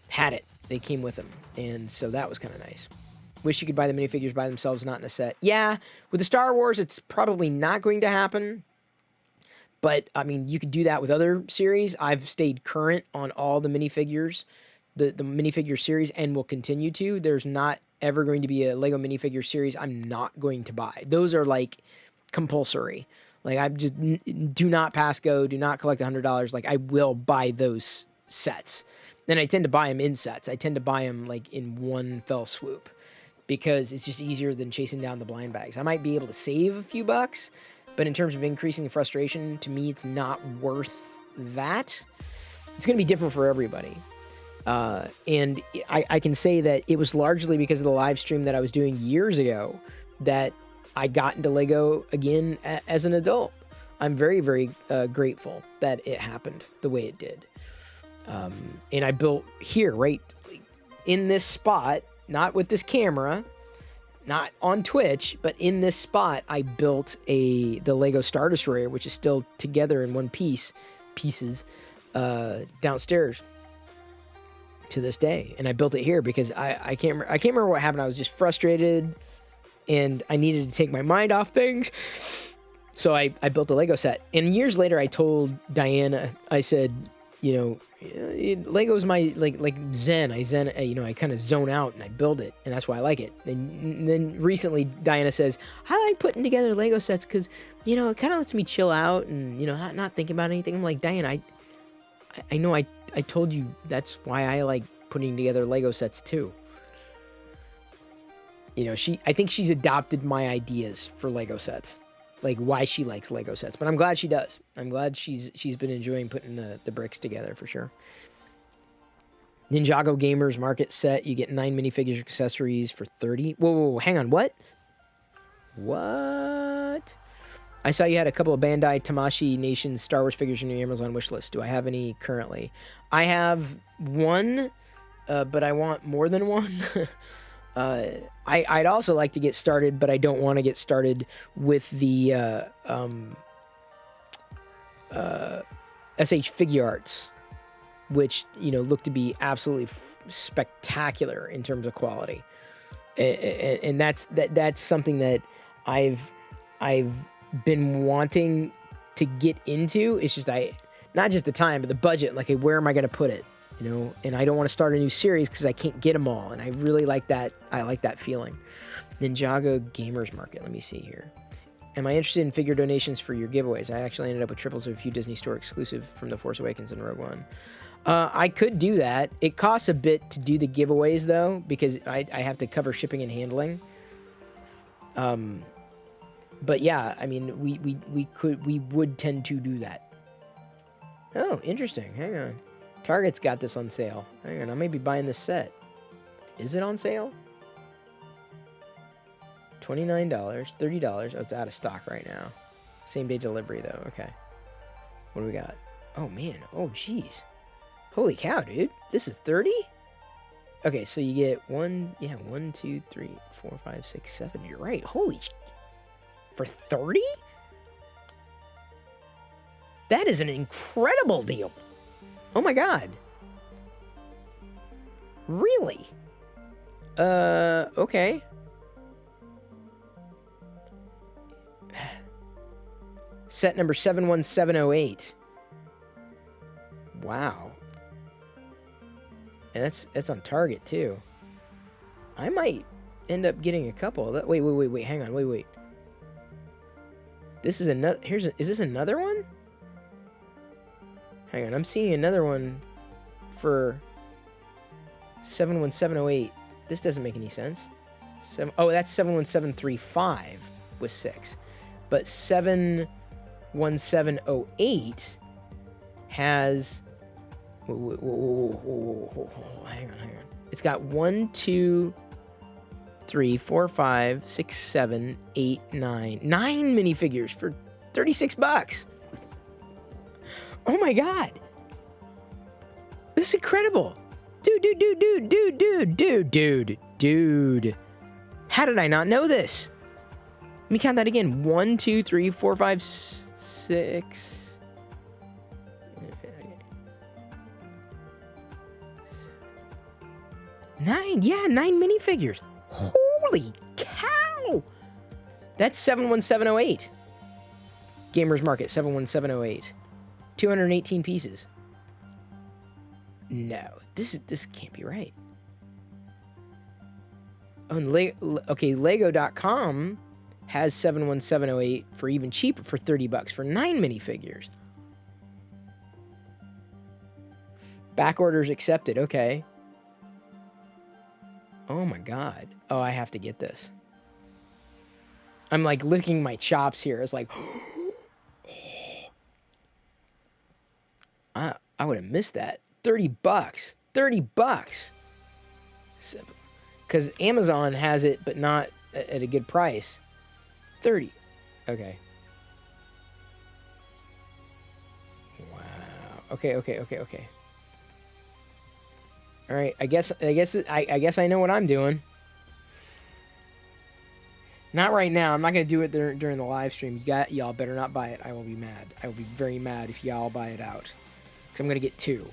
had it. They came with them. And so that was kind of nice. Wish you could buy the minifigures by themselves, not in a set. Yeah, with the Star Wars, it's probably not going to happen. But, I mean, you could do that with other series. I've stayed current on all the minifigures, the minifigure series, and will continue to. There's not ever going to be a Lego minifigure series I'm not going to buy. Those are, like, compulsory. Like, I just do not pass go, do not collect $100. Like, I will buy those sets. Then I tend to buy them in sets. I tend to buy them like in one fell swoop because it's just easier than chasing down the blind bags. I might be able to save a few bucks, but in terms of increasing frustration, to me, it's not worth that. It's going to be different for everybody. And I can say that it was largely because of the live stream that I was doing years ago that I got into Lego again as an adult. I'm very, very grateful that it happened the way it did. And I built here, right in this spot, not with this camera, not on Twitch, but in this spot, I built the Lego Star Destroyer, which is still together in one pieces downstairs to this day. And I built it here because I can't remember what happened. I was just frustrated and I needed to take my mind off things. So I built a Lego set. And years later, I told Diana, I said, you know, Lego's my like zen. I kind of zone out and I build it, and that's why I like it. And then recently, Diana says, I like putting together Lego sets because, you know, it kind of lets me chill out and, you know, not think about anything. I'm like, Diana, I know I told you that's why I like putting together Lego sets too. You know, I think she's adopted my ideas for Lego sets. Like why she likes Lego sets, but I'm glad she does. I'm glad she's been enjoying putting the bricks together for sure. Ninjago Gamers Market set. You get 9 minifigures accessories for 30. Whoa, hang on. What? I saw you had a couple of Bandai Tamashii Nation Star Wars figures in your Amazon wish list. Do I have any currently? I have one, but I want more than one. I'd also like to get started, but I don't want to get started with the SH Figure Arts, which, you know, look to be absolutely spectacular in terms of quality, and that's something that I've been wanting to get into. It's just not just the time, but the budget. Like, where am I going to put it? You know, and I don't want to start a new series because I can't get them all. And I really like that. I like that feeling. Ninjago Gamers Market. Let me see here. Am I interested in figure donations for your giveaways? I actually ended up with triples of a few Disney Store exclusive from The Force Awakens and Rogue One. I could do that. It costs a bit to do the giveaways though, because I have to cover shipping and handling. But yeah, I mean, we would tend to do that. Oh, interesting. Hang on. Target's got this on sale. Hang on, I may be buying this set. Is it on sale? $29, $30. Oh, it's out of stock right now. Same day delivery though. Okay. What do we got? Oh man. Oh geez. Holy cow, dude. This is 30? Okay, so you get 1, 2, 3, 4, 5, 6, 7. You're right. Holy for 30? That is an incredible deal. Oh my god. Really? Okay. Set number 71708. Wow. And that's on Target too. I might end up getting a couple. Wait, hang on. Wait. This is another is this another one? Hang on, I'm seeing another one for 71708. This doesn't make any sense. That's 71735 with 6. But 71708 has... Whoa. Hang on. It's got 1, 2, 3, 4, 5, 6, 7, 8, 9. 9 minifigures for $36. Oh my god. This is incredible. Dude. How did I not know this? Let me count that again. 1, 2, 3, 4, 5, 6. 9. Yeah, 9 minifigures. Holy cow. That's 71708. Gamers Market 71708. 218 pieces. No, this can't be right. Oh, and okay, Lego.com has 71708 for even cheaper, for 30 bucks for 9 minifigures. Back orders accepted. Okay. Oh my god. Oh, I have to get this. I'm like licking my chops here. It's like, I would have missed that. 30 bucks. 30 bucks. Because Amazon has it, but not at a good price. 30. Okay. Wow. Okay. All right. I guess I know what I'm doing. Not right now. I'm not gonna do it during the live stream. Y'all better not buy it. I will be mad. I will be very mad if y'all buy it out. Because I'm gonna get 2.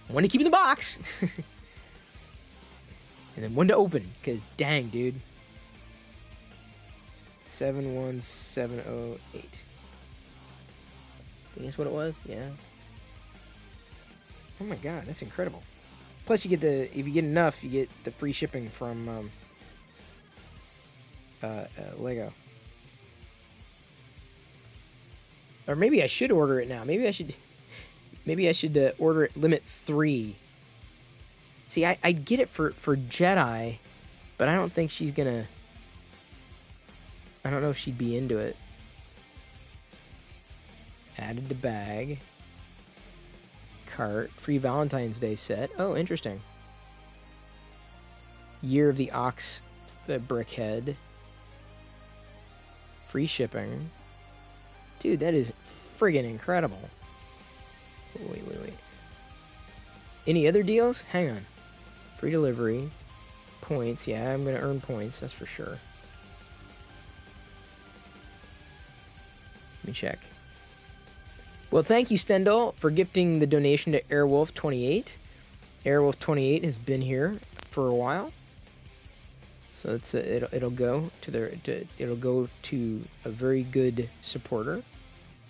One to keep in the box. And then one to open. Because dang, dude. 71708. I think that's what it was. Yeah. Oh my god, that's incredible. Plus, you get if you get enough, you get the free shipping from Lego. Or maybe I should order it now. Maybe I should order it limit 3. See, I'd get it for Jedi, but I don't think she's gonna. I don't know if she'd be into it. Added to bag. Cart. Free Valentine's Day set. Oh, interesting. Year of the Ox, the Brickhead. Free shipping. Dude, that is friggin' incredible. Wait. Any other deals? Hang on. Free delivery. Points. Yeah, I'm going to earn points. That's for sure. Let me check. Well, thank you, Stendhal, for gifting the donation to Airwolf 28. Airwolf 28 has been here for a while. So it's it'll go to a very good supporter.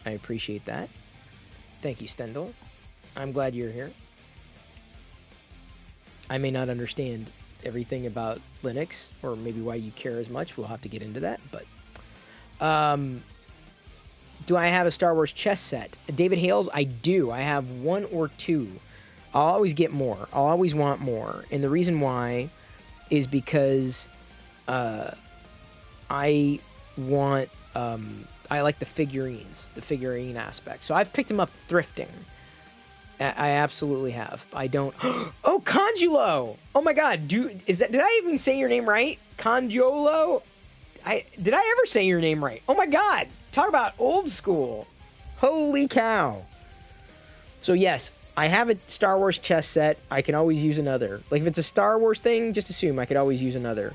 I appreciate that. Thank you, Stendhal. I'm glad you're here. I may not understand everything about Linux, or maybe why you care as much. We'll have to get into that. But do I have a Star Wars chess set? David Hales, I do. I have 1 or 2. I'll always get more. I'll always want more. And the reason why is because I like the figurines, the figurine aspect. So I've picked them up thrifting. I absolutely have. I don't. Oh, Conjulo! Oh my God, did I even say your name right? Conjulo? Did I ever say your name right? Oh my God, talk about old school. Holy cow! So yes, I have a Star Wars chess set. I can always use another. Like if it's a Star Wars thing, just assume I could always use another.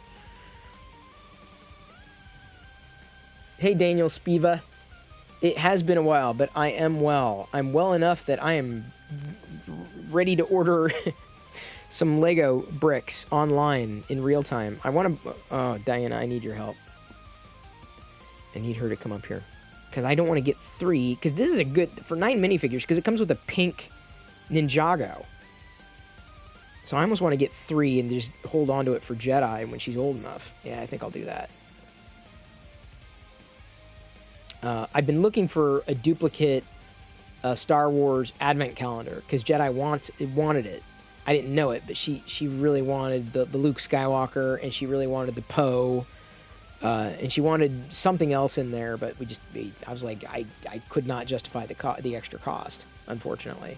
Hey Daniel Spiva. It has been a while, but I am well. I'm well enough that I am ready to order some Lego bricks online in real time. I want to... Oh, Diana, I need your help. I need her to come up here. Because I don't want to get 3. Because this is a good... For 9 minifigures, because it comes with a pink Ninjago. So I almost want to get 3 and just hold on to it for Jedi when she's old enough. Yeah, I think I'll do that. I've been looking for a duplicate Star Wars advent calendar because Jedi wanted it. I didn't know it, but she really wanted the Luke Skywalker, and she really wanted the Poe, and she wanted something else in there. But I was like, I could not justify the extra cost, unfortunately.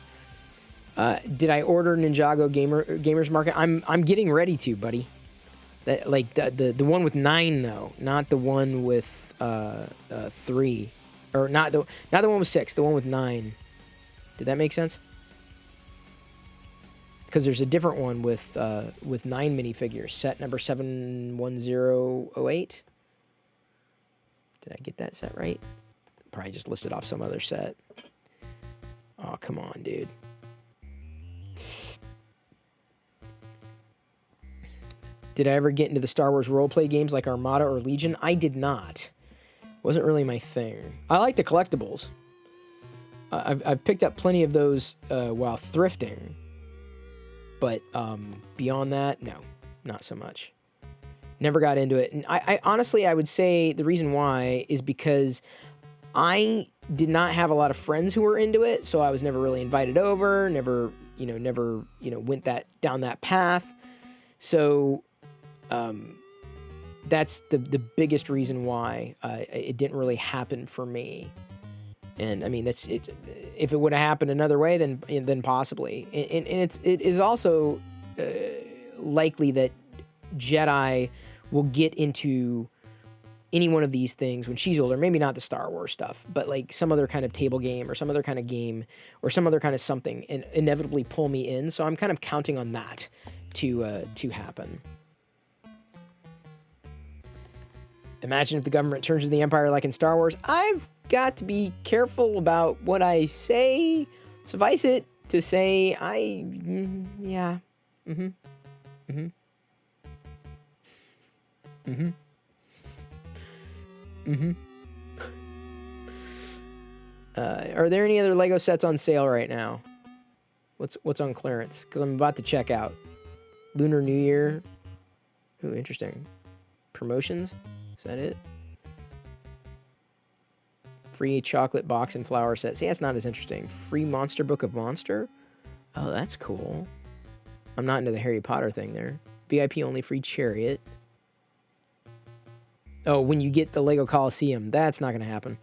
Did I order Ninjago Gamers Market? I'm getting ready to, buddy. That like the one with 9 though, not the one with 3, or not the one with 6, the one with 9. Did that make sense? Because there's a different one with 9 minifigures. Set number 71008. Did I get that set right? Probably just listed off some other set. Oh, come on, dude. Did I ever get into the Star Wars roleplay games like Armada or Legion? I did not. Wasn't really my thing. I like the collectibles. I've picked up plenty of those while thrifting. But beyond that, no. Not so much. Never got into it. And I honestly, I would say the reason why is because I did not have a lot of friends who were into it, so I was never really invited over, never went down that path. So that's the biggest reason why it didn't really happen for me. And I mean, that's it. If it would have happened another way, then possibly. And it is also likely that Jedi will get into any one of these things when she's older. Maybe not the Star Wars stuff, but like some other kind of table game or some other kind of game or some other kind of something, and inevitably pull me in. So I'm kind of counting on that to happen. Imagine if the government turns to the Empire like in Star Wars. I've got to be careful about what I say. Suffice it to say, yeah. Mm-hmm. Mm-hmm. Mm-hmm. Mm-hmm. Are there any other Lego sets on sale right now? What's on clearance? Because I'm about to check out. Lunar New Year. Ooh, interesting. Promotions? Is that it? Free chocolate box and flower set. See, that's not as interesting. Free Monster Book of Monster? Oh, that's cool. I'm not into the Harry Potter thing there. VIP only free chariot. Oh, when you get the Lego Coliseum. That's not going to happen.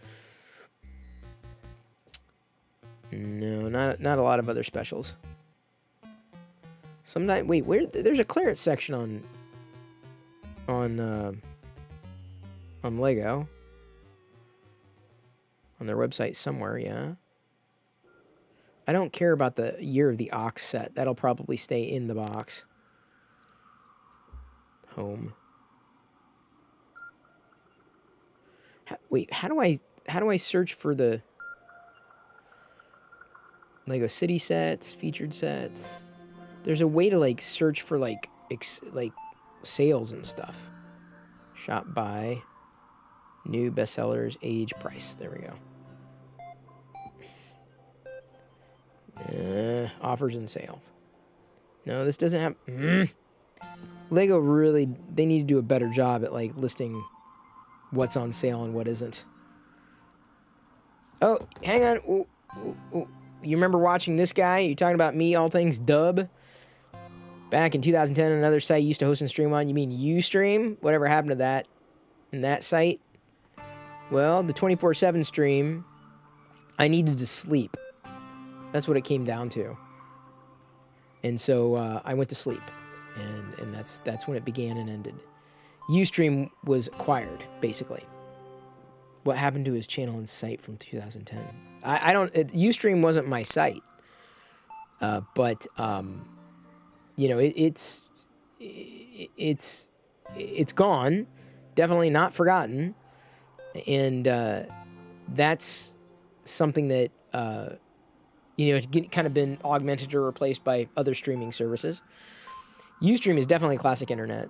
No, not a lot of other specials. Sometimes, wait, there's a clearance section on Lego. On their website somewhere, yeah. I don't care about the Year of the Ox set. That'll probably stay in the box. Home. How do I search for the Lego City sets, featured sets? There's a way to like search for like sales and stuff. Shop by, new bestsellers, age, price. There we go. Offers and sales. No, this doesn't have. Lego really, they need to do a better job at like listing what's on sale and what isn't. Oh, hang on. Ooh. You remember watching this guy? You talking about me, all things dub? Back in 2010, another site you used to host and stream on. You mean Ustream? Whatever happened to that in that site? Well, the 24/7 stream, I needed to sleep. That's what it came down to. And so I went to sleep. And that's when it began and ended. Ustream was acquired, basically. What happened to his channel and site from 2010? Ustream wasn't my site. But it's gone. Definitely not forgotten. And that's something that it's kind of been augmented or replaced by other streaming services. Ustream is definitely classic internet.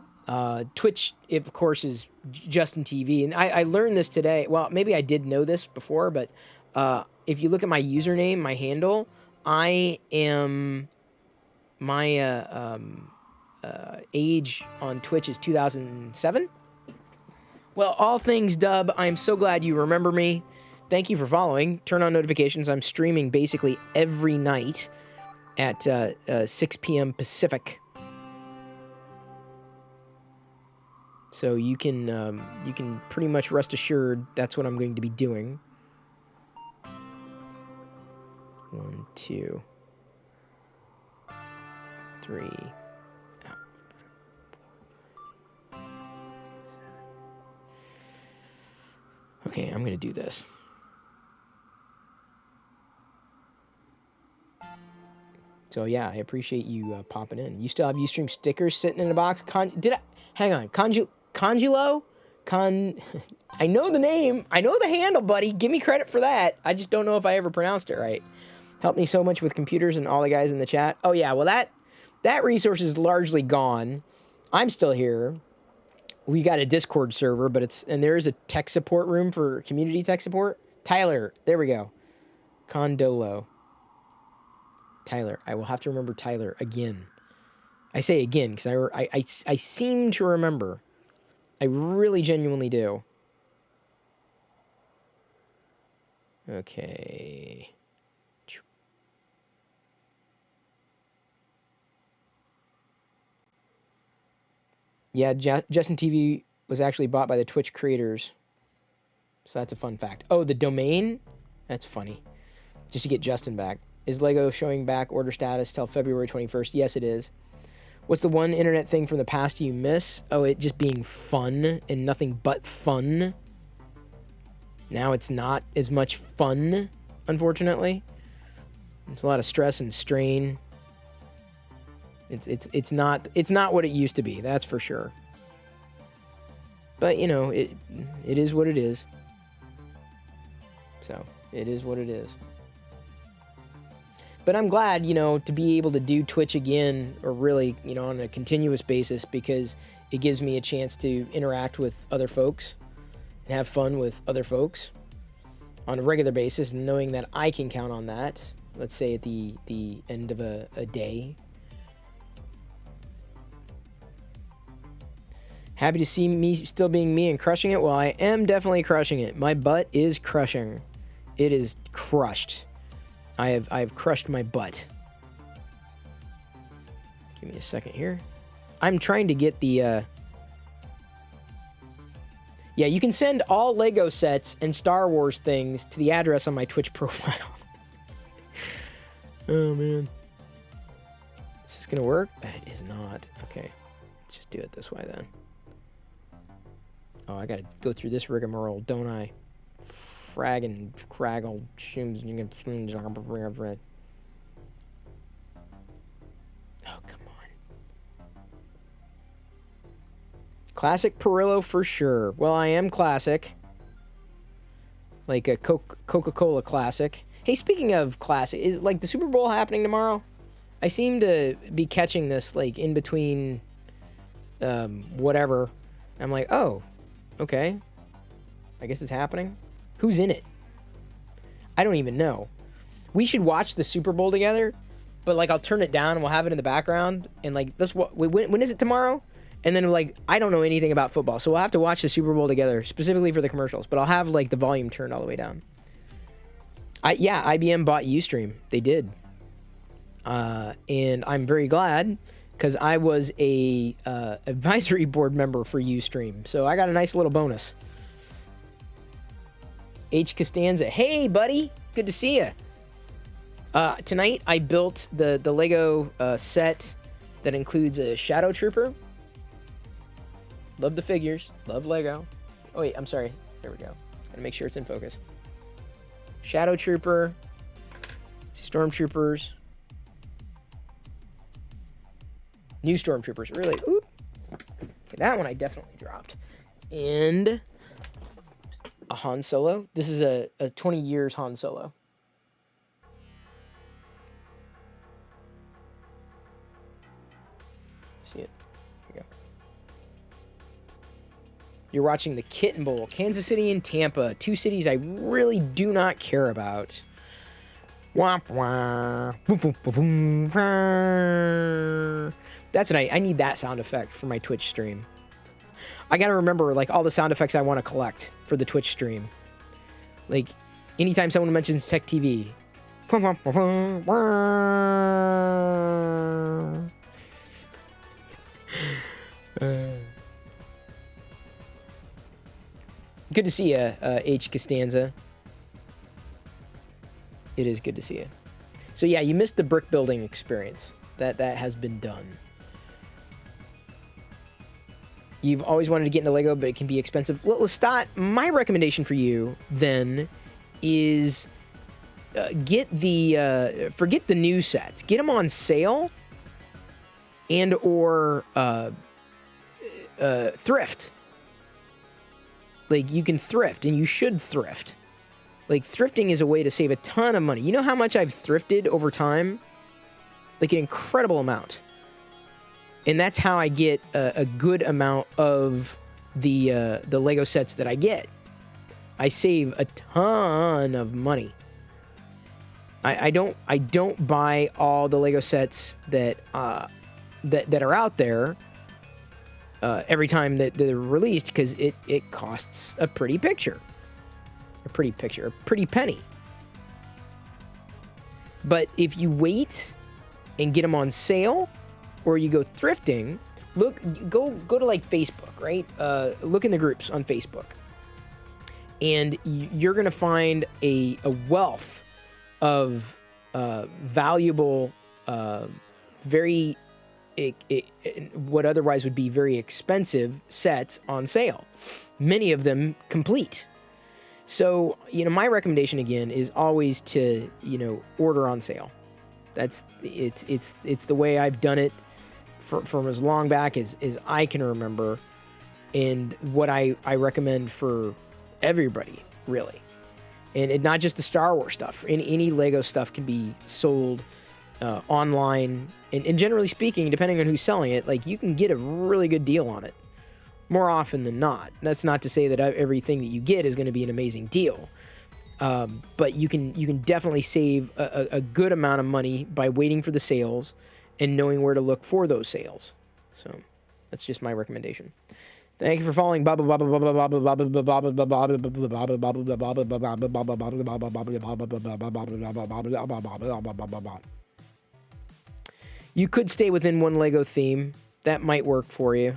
Twitch, of course, is Justin TV. And I learned this today. Well, maybe I did know this before, but if you look at my username, my handle, I am... My age on Twitch is 2007. Well, all things dub, I'm so glad you remember me. Thank you for following. Turn on notifications. I'm streaming basically every night at 6 p.m. Pacific. So you can pretty much rest assured that's what I'm going to be doing. 1, 2, 3. Okay, I'm gonna do this. So yeah, I appreciate you popping in. You still have Ustream stickers sitting in a box? Hang on, Conjulo? I know the name. I know the handle, buddy. Give me credit for that. I just don't know if I ever pronounced it right. Helped me so much with computers and all the guys in the chat. Oh yeah, well that resource is largely gone. I'm still here. We got a Discord server, and there is a tech support room for community tech support. Tyler, there we go. Condolo. Tyler, I will have to remember Tyler again. I say again because I seem to remember I really genuinely do. Okay. Yeah, Justin TV was actually bought by the Twitch creators. So that's a fun fact. Oh, the domain? That's funny. Just to get Justin back. Is Lego showing back order status till February 21st? Yes, it is. What's the one internet thing from the past you miss? Oh, it just being fun and nothing but fun. Now it's not as much fun, unfortunately. It's a lot of stress and strain. It's not what it used to be, that's for sure. But, you know, it is what it is. So, it is what it is. But I'm glad, you know, to be able to do Twitch again, or really, you know, on a continuous basis, because it gives me a chance to interact with other folks and have fun with other folks on a regular basis, knowing that I can count on that, let's say at the end of a day. Happy to see me still being me and crushing it. Well, I am definitely crushing it. My butt is crushing. It is crushed. I have crushed my butt. Give me a second here. I'm trying to get the... Yeah, you can send all Lego sets and Star Wars things to the address on my Twitch profile. Oh, man. Is this going to work? It is not. Okay. Let's just do it this way, then. Oh, I got to go through this rigmarole, don't I? Fraggin' craggle shooms. Oh, come on. Classic Pirillo for sure. Well, I am classic. Like a Coca-Cola classic. Hey, speaking of classic, is like the Super Bowl happening tomorrow? I seem to be catching this like in between whatever. I'm like, oh, okay. I guess it's happening. Who's in it? I don't even know. We should watch the Super Bowl together, but like I'll turn it down and we'll have it in the background. And like, that's what. When is it tomorrow? And then like, I don't know anything about football, so we'll have to watch the Super Bowl together, specifically for the commercials. But I'll have like the volume turned all the way down. Yeah, IBM bought Ustream. They did. And I'm very glad, because I was a advisory board member for Ustream, so I got a nice little bonus. H. Costanza, hey buddy, good to see you. Tonight I built the Lego set that includes a Shadow Trooper. Love the figures, love Lego. Oh wait, I'm sorry. There we go. Gotta make sure it's in focus. Shadow Trooper, Stormtroopers, new Stormtroopers. Really, oop. Okay, that one I definitely dropped. And a Han Solo. This is a 20 years Han Solo. See it? Here we go. You're watching the Kitten Bowl. Kansas City and Tampa. Two cities I really do not care about. Womp womp. That's what I need that sound effect for my Twitch stream. I gotta remember like all the sound effects I want to collect for the Twitch stream. Like anytime someone mentions Tech TV. Good to see you, H. Costanza. It is good to see you. So yeah, you missed the brick building experience. That has been done. You've always wanted to get into Lego, but it can be expensive. Lestat, my recommendation for you then is forget the new sets. Get them on sale and or thrift. Like you can thrift, and you should thrift. Like thrifting is a way to save a ton of money. You know how much I've thrifted over time? Like an incredible amount. And that's how I get a good amount of the Lego sets that I get. I save a ton of money. I don't buy all the Lego sets that are out there, every time that they're released, because it costs a pretty picture. A pretty penny. But if you wait and get them on sale, or you go thrifting, go to like Facebook, right? Look in the groups on Facebook, and you're gonna find a wealth of valuable, very what otherwise would be very expensive sets on sale. Many of them complete. So, my recommendation again is always to, order on sale. It's the way I've done it from as long back as I can remember, and what I recommend for everybody, really. And not just the Star Wars stuff. Any Lego stuff can be sold online, and generally speaking, depending on who's selling it, like, you can get a really good deal on it more often than not. That's not to say that everything that you get is going to be an amazing deal, but you can definitely save a good amount of money by waiting for the sales and knowing where to look for those sales. So that's just my recommendation. Thank you for following. You could stay within one Lego theme. That might work for you.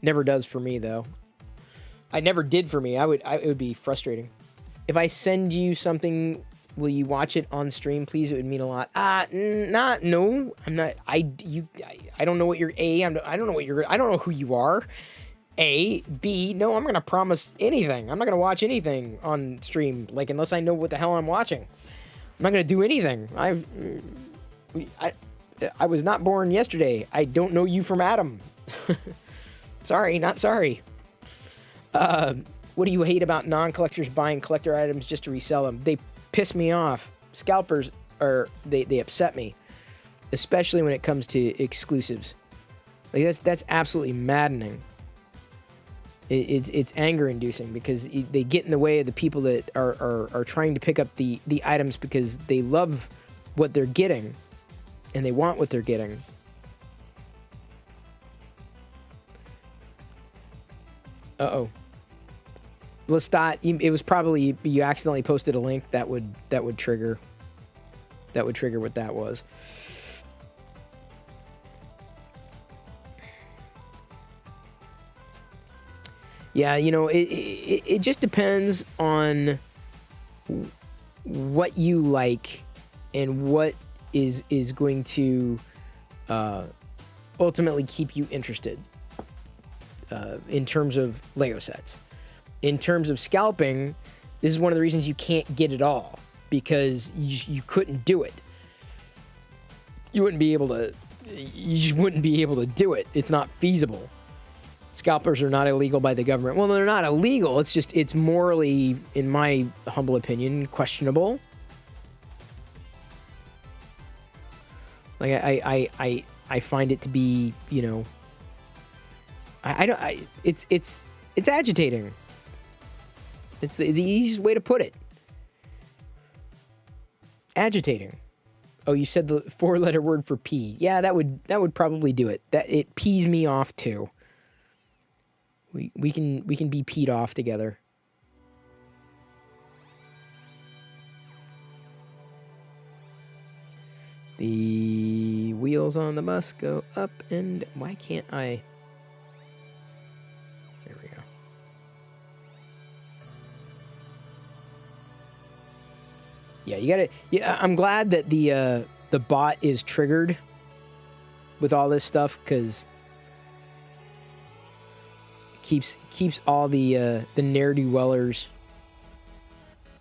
Never does for me, though. I never did for me. It would be frustrating. If I send you something, will you watch it on stream, please? It would mean a lot. No, I'm not. I don't know what you're. I don't know what you're. I don't know who you are. A, B, no, I'm gonna promise anything. I'm not gonna watch anything on stream, like, unless I know what the hell I'm watching. I'm not gonna do anything. I was not born yesterday. I don't know you from Adam. Sorry, not sorry. What do you hate about non-collectors buying collector items just to resell them? They piss me off. Scalpers they upset me, especially when it comes to exclusives. Like, that's absolutely maddening. It's anger-inducing, because they get in the way of the people that are trying to pick up the items because they love what they're getting and they want what they're getting. Uh-oh. Lestat, it was probably you accidentally posted a link that would trigger what that was. Yeah, it just depends on what you like and what is going to ultimately keep you interested in terms of Lego sets. In terms of scalping, this is one of the reasons you can't get it all, because you couldn't do it. You just wouldn't be able to do it. It's not feasible. Scalpers are not illegal by the government. Well, they're not illegal. It's morally, in my humble opinion, questionable. Like, I find it to be, it's agitating. It's the easiest way to put it. Agitating. Oh, you said the 4-letter word for pee. Yeah, that would probably do it. That it pees me off too. We can be peed off together. The wheels on the bus go up, and why can't I? There we go. Yeah, you gotta. Yeah, I'm glad that the bot is triggered with all this stuff, because it keeps all the ne'er-do-wellers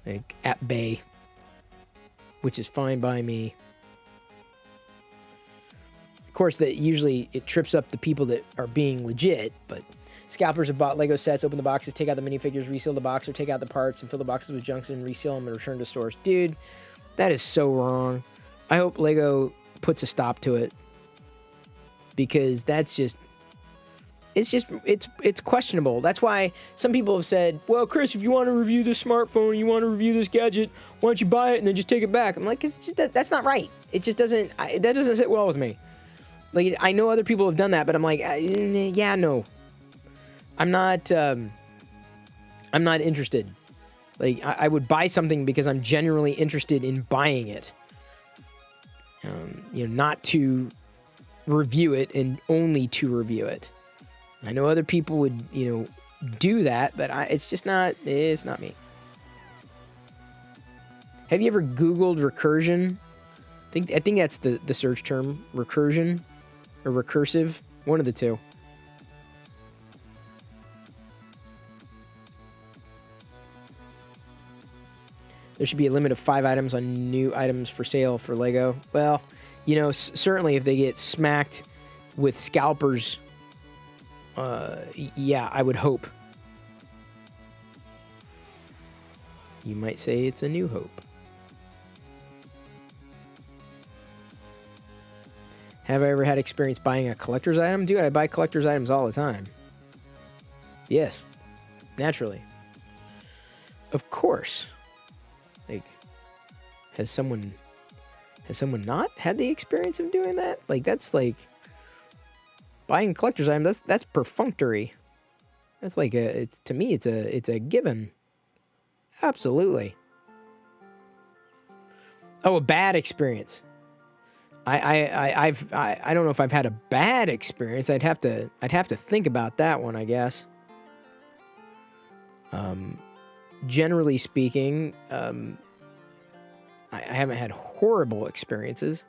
like at bay, which is fine by me. Of course, that usually it trips up the people that are being legit, but scalpers have bought Lego sets, open the boxes, take out the minifigures, reseal the box, or take out the parts and fill the boxes with junk and reseal them and return to stores. Dude, that is so wrong. I hope Lego puts a stop to it, because it's questionable. That's why some people have said, well, Chris, if you want to review this smartphone, you want to review this gadget, why don't you buy it and then just take it back? I'm like, that's not right. It just doesn't, that doesn't sit well with me. Like, I know other people have done that, but I'm like, yeah, no, I'm not interested. Like, I would buy something because I'm genuinely interested in buying it. You know, not to review it and only to review it. I know other people would, you know, do that, but it's just not, it's not me. Have you ever Googled recursion? I think that's the search term, recursion or recursive, one of the two. There should be a limit of 5 items on new items for sale for Lego. Well, you know, certainly if they get smacked with scalpers, yeah, I would hope. You might say it's a new hope. Have I ever had experience buying a collector's item? Dude, I buy collector's items all the time. Yes, naturally. Of course. Like, has someone not had the experience of doing that? Like, that's like buying a collector's item. That's perfunctory. That's like to me it's a given. Absolutely. Oh, a bad experience. I don't know if I've had a bad experience. I'd have to think about that one, I guess. Generally speaking, I haven't had horrible experiences.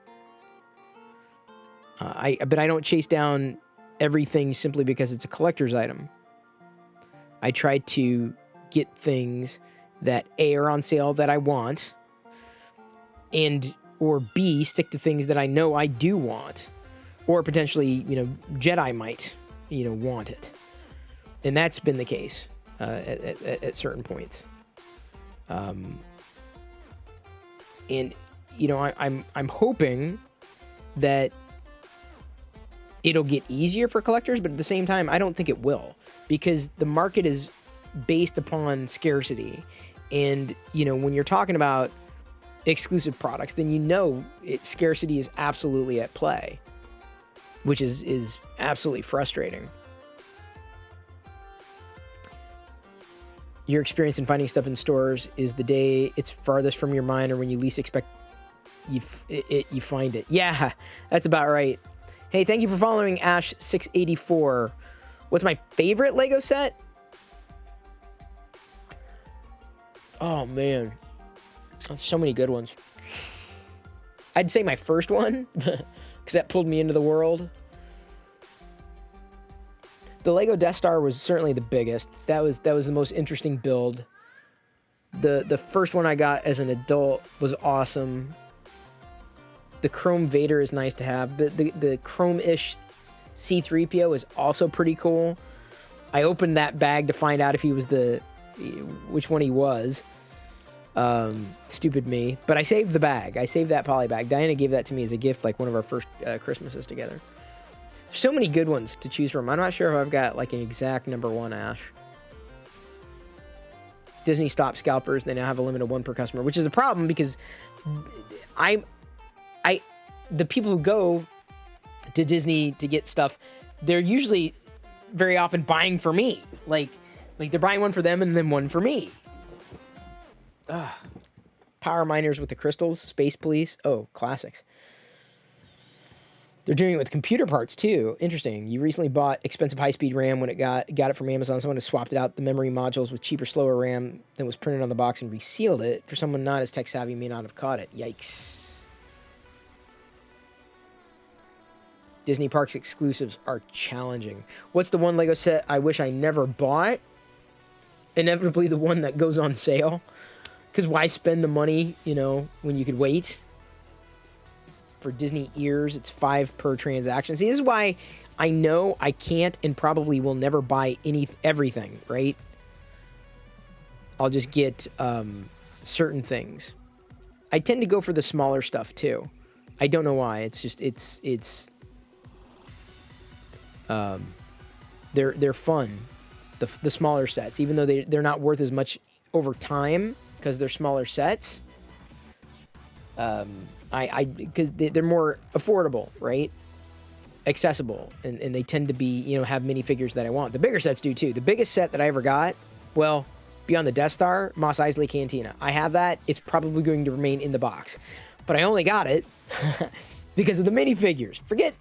But I don't chase down everything simply because it's a collector's item. I try to get things that A, are on sale that I want, and or B, stick to things that I know I do want, or potentially, you know, Jedi might, you know, want it, and that's been the case at certain points. And you know, I'm hoping that it'll get easier for collectors, but at the same time, I don't think it will, because the market is based upon scarcity, and you know, when you're talking about exclusive products, then you know scarcity is absolutely at play, which is absolutely frustrating. Your experience in finding stuff in stores is the day it's farthest from your mind, or when you least expect you find it. Yeah, that's about right. Hey, thank you for following Ash684. What's my favorite Lego set? Oh man, that's so many good ones. I'd say my first one, because that pulled me into the world. The Lego Death Star was certainly the biggest. That was the most interesting build. The first one I got as an adult was awesome. The Chrome Vader is nice to have. The Chrome-ish C-3PO is also pretty cool. I opened that bag to find out if he was which one he was. Stupid me. But I saved the bag. I saved that poly bag. Diana gave that to me as a gift, like one of our first Christmases together. There's so many good ones to choose from. I'm not sure if I've got like an exact number one, Ash. Disney stopped scalpers. They now have a limit of 1 per customer, which is a problem because the people who go to Disney to get stuff, they're usually very often buying for me. Like they're buying one for them and then one for me. Power miners with the crystals, Space Police. Oh, classics. They're doing it with computer parts too. Interesting. You recently bought expensive high-speed RAM when it got it from Amazon. Someone has swapped it out the memory modules with cheaper, slower RAM than was printed on the box and resealed it. For someone not as tech savvy, may not have caught it. Yikes. Disney Parks exclusives are challenging. What's the one Lego set I wish I never bought? Inevitably the one that goes on sale. Because why spend the money, you know, when you could wait? For Disney ears, it's 5 per transaction. See, this is why I know I can't and probably will never buy everything, right? I'll just get certain things. I tend to go for the smaller stuff too. I don't know why. It's just they're fun. The smaller sets, even though they're not worth as much over time because they're smaller sets. Because they're more affordable, right? accessible, and they tend to be, you know, have minifigures that I want. The bigger sets do too. The biggest set that I ever got, well, beyond the Death Star, Mos Eisley Cantina. I have that. It's probably going to remain in the box, but I only got it because of the minifigures. Forget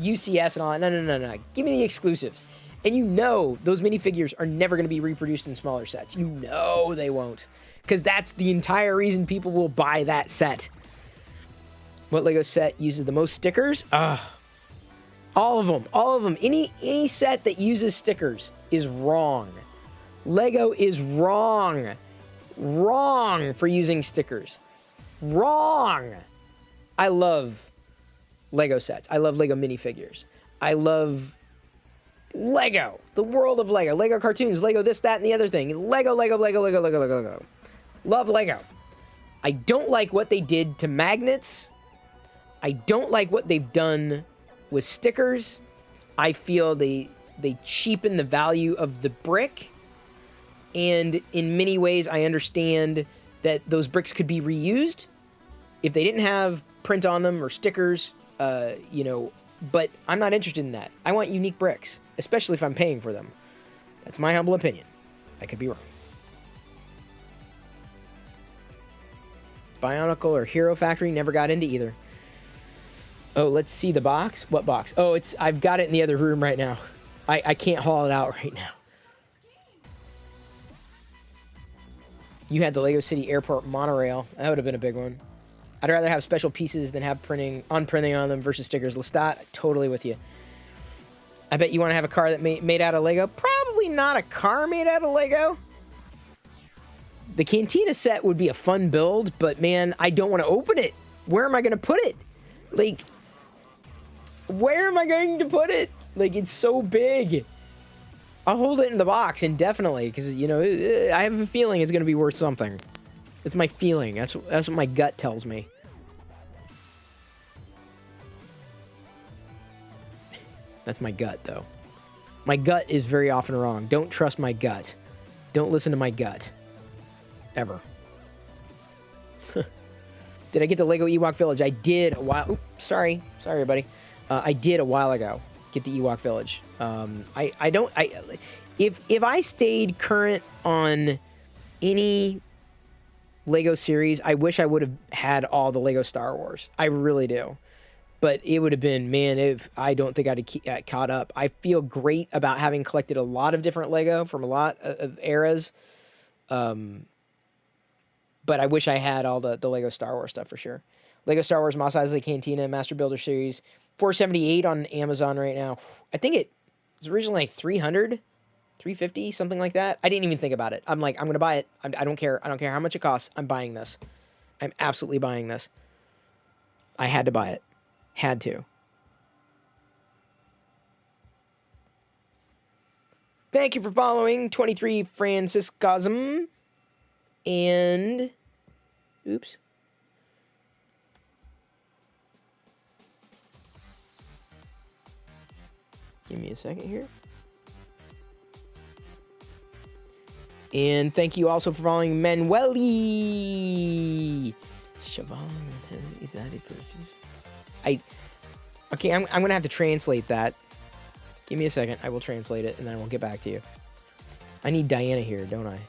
UCS and all that. No. Give me the exclusives. And you know those minifigures are never going to be reproduced in smaller sets. You know they won't, because that's the entire reason people will buy that set. What Lego set uses the most stickers? All of them. Any set that uses stickers is wrong. Lego is wrong for using stickers. Wrong. I love Lego sets. I love Lego minifigures. I love Lego, the world of Lego. Lego cartoons, Lego this, that, and the other thing. Lego. Love Lego. I don't like what they did to magnets. I don't like what they've done with stickers. I feel they cheapen the value of the brick. And in many ways, I understand that those bricks could be reused if they didn't have print on them or stickers, you know, but I'm not interested in that. I want unique bricks, especially if I'm paying for them. That's my humble opinion. I could be wrong. Bionicle or Hero Factory, never got into either. Oh, let's see the box. What box? Oh, I've got it in the other room right now. I can't haul it out right now. You had the Lego City Airport monorail. That would have been a big one. I'd rather have special pieces than have printing on them versus stickers. Lestat, totally with you. I bet you want to have a car that made out of Lego. Probably not a car made out of Lego. The Cantina set would be a fun build, but man, I don't want to open it. Where am I going to put it? Like, where am I going to put it? Like, it's so big. I'll hold it in the box indefinitely because, you know, I have a feeling it's going to be worth something. It's my feeling. That's what my gut tells me. That's my gut, though. My gut is very often wrong. Don't trust my gut. Don't listen to my gut. Ever. Did I get the Lego Ewok Village? I did a while... Oops, sorry, everybody. I did a while ago get the Ewok Village. If I stayed current on any Lego series, I wish I would have had all the Lego Star Wars. I really do. But it would have been, man, I don't think I'd have caught up. I feel great about having collected a lot of different Lego from a lot of eras. But I wish I had all the Lego Star Wars stuff for sure. Lego Star Wars Mos Eisley Cantina Master Builder Series, $478 on Amazon right now. I think it was originally like $300, $350, something like that. I didn't even think about it. I'm like, I'm going to buy it. I don't care. I don't care how much it costs. I'm buying this. I'm absolutely buying this. I had to buy it. Had to. Thank you for following 23 Franciscosm. And, oops. Give me a second here. And thank you also for following Manueli. Okay, I'm going to have to translate that. Give me a second. I will translate it, and then we'll get back to you. I need Diana here, don't I?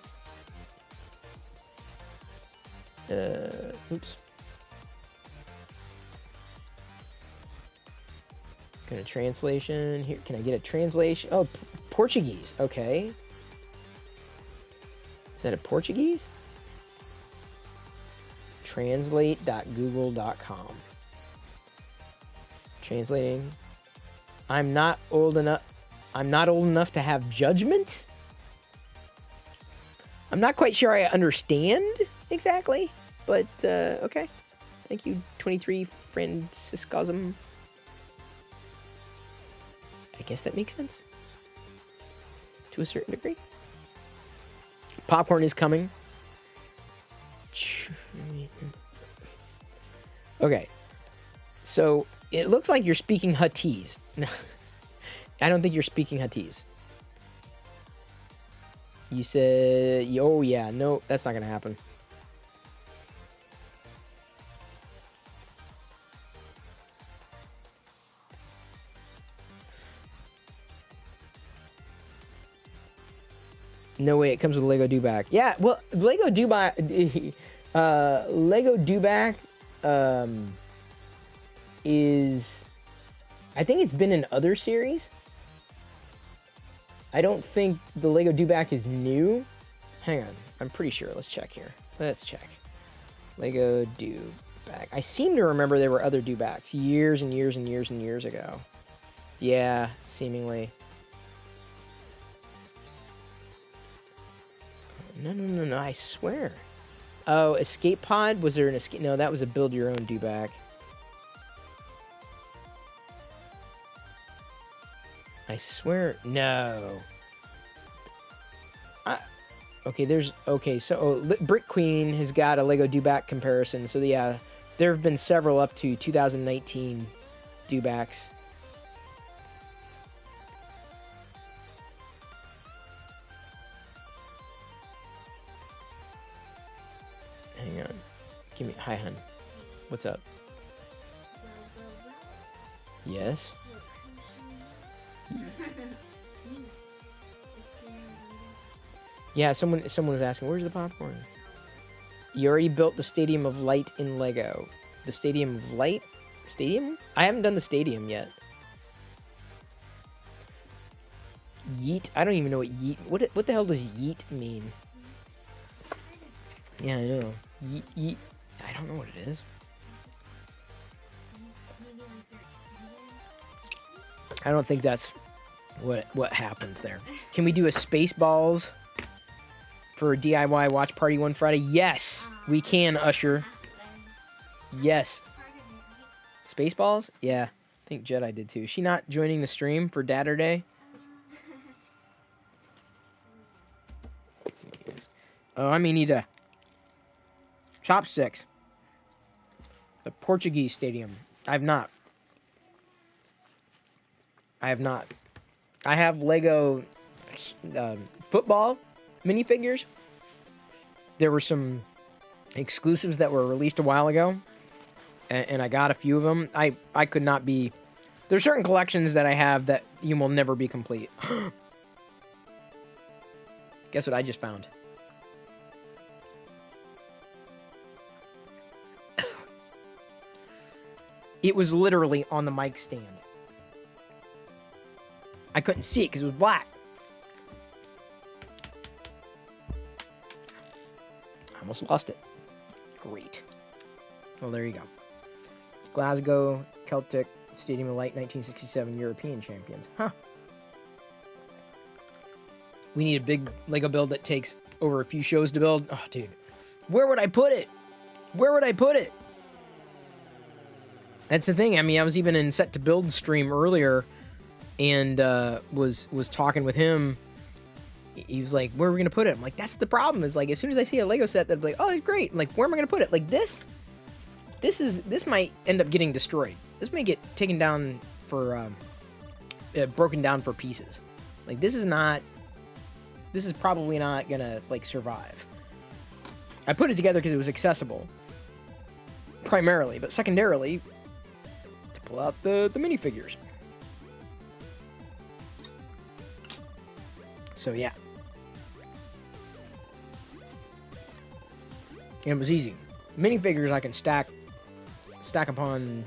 Oops. Got a translation here. Can I get a translation? Oh, Portuguese. Okay. Is that a Portuguese? Translate.google.com. Translating. I'm not old enough to have judgment. I'm not quite sure I understand exactly, but okay. Thank you, 23 Franciscosm. I guess that makes sense to a certain degree. Popcorn is coming. Okay, so it looks like you're speaking Huttese. I don't think you're speaking Huttese. You said, oh yeah, no, that's not gonna happen. No way, it comes with a Lego Dewback. Yeah, well, Lego Dewback, Lego Dewback is, I think it's been in other series. I don't think the Lego Dewback is new. Hang on, I'm pretty sure. Let's check here. Let's check. Lego Dewback. I seem to remember there were other Dewbacks years and years and years and years ago. Yeah, seemingly. No, I swear. Oh, Escape Pod? Was there an escape? No, that was a build your own Dewback. I swear, no. Okay, so Brick Queen has got a Lego Dewback comparison. So yeah, there have been several up to 2019 Dewbacks. Hang on. Give me, hi, hun. What's up? Yes? Yeah, someone was asking, where's the popcorn? You already built the Stadium of Light in Lego. The Stadium of Light? Stadium? I haven't done the stadium yet. Yeet? I don't even know what yeet... What the hell does yeet mean? Yeah, I know. Yeet. I don't know what it is. I don't think that's what happened there. Can we do a Spaceballs for a DIY watch party one Friday? Yes, we can, Usher. Yes. Spaceballs? Yeah. I think Jedi did too. Is she not joining the stream for Dadurday? Oh, I may need a chopsticks. The Portuguese stadium. I have not. I have Lego football minifigures. There were some exclusives that were released a while ago, and I got a few of them. I could not be... There's certain collections that I have that you will never be complete. Guess what I just found? It was literally on the mic stand. I couldn't see it because it was black. I almost lost it. Great. Well, there you go. Glasgow Celtic Stadium of Light 1967 European champions. Huh. We need a big Lego build that takes over a few shows to build. Oh, dude. Where would I put it? Where would I put it? That's the thing. I mean, I was even in Set to Build stream earlier and was talking with him. He was like, where are we going to put it? I'm like, that's the problem. Is like, as soon as I see a Lego set that's like, oh, it's great. I'm like, where am I going to put it? Like this might end up getting destroyed. This may get taken down for, broken down for pieces. Like, this is probably not going to, like, survive. I put it together because it was accessible. Primarily, but secondarily, to pull out the minifigures. So, yeah. It was easy. Minifigures I can stack upon.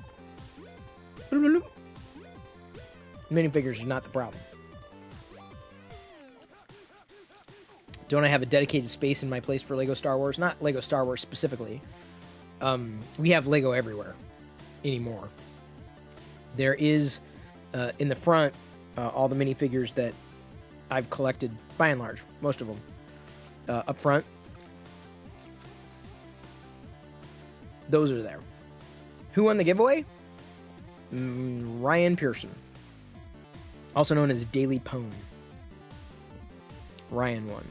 Minifigures is not the problem. Don't I have a dedicated space in my place for Lego Star Wars? Not Lego Star Wars specifically. We have Lego everywhere anymore. There is, in the front, all the minifigures that I've collected, by and large, most of them, up front. Those are there. Who won the giveaway? Ryan Pearson, also known as Daily Pone. Ryan won.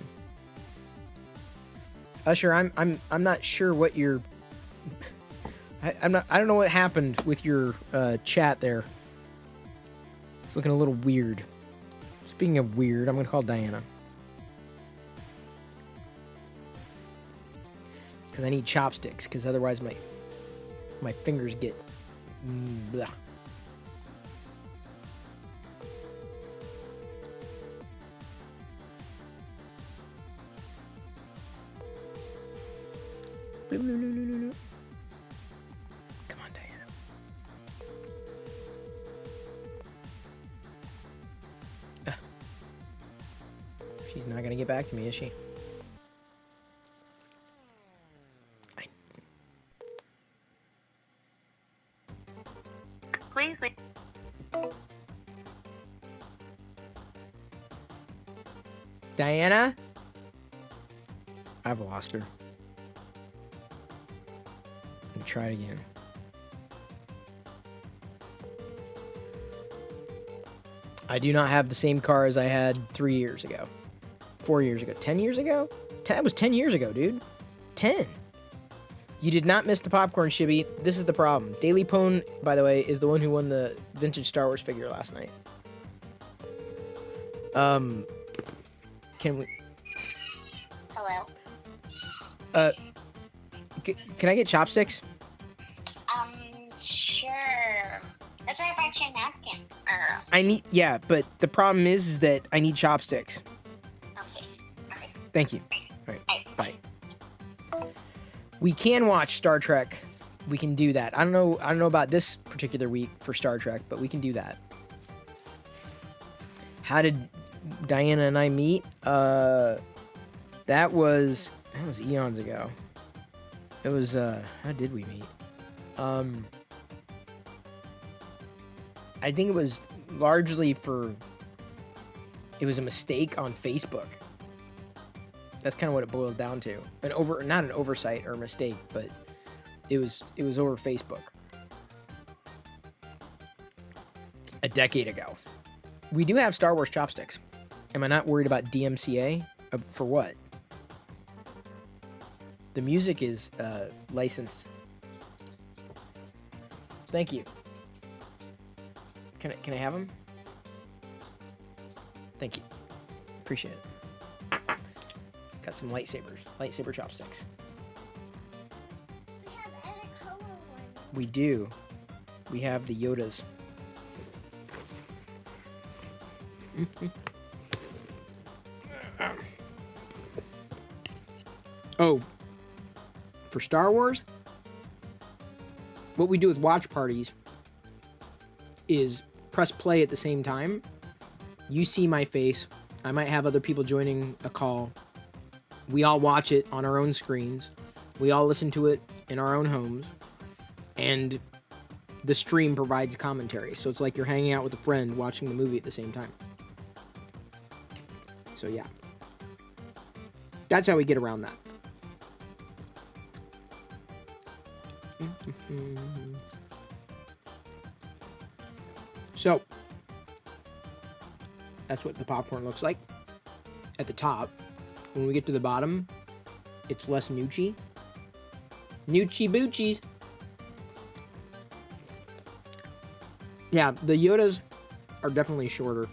Usher, I'm not sure what your... I don't know what happened with your chat there. It's looking a little weird. Speaking of weird, I'm gonna call Diana. Because I need chopsticks, because otherwise my fingers get blah. Come on, Diana. She's not gonna get back to me, is she? Please leave. Diana? I've lost her. Let me try it again. I do not have the same car as I had 3 years ago. 4 years ago. 10 years ago? That was 10 years ago, dude. 10. You did not miss the popcorn, Shibby. This is the problem. Daily Pone, by the way, is the one who won the vintage Star Wars figure last night. Can we... Hello. Can I get chopsticks? Sure. That's why I brought you a napkin. I need... Yeah, but the problem is that I need chopsticks. Okay. Okay. Thank you. All right. Bye. We can watch Star Trek. We can do that. I don't know about this particular week for Star Trek, but we can do that. How did Diana and I meet? That was eons ago. It was how did we meet? I think it was largely it was a mistake on Facebook. That's kind of what it boils down to. Not an oversight or a mistake, but it was over Facebook. A decade ago. We do have Star Wars chopsticks. Am I not worried about DMCA? For what? The music is licensed. Thank you. Can I have them? Thank you. Appreciate it. Got some lightsaber chopsticks. We have a color one. We do. We have the Yodas. Oh, for Star Wars, what we do with watch parties is press play at the same time. You see my face. I might have other people joining a call. We all watch it on our own screens. We all listen to it in our own homes. And the stream provides commentary. So it's like you're hanging out with a friend watching the movie at the same time. So yeah. That's how we get around that. So, that's what the popcorn looks like at the top. When we get to the bottom, it's less noochie. Noochie boochies. Yeah, the Yodas are definitely shorter.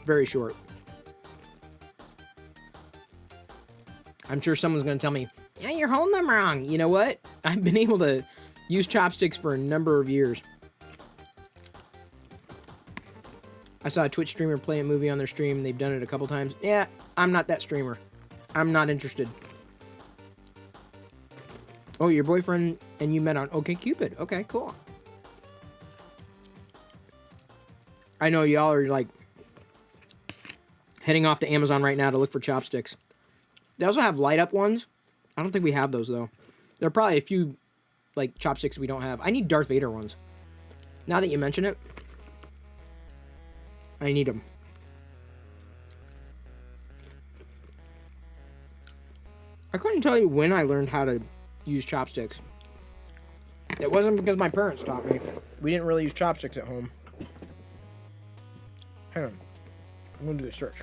Very short. I'm sure someone's going to tell me, yeah, you're holding them wrong. You know what? I've been able to use chopsticks for a number of years. I saw a Twitch streamer play a movie on their stream. They've done it a couple times. Yeah, I'm not that streamer. I'm not interested. Oh, your boyfriend and you met on OkCupid. Okay, cool. I know y'all are like heading off to Amazon right now to look for chopsticks. They also have light up ones. I don't think we have those though. There are probably a few like chopsticks we don't have. I need Darth Vader ones. Now that you mention it, I need them. I couldn't tell you when I learned how to use chopsticks. It wasn't because my parents taught me. We didn't really use chopsticks at home. Hang on. I'm going to do a search.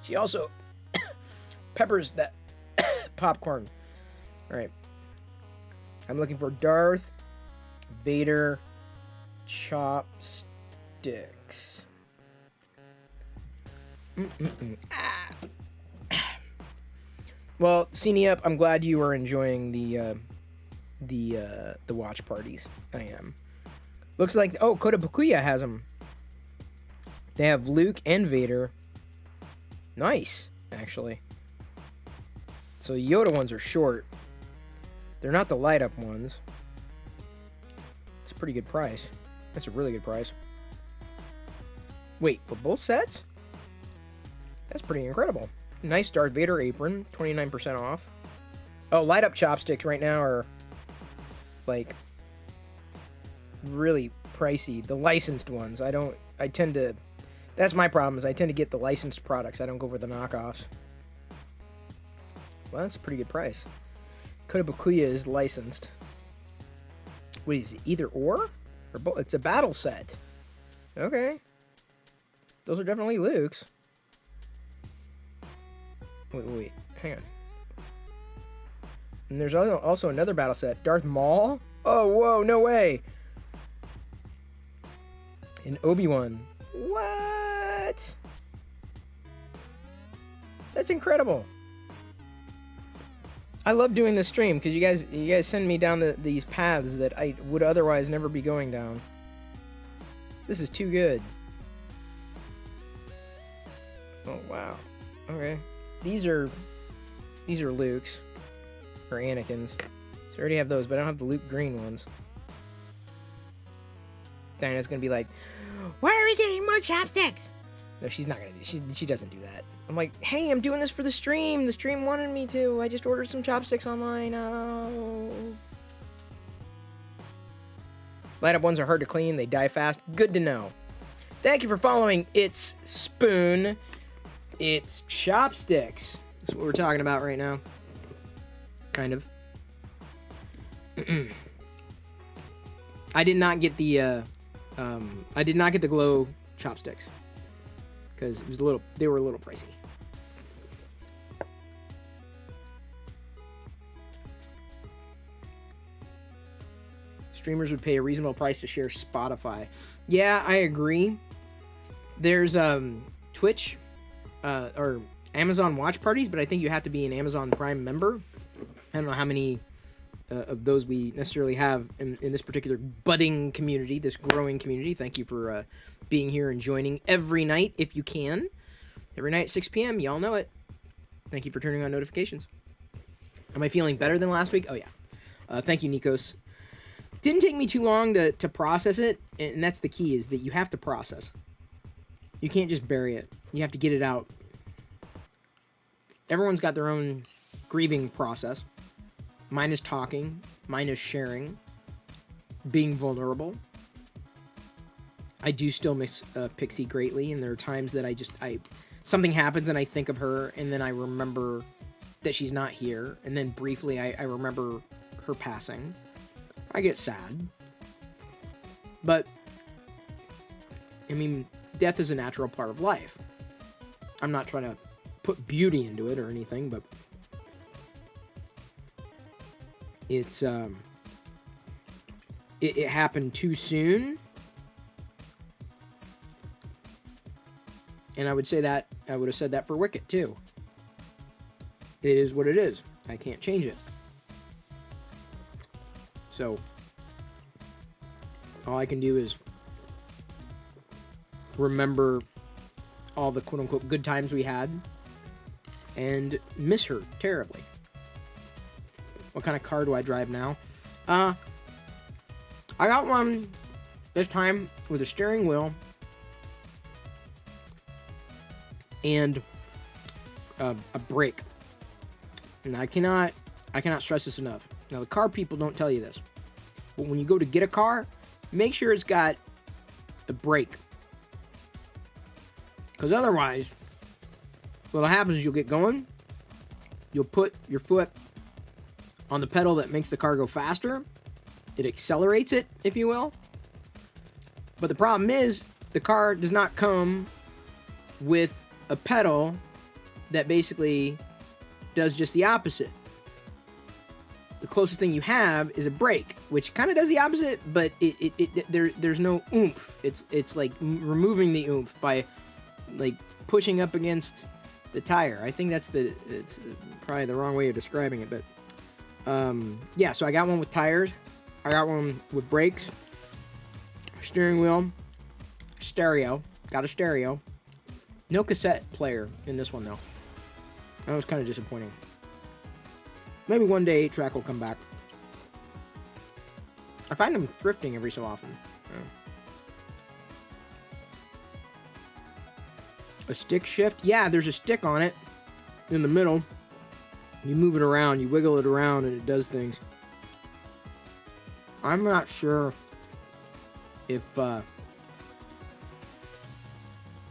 She also peppers that popcorn. All right. I'm looking for Darth Vader chopsticks. Ah. Well, Cine Up, I'm glad you are enjoying the watch parties. I am. Looks like Kota Bakuya has them. They have Luke and Vader. Nice, actually. So the Yoda ones are short. They're not the light up ones. It's a pretty good price. That's a really good price. Wait, for both sets? That's pretty incredible. Nice Darth Vader apron, 29% off. Oh, light up chopsticks right now are like really pricey. The licensed ones. That's my problem, is I tend to get the licensed products. I don't go for the knockoffs. Well, that's a pretty good price. Kotobukiya is licensed. Wait, is it either or both? It's a battle set. Okay. Those are definitely Luke's. Wait. Hang on. And there's also another battle set. Darth Maul? Oh, whoa, no way. And Obi-Wan. What? That's incredible. I love doing this stream because you guys send me down these paths that I would otherwise never be going down. This is too good. Oh wow. Okay. These are Luke's or Anakin's. So I already have those, but I don't have the Luke green ones. Diana's gonna be like, "Why are we getting more chopsticks?" No, she's not gonna do. She doesn't do that. I'm like, hey, I'm doing this for the stream. The stream wanted me to. I just ordered some chopsticks online. Oh. Light up ones are hard to clean. They die fast. Good to know. Thank you for following It's Spoon. It's chopsticks. That's what we're talking about right now. Kind of. I did not get the glow chopsticks because they were a little pricey. Streamers would pay a reasonable price to share Spotify. Yeah, I agree. There's Twitch or Amazon watch parties, but I think you have to be an Amazon Prime member. I don't know how many of those we necessarily have in this particular budding community, this growing community. Thank you for being here and joining every night if you can. Every night at 6 p.m. Y'all know it. Thank you for turning on notifications. Am I feeling better than last week? Oh, yeah. Thank you, Nikos. Didn't take me too long to process it, and that's the key, is that you have to process. You can't just bury it. You have to get it out. Everyone's got their own grieving process. Mine is talking. Mine is sharing. Being vulnerable. I do still miss Pixie greatly, and there are times that something happens and I think of her, and then I remember that she's not here, and then briefly I remember her passing. I get sad. But, I mean, death is a natural part of life. I'm not trying to put beauty into it or anything, but it's, it happened too soon. And I would have said that for Wicket, too. It is what it is. I can't change it. So, all I can do is remember all the quote-unquote good times we had and miss her terribly. What kind of car do I drive now? I got one this time with a steering wheel and a brake. And I cannot stress this enough. Now, the car people don't tell you this, but when you go to get a car, make sure it's got a brake. Because otherwise, what'll happen is you'll get going, you'll put your foot on the pedal that makes the car go faster, it accelerates it, if you will. But the problem is, the car does not come with a pedal that basically does just the opposite. The closest thing you have is a brake, which kind of does the opposite, but there's no oomph. It's like removing the oomph by like pushing up against the tire. I think it's probably the wrong way of describing it, but yeah. So I got one with tires, I got one with brakes, steering wheel, stereo. Got a stereo. No cassette player in this one though. That was kind of disappointing. Maybe one day 8-track will come back. I find them thrifting every so often. Yeah. A stick shift? Yeah, there's a stick on it in the middle. You move it around, you wiggle it around, and it does things. I'm not sure if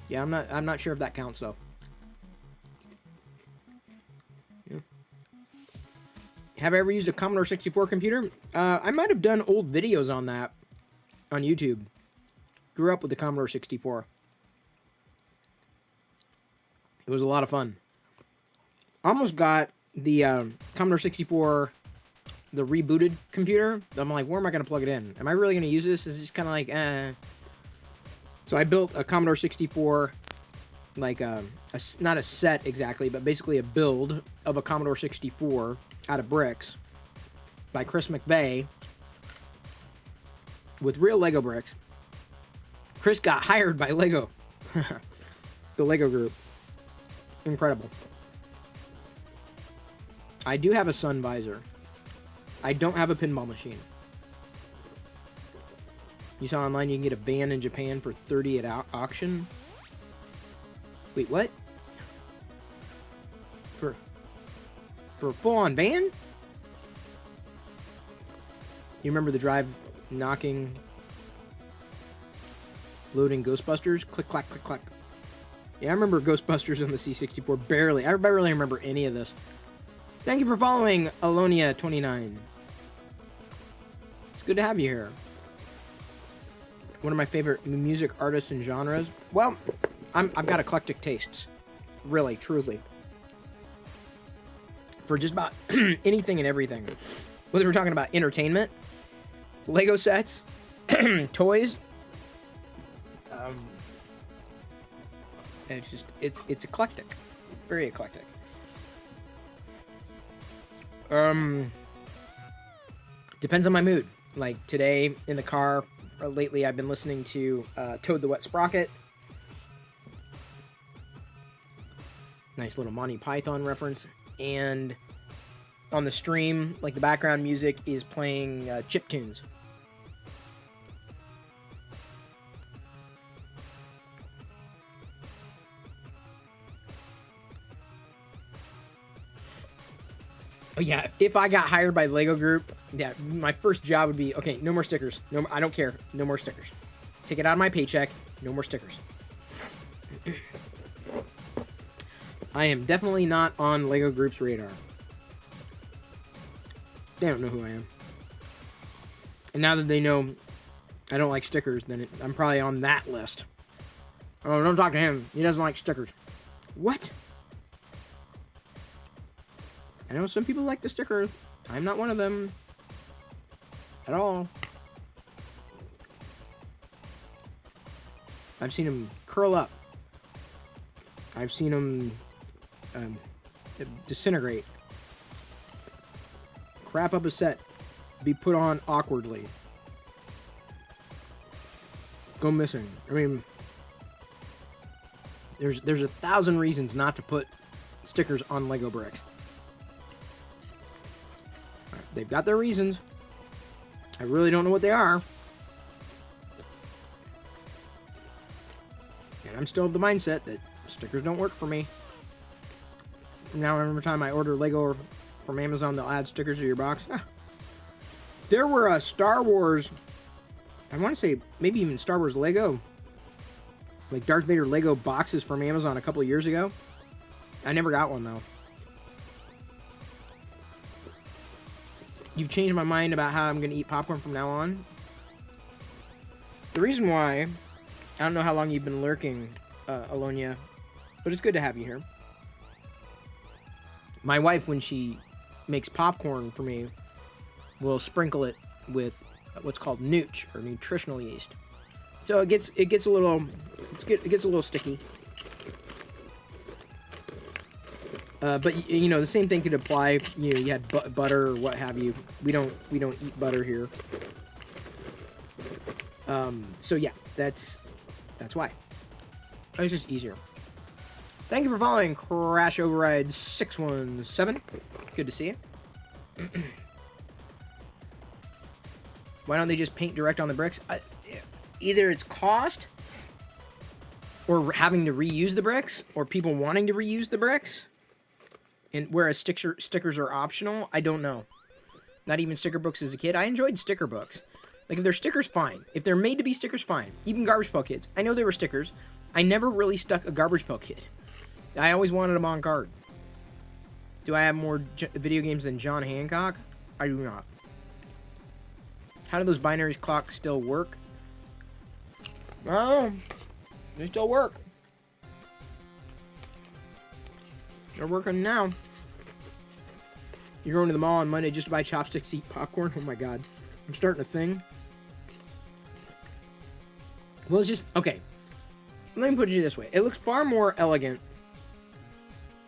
yeah, I'm not sure if that counts though. Yeah. Have I ever used a Commodore 64 computer? I might have done old videos on that on YouTube. Grew up with the Commodore 64. It was a lot of fun. Almost got the Commodore 64, the rebooted computer. I'm like, where am I going to plug it in? Am I really going to use this? It's just kind of like, eh. So I built a Commodore 64, like not a set exactly, but basically a build of a Commodore 64 out of bricks by Chris McVeigh with real Lego bricks. Chris got hired by Lego, the Lego group. Incredible. I do have a sun visor. I don't have a pinball machine. You saw online you can get a van in Japan for $30 at auction. Wait, what? For a full-on van? You remember the drive knocking, loading Ghostbusters? Click, clack, click, clack. Yeah, I remember Ghostbusters on the C64. Barely. I barely remember any of this. Thank you for following Alonia29. It's good to have you here. One of my favorite music artists and genres. Well, I've got eclectic tastes. Really, truly. For just about anything and everything. Whether we're talking about entertainment, Lego sets, toys. It's eclectic. Very eclectic. Depends on my mood. Like today in the car, or lately I've been listening to Toad the Wet Sprocket. Nice little Monty Python reference. And on the stream, like the background music is playing chip tunes. Oh yeah, if I got hired by the Lego Group, yeah, my first job would be, okay, no more stickers. No, I don't care. No more stickers. Take it out of my paycheck. No more stickers. I am definitely not on Lego Group's radar. They don't know who I am. And now that they know I don't like stickers, then I'm probably on that list. Oh, don't talk to him. He doesn't like stickers. What? I know some people like the sticker. I'm not one of them. At all. I've seen them curl up. I've seen them disintegrate. Crap up a set. Be put on awkwardly. Go missing. I mean, there's 1,000 reasons not to put stickers on Lego bricks. They've got their reasons. I really don't know what they are. And I'm still of the mindset that stickers don't work for me. From now on, every time I order Lego from Amazon, they'll add stickers to your box. There were Star Wars, I want to say maybe even Star Wars Lego, like Darth Vader Lego boxes from Amazon a couple of years ago. I never got one though. You've changed my mind about how I'm going to eat popcorn from now on. The reason why, I don't know how long you've been lurking, Alonia, but it's good to have you here. My wife, when she makes popcorn for me, will sprinkle it with what's called nooch, or nutritional yeast. So it gets a little sticky. But you know, the same thing could apply. You know, you had butter or what have you. We don't eat butter here. So yeah, that's why. It's just easier. Thank you for following Crash Override 617. Good to see you. Why don't they just paint direct on the bricks? Either it's cost, or having to reuse the bricks, or people wanting to reuse the bricks, and whereas stickers are optional. I don't know. Not even sticker books as a kid. I enjoyed sticker books. Like, if they're stickers, fine. If they're made to be stickers, fine. Even Garbage Pail Kids. I know they were stickers. I never really stuck a Garbage Pail Kid. I always wanted them on card. Do I have more video games than John Hancock? I do not. How do those binary clocks still work? Oh, they still work. They're working now. You're going to the mall on Monday just to buy chopsticks to eat popcorn? Oh my god. I'm starting a thing. Well, it's just... Okay. Let me put it this way. It looks far more elegant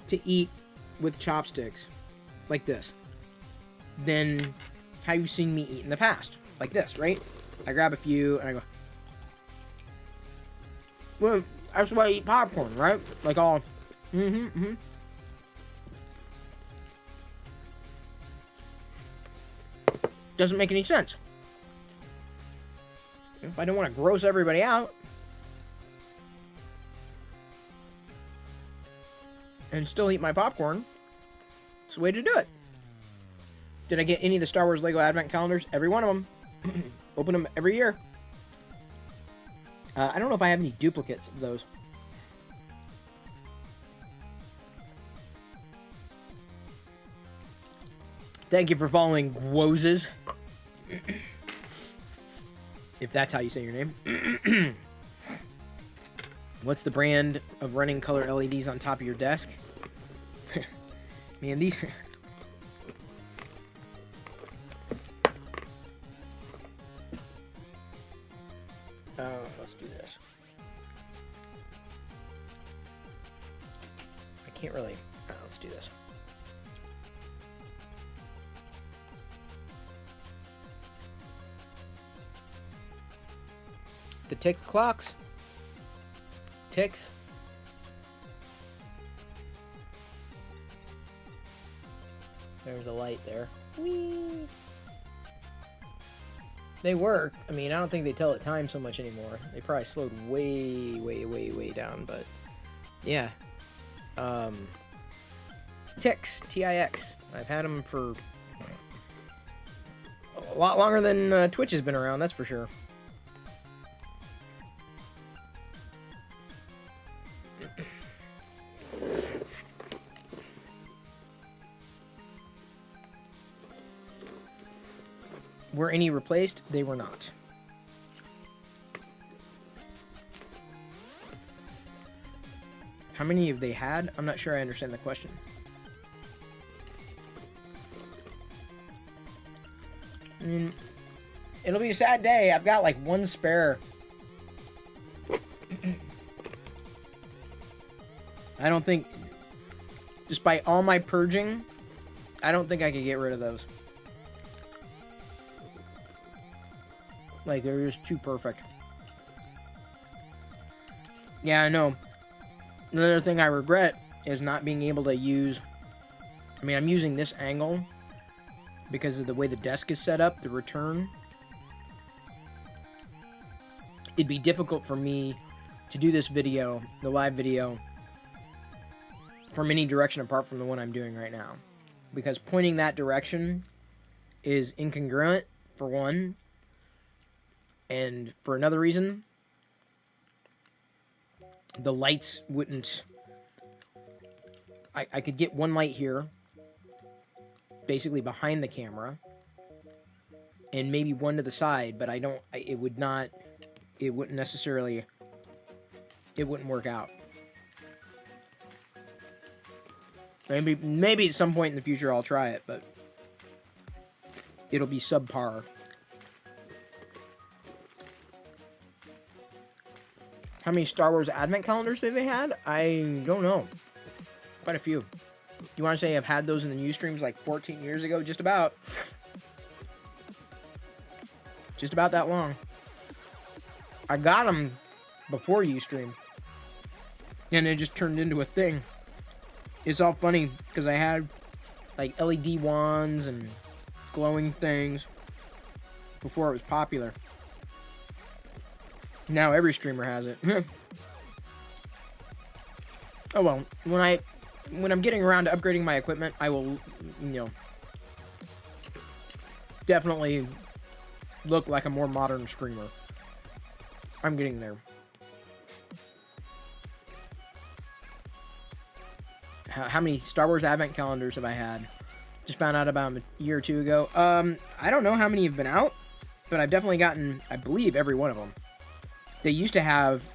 to eat with chopsticks like this than how you've seen me eat in the past. Like this, right? I grab a few and I go... Well, that's why I eat popcorn, right? Like all... Doesn't make any sense. If I don't want to gross everybody out and still eat my popcorn, it's the way to do it. Did I get any of the Star Wars Lego Advent calendars? Every one of them. Open them every year. I don't know if I have any duplicates of those. Thank you for following Gwozes. If that's how you say your name. What's the brand of running color LEDs on top of your desk? Man, these... Let's do this. I can't really... let's do this. The tick clocks. Ticks. There's a light there. Whee! They work. I mean, I don't think they tell it time so much anymore. They probably slowed way down, but yeah. Ticks. T-I-X. I've had them for a lot longer than Twitch has been around, that's for sure. Were any replaced? They were not. How many have they had? I'm not sure I understand the question. I mean, it'll be a sad day. I've got like one spare. I don't think, despite all my purging, I don't think I could get rid of those. Like, they're just too perfect. Yeah, I know. Another thing I regret is not being able to use... I mean, I'm using this angle because of the way the desk is set up, the return. It'd be difficult for me to do this video, the live video, from any direction apart from the one I'm doing right now. Because pointing that direction is incongruent, for one. And for another reason, the lights wouldn't... I could get one light here, basically behind the camera, and maybe one to the side, but it wouldn't necessarily, it wouldn't work out. Maybe at some point in the future I'll try it, but it'll be subpar. How many Star Wars Advent calendars have they had? I don't know. Quite a few. You want to say I've had those in the news streams like 14 years ago? Just about. Just about that long. I got them before Ustream. And it just turned into a thing. It's all funny because I had like LED wands and glowing things before it was popular. Now every streamer has it. Oh well, when I'm getting around to upgrading my equipment, I will, definitely look like a more modern streamer. I'm getting there. How many Star Wars Advent calendars have I had? Just found out about them a year or two ago. I don't know how many have been out, but I've definitely gotten, I believe, every one of them. They used to have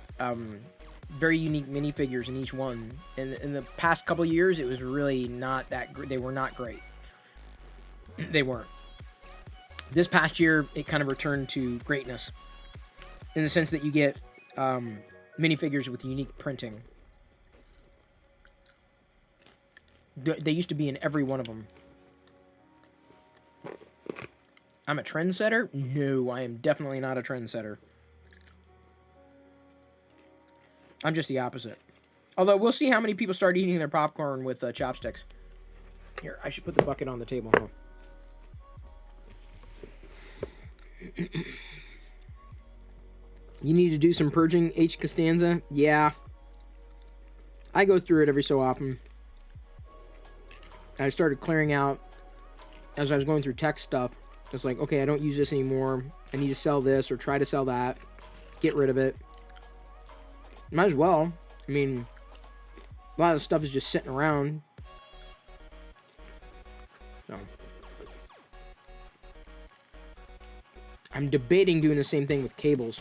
very unique minifigures in each one. In the past couple years, it was really not that great. They were not great. They weren't. This past year, it kind of returned to greatness in the sense that you get minifigures with unique printing. They used to be in every one of them. I'm a trendsetter? No, I am definitely not a trendsetter. I'm just the opposite. Although, we'll see how many people start eating their popcorn with chopsticks. Here, I should put the bucket on the table, huh? You need to do some purging, H. Costanza? Yeah. I go through it every so often. I started clearing out as I was going through tech stuff. It's like, okay, I don't use this anymore. I need to sell this or try to sell that. Get rid of it. Might as well. I mean, a lot of the stuff is just sitting around. So. I'm debating doing the same thing with cables.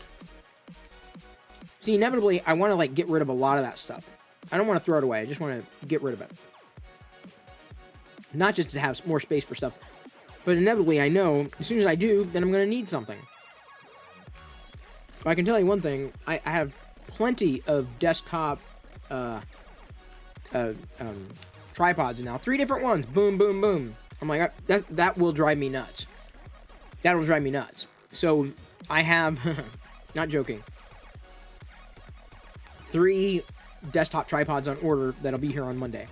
See, inevitably, I want to, like, get rid of a lot of that stuff. I don't want to throw it away. I just want to get rid of it. Not just to have more space for stuff, but inevitably, I know, as soon as I do, then I'm going to need something. But I can tell you one thing. I have plenty of desktop tripods now. 3 different ones. Boom, boom, boom. I'm like, that will drive me nuts. That will drive me nuts. So, I have, not joking, 3 desktop tripods on order that'll be here on Monday.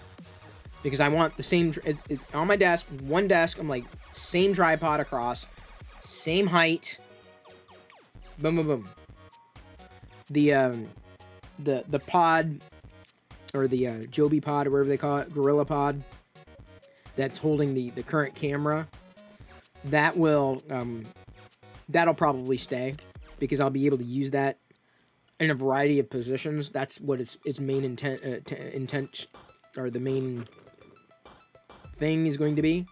Because I want the same, it's on my desk, one desk, I'm like, same tripod across, same height, boom, boom, boom. The pod, or the Joby pod, or whatever they call it, Gorilla pod, that's holding the current camera, that will, that'll probably stay, because I'll be able to use that in a variety of positions. That's what its main intent, or the main thing is going to be.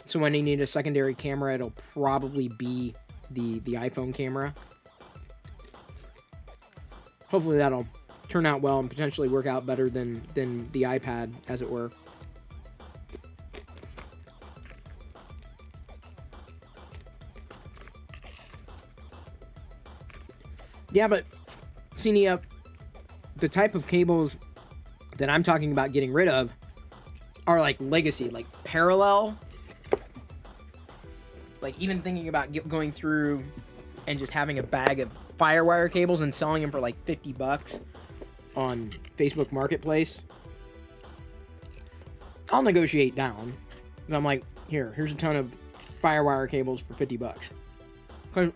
So when I need a secondary camera, it'll probably be the iPhone camera. Hopefully that'll turn out well and potentially work out better than the iPad, as it were. Yeah, but Cenia, the type of cables that I'm talking about getting rid of are like legacy, like parallel. Like even thinking about going through and just having a bag of Firewire cables and selling them for like $50 on Facebook Marketplace. I'll negotiate down. And I'm like, here's a ton of Firewire cables for $50. Because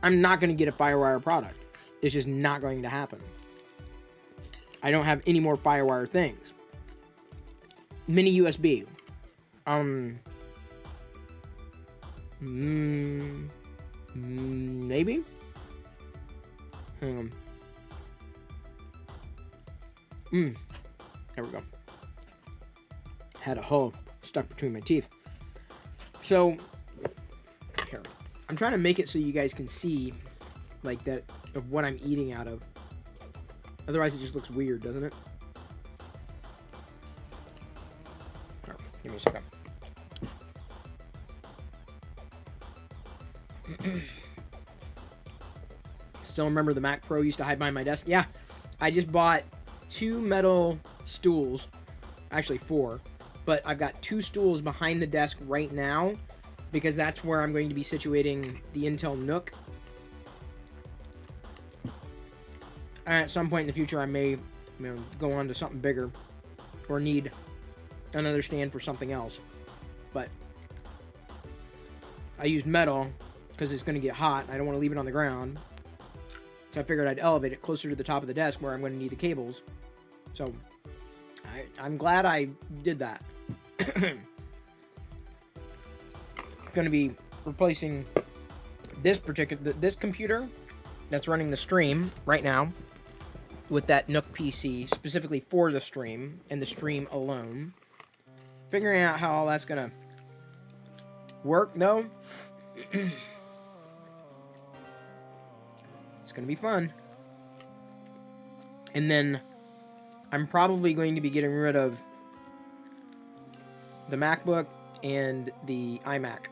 I'm not going to get a Firewire product. It's just not going to happen. I don't have any more Firewire things. Mini USB. Maybe? Hang on. There we go. Had a hole stuck between my teeth. So, here. I'm trying to make it so you guys can see, like, that of what I'm eating out of. Otherwise, it just looks weird, doesn't it? Right, give me a second. Still remember the Mac Pro used to hide behind my desk? Yeah, I just bought 2 metal stools. Actually 4. But I've got 2 stools behind the desk right now because that's where I'm going to be situating the Intel Nook. At some point in the future, I may go on to something bigger or need another stand for something else. but I used metal because it's going to get hot. I don't want to leave it on the ground. So I figured I'd elevate it closer to the top of the desk where I'm going to need the cables. So I'm glad I did that. Going to be replacing this computer that's running the stream right now with that Nook PC specifically for the stream and the stream alone. Figuring out how all that's gonna work though, it's gonna be fun. And then I'm probably going to be getting rid of the MacBook and the iMac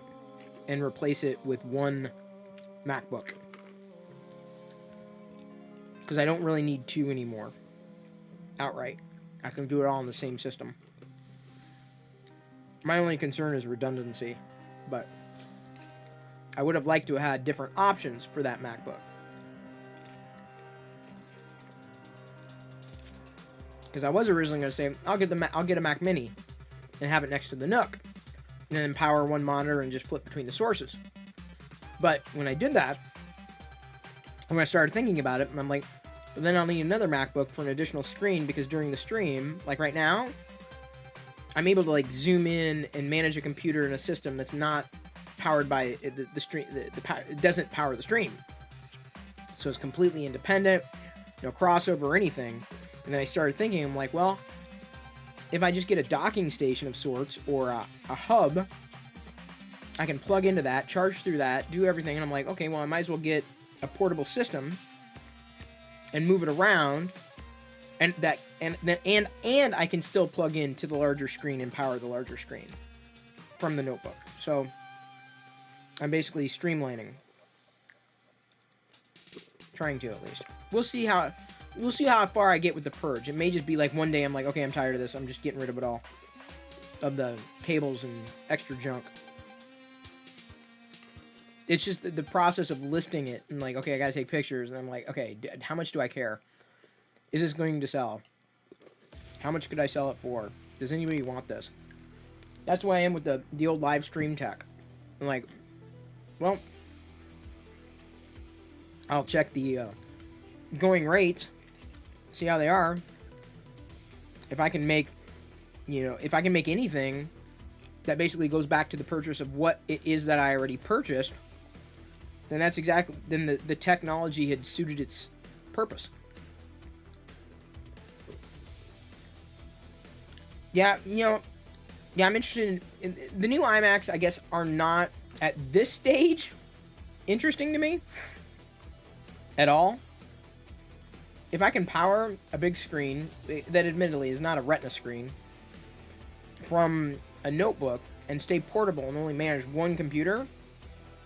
and replace it with one MacBook. Because I don't really need two anymore. Outright. I can do it all on the same system. My only concern is redundancy. But I would have liked to have had different options for that MacBook. Because I was originally going to say, I'll get a Mac Mini and have it next to the Nook. And then power one monitor and just flip between the sources. But when I did that, when I started thinking about it, and I'm like, but then I'll need another MacBook for an additional screen, because during the stream, like right now, I'm able to like zoom in and manage a computer in a system that's not powered by the stream. It doesn't power the stream, so it's completely independent, no crossover or anything. And then I started thinking, I'm like, well, if I just get a docking station of sorts or a hub, I can plug into that, charge through that, do everything, and I'm like, okay, well, I might as well get a portable system and move it around, and I can still plug into the larger screen and power the larger screen from the notebook. So I'm basically streamlining, trying to at least. We'll see how far I get with the purge. It may just be like one day I'm like, okay, I'm tired of this. I'm just getting rid of it all, of the cables and extra junk. It's just the process of listing it and like, okay, I gotta take pictures, and I'm like, okay, how much do I care? Is this going to sell? How much could I sell it for? Does anybody want this? That's why I am with the old live stream tech. I'm like, well, I'll check the going rates, see how they are. If I can make, if I can make anything that basically goes back to the purchase of what it is that I already purchased, then that's exactly, then the technology had suited its purpose. Yeah, I'm interested in the new iMacs, I guess, are not at this stage interesting to me at all. If I can power a big screen that admittedly is not a Retina screen from a notebook and stay portable and only manage one computer,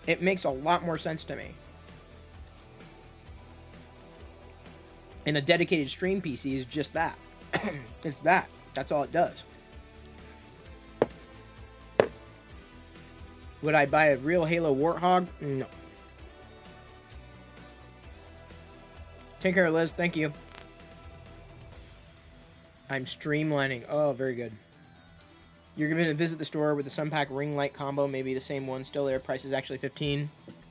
it makes a lot more sense to me. And a dedicated stream PC is just that. It's that. That's all it does. Would I buy a real Halo Warthog? No. Take care, Liz. Thank you. I'm streamlining. Oh, very good. You're going to visit the store with the Sunpack ring light combo. Maybe the same one. Still there. Price is actually $15.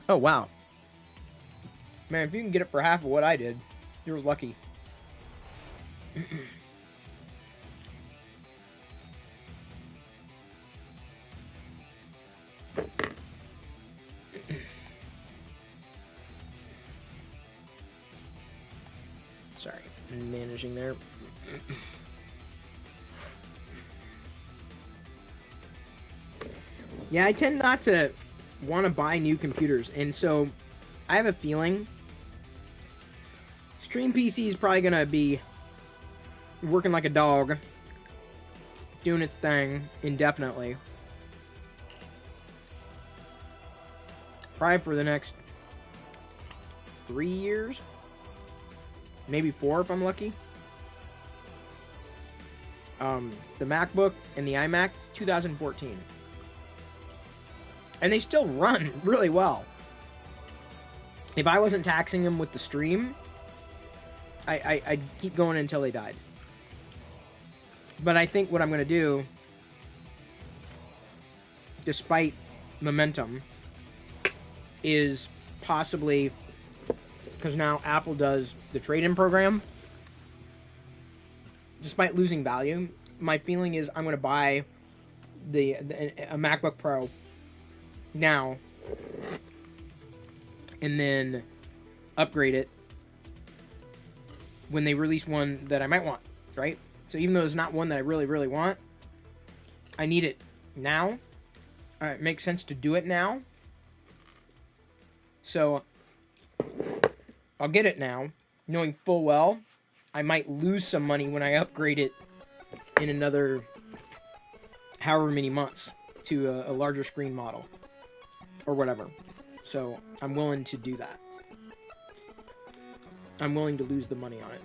Oh, wow. Man, if you can get it for half of what I did, you're lucky. Sorry, I'm managing there. Yeah, I tend not to want to buy new computers, and so I have a feeling Stream PC is probably going to be working like a dog, doing its thing indefinitely. Probably for the next 3 years. Maybe 4 if I'm lucky. The MacBook and the iMac, 2014. And they still run really well. If I wasn't taxing them with the stream, I'd keep going until they died. But I think what I'm going to do despite momentum, is possibly because now Apple does the trade-in program. Despite losing value, my feeling is I'm going to buy a MacBook Pro now and then upgrade it when they release one that I might want, right? So even though it's not one that I really, really want, I need it now. It makes sense to do it now. So I'll get it now, knowing full well I might lose some money when I upgrade it in another however many months to a larger screen model or whatever. So I'm willing to do that. I'm willing to lose the money on it.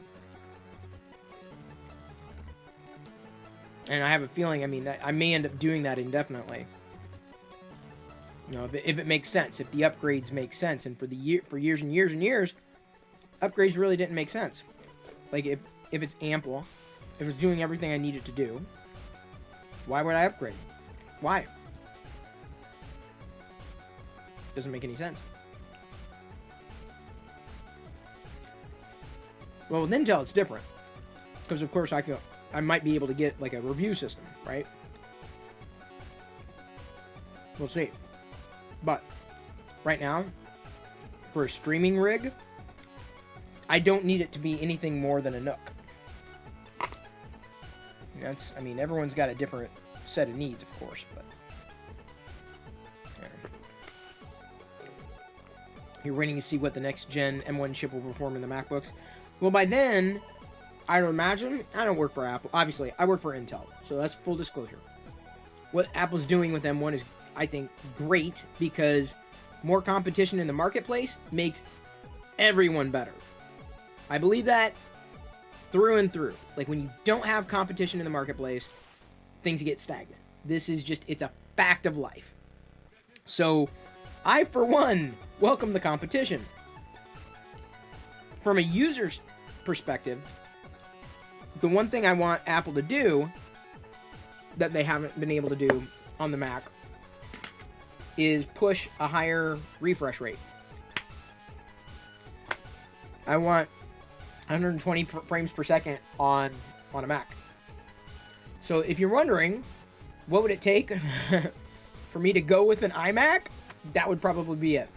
And I have a feeling, I mean, that I may end up doing that indefinitely. You know, if it makes sense, if the upgrades make sense, and for years and years and years, upgrades really didn't make sense. Like if it's ample, if it's doing everything I need it to do, why would I upgrade? Why? Doesn't make any sense. Well, with Intel, it's different. Because, of course, I might be able to get, like, a review system, right? We'll see. But, right now, for a streaming rig, I don't need it to be anything more than a Nook. I mean, everyone's got a different set of needs, of course, but... You're waiting to see what the next gen M1 chip will perform in the MacBooks. Well, by then, I would imagine, I don't work for Apple. Obviously, I work for Intel, so that's full disclosure. What Apple's doing with M1 is, I think, great because more competition in the marketplace makes everyone better. I believe that through and through. Like, when you don't have competition in the marketplace, things get stagnant. This is just, it's a fact of life. So, I, for one, welcome the competition. From a user's perspective, the one thing I want Apple to do that they haven't been able to do on the Mac is push a higher refresh rate. I want 120 frames per second on a Mac. So if you're wondering, what would it take for me to go with an iMac? That would probably be it.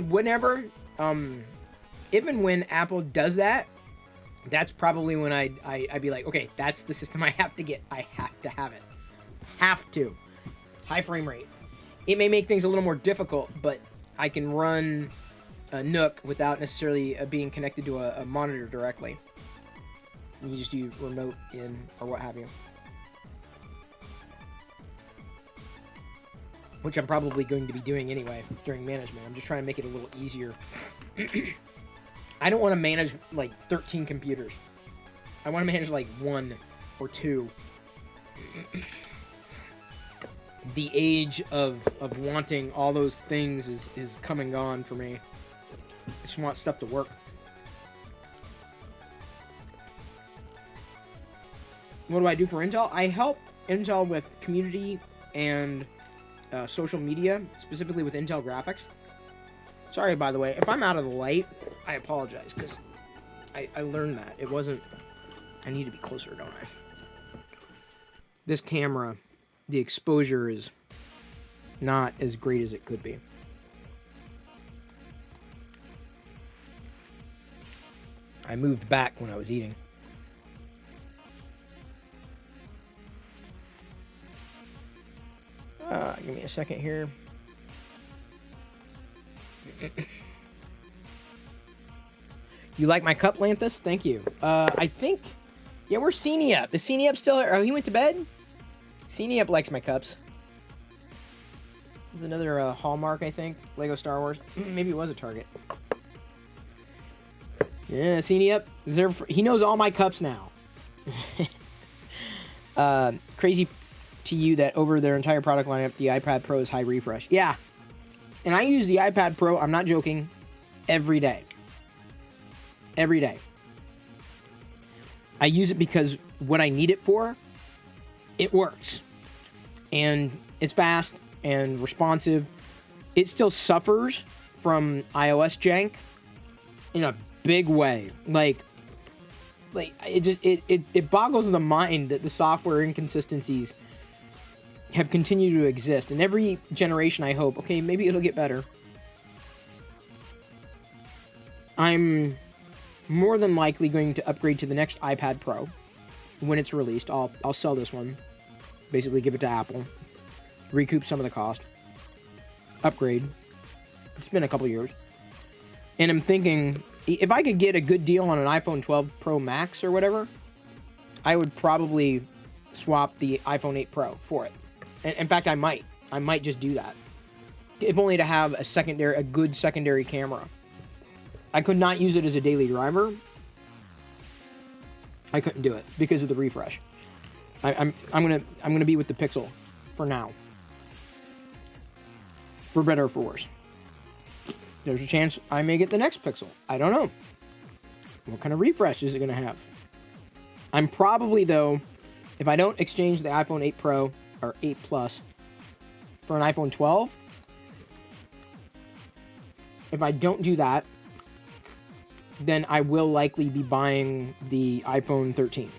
Whenever, if and when Apple does that, that's probably when I'd be like, okay, that's the system I have to get. I have to have it. Have to. High frame rate. It may make things a little more difficult, but I can run a Nook without necessarily being connected to a monitor directly. You just do remote in or what have you. Which I'm probably going to be doing anyway during management. I'm just trying to make it a little easier. I don't want to manage like 13 computers. I want to manage like 1 or 2. The age of wanting all those things is come and gone for me. I just want stuff to work. What do I do for Intel? I help Intel with community and social media, specifically with Intel graphics. Sorry, by the way, if I'm out of the light, I apologize, because I learned that. It wasn't... I need to be closer, don't I? This camera, the exposure is not as great as it could be. I moved back when I was eating. Give me a second here. You like my cup, Lanthus? Thank you. I think... Yeah, where's Seenie Up? Is Seenie Up still... Oh, he went to bed? Seenie Up likes my cups. There's another Hallmark, I think. Lego Star Wars. Maybe it was a Target. Yeah, Seenie Up. He knows all my cups now. Crazy to you that over their entire product lineup, the iPad Pro is high refresh. Yeah. And I use the iPad Pro, I'm not joking, every day. Every day. I use it because what I need it for, it works. and it's fast and responsive. It still suffers from iOS jank in a big way. Like it boggles the mind that the software inconsistencies have continued to exist. And every generation, I hope, okay, maybe it'll get better. I'm more than likely going to upgrade to the next iPad Pro when it's released. I'll sell this one, basically give it to Apple, recoup some of the cost, upgrade. It's been a couple years, and I'm thinking if I could get a good deal on an iPhone 12 Pro Max or whatever, I would probably swap the iPhone 8 Pro for it. In fact, I might just do that, if only to have a good secondary camera. I could not use it as a daily driver. I couldn't do it because of the refresh. I'm gonna be with the Pixel for now, for better or for worse. There's a chance I may get the next Pixel. I don't know. What kind of refresh is it gonna have? I'm probably, though, if I don't exchange the iPhone 8 Pro or 8 Plus for an iPhone 12, if I don't do that, then I will likely be buying the iPhone 13.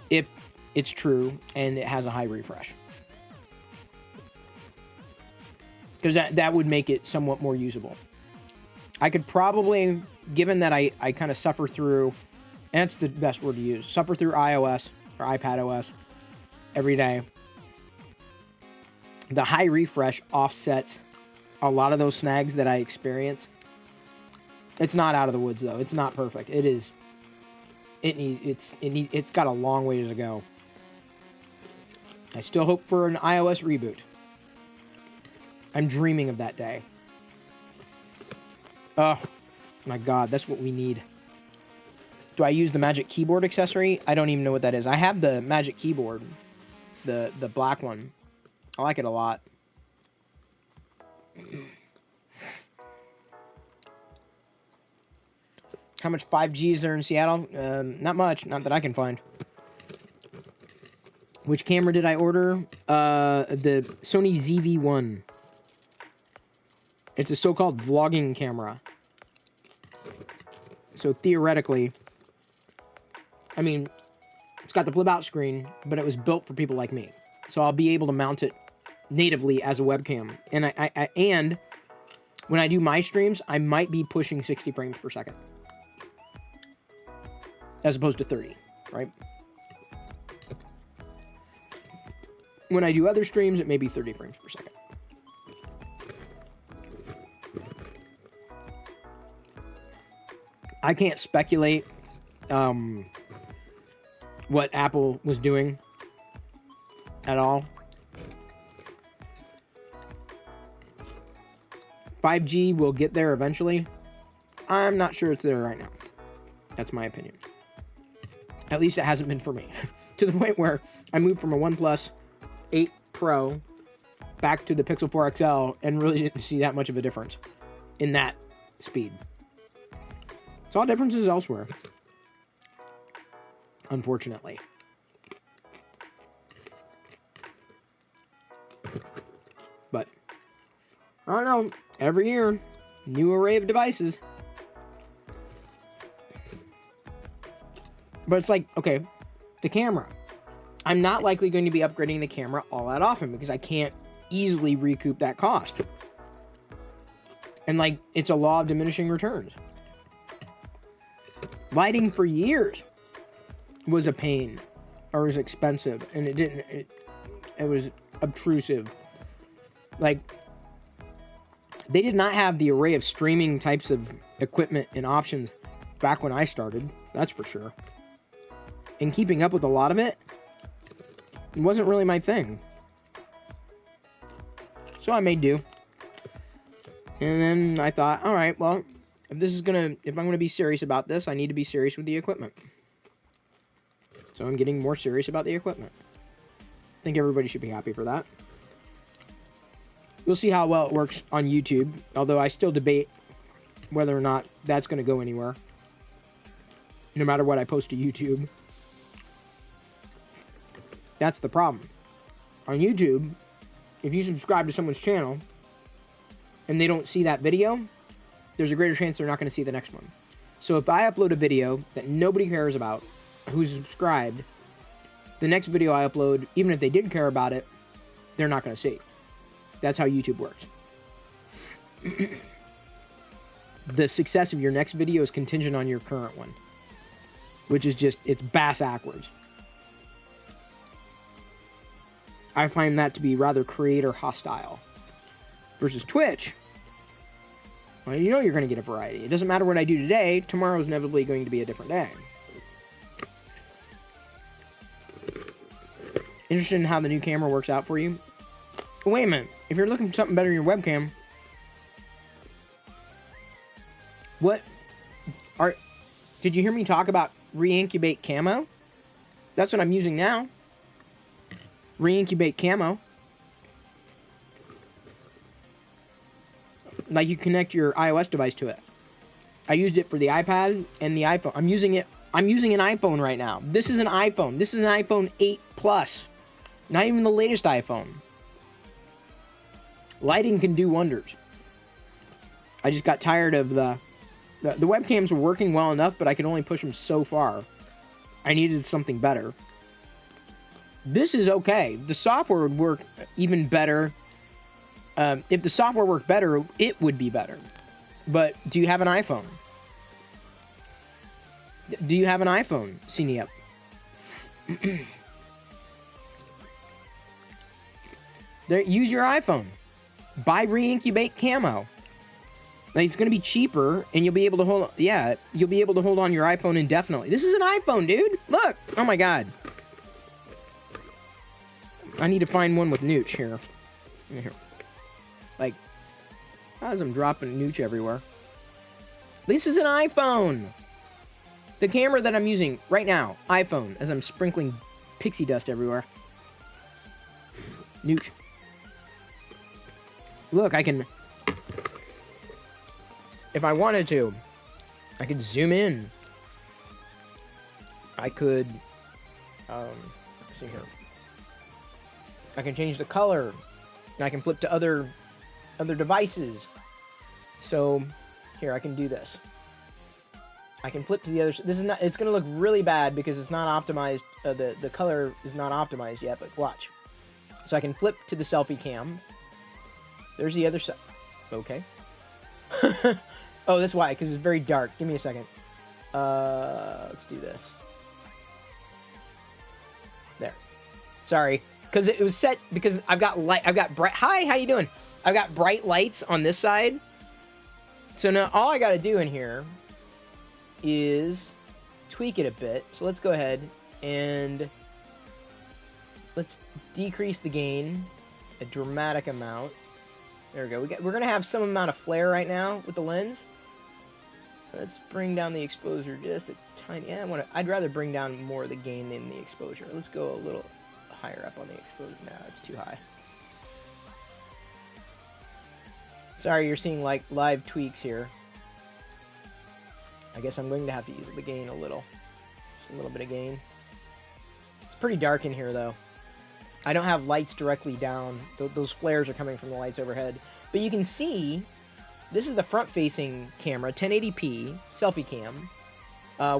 If it's true and it has a high refresh. Because that would make it somewhat more usable. I could probably, given that I kind of suffer through, and that's the best word to use, suffer through iOS or iPadOS every day. The high refresh offsets a lot of those snags that I experience. It's not out of the woods, though. It's not perfect. It is. It's got a long way to go. I still hope for an iOS reboot. I'm dreaming of that day. Oh, my God. That's what we need. Do I use the Magic Keyboard accessory? I don't even know what that is. I have the Magic Keyboard. The black one. I like it a lot. How much 5G is there in Seattle? Not much. Not that I can find. Which camera did I order? The Sony ZV-1. It's a so-called vlogging camera. So theoretically, I mean, it's got the flip-out screen, but it was built for people like me. So I'll be able to mount it natively as a webcam. And and when I do my streams, I might be pushing 60 frames per second. As opposed to 30, right? When I do other streams, it may be 30 frames per second. I can't speculate what Apple was doing at all. 5G will get there eventually. I'm not sure it's there right now. That's my opinion. At least it hasn't been for me. To the point where I moved from a OnePlus 8 Pro back to the Pixel 4 XL and really didn't see that much of a difference in that speed. Saw differences elsewhere, unfortunately. But I don't know. Every year, new array of devices. But it's like, okay, the camera. I'm not likely going to be upgrading the camera all that often because I can't easily recoup that cost. And like, it's a law of diminishing returns. Lighting for years was a pain, or was expensive, and it was obtrusive. Like, they did not have the array of streaming types of equipment and options back when I started, that's for sure. And keeping up with a lot of it wasn't really my thing. So I made do. And then I thought, all right, well, if I'm gonna be serious about this, I need to be serious with the equipment. So I'm getting more serious about the equipment. I think everybody should be happy for that. We'll see how well it works on YouTube, although I still debate whether or not that's going to go anywhere. No matter what I post to YouTube. That's the problem. on YouTube, if you subscribe to someone's channel and they don't see that video, there's a greater chance they're not going to see the next one. So if I upload a video that nobody cares about, who's subscribed, the next video I upload, even if they did care about it, they're not going to see. That's how YouTube works. The success of your next video is contingent on your current one, which is just, it's bass backwards. I find that to be rather creator hostile. Versus Twitch, well, you know you're going to get a variety. It doesn't matter what I do today, tomorrow is inevitably going to be a different day. Interested in how the new camera works out for you? Wait a minute. If you're looking for something better in your webcam, did you hear me talk about re-incubate camo? That's what I'm using now. Re-incubate camo. Like you connect your iOS device to it. I used it for the iPad and the iPhone. I'm using an iPhone right now. This is an iPhone. This is an iPhone 8 Plus. Not even the latest iPhone. Lighting can do wonders. I just got tired of the webcams were working well enough, but I could only push them so far. I needed something better. This is okay. The software would work even better. If the software worked better, it would be better. But do you have an iPhone? Do you have an iPhone, CNEP? Use your iPhone. Buy re-incubate camo. Like, it's going to be cheaper, and you'll be able to hold. Yeah, you'll be able to hold on your iPhone indefinitely. This is an iPhone, dude. Look. Oh my god. I need to find one with Nooch here. Here. Like, as I'm dropping Nooch everywhere. This is an iPhone. The camera that I'm using right now, iPhone, as I'm sprinkling pixie dust everywhere. Nooch. Look, I can, if I wanted to, I could zoom in. I could, let's see here. I can change the color. And I can flip to other devices. So, here, I can do this. I can flip to the other. This is not. It's going to look really bad because it's not optimized. The color is not optimized yet. But watch. So I can flip to the selfie cam. There's the other side. Okay. Oh, that's why. Because it's very dark. Give me a second. Let's do this. There. Sorry. Because it was set. Because I've got light. I've got bright. Hi. How you doing? I've got bright lights on this side. So now all I got to do in here is tweak it a bit. So let's go ahead and let's decrease the gain a dramatic amount. There we go. We're going to have some amount of flare right now with the lens. Let's bring down the exposure just a tiny. Yeah, I'd rather bring down more of the gain than the exposure. Let's go a little higher up on the exposure. No, it's too high. Sorry, you're seeing like live tweaks here. I guess I'm going to have to use the gain a little. Just a little bit of gain. It's pretty dark in here though. I don't have lights directly down. Those flares are coming from the lights overhead. But you can see, this is the front-facing camera, 1080p, selfie cam.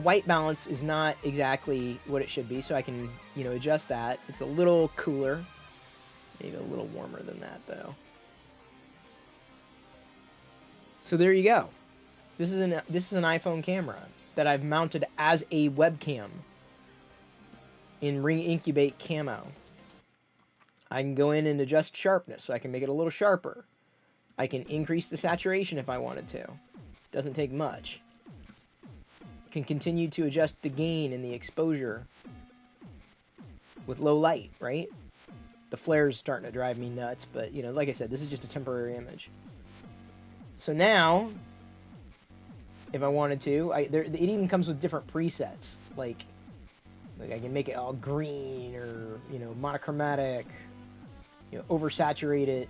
White balance is not exactly what it should be, so I can, adjust that. It's a little cooler. Maybe a little warmer than that, though. So there you go. This is an iPhone camera that I've mounted as a webcam in Ring Incubate Camo. I can go in and adjust sharpness, so I can make it a little sharper. I can increase the saturation if I wanted to. Doesn't take much. Can continue to adjust the gain and the exposure with low light, right? The flare's starting to drive me nuts, but, like I said, this is just a temporary image. So now, if I wanted to, it even comes with different presets. Like I can make it all green or, monochromatic, oversaturate it.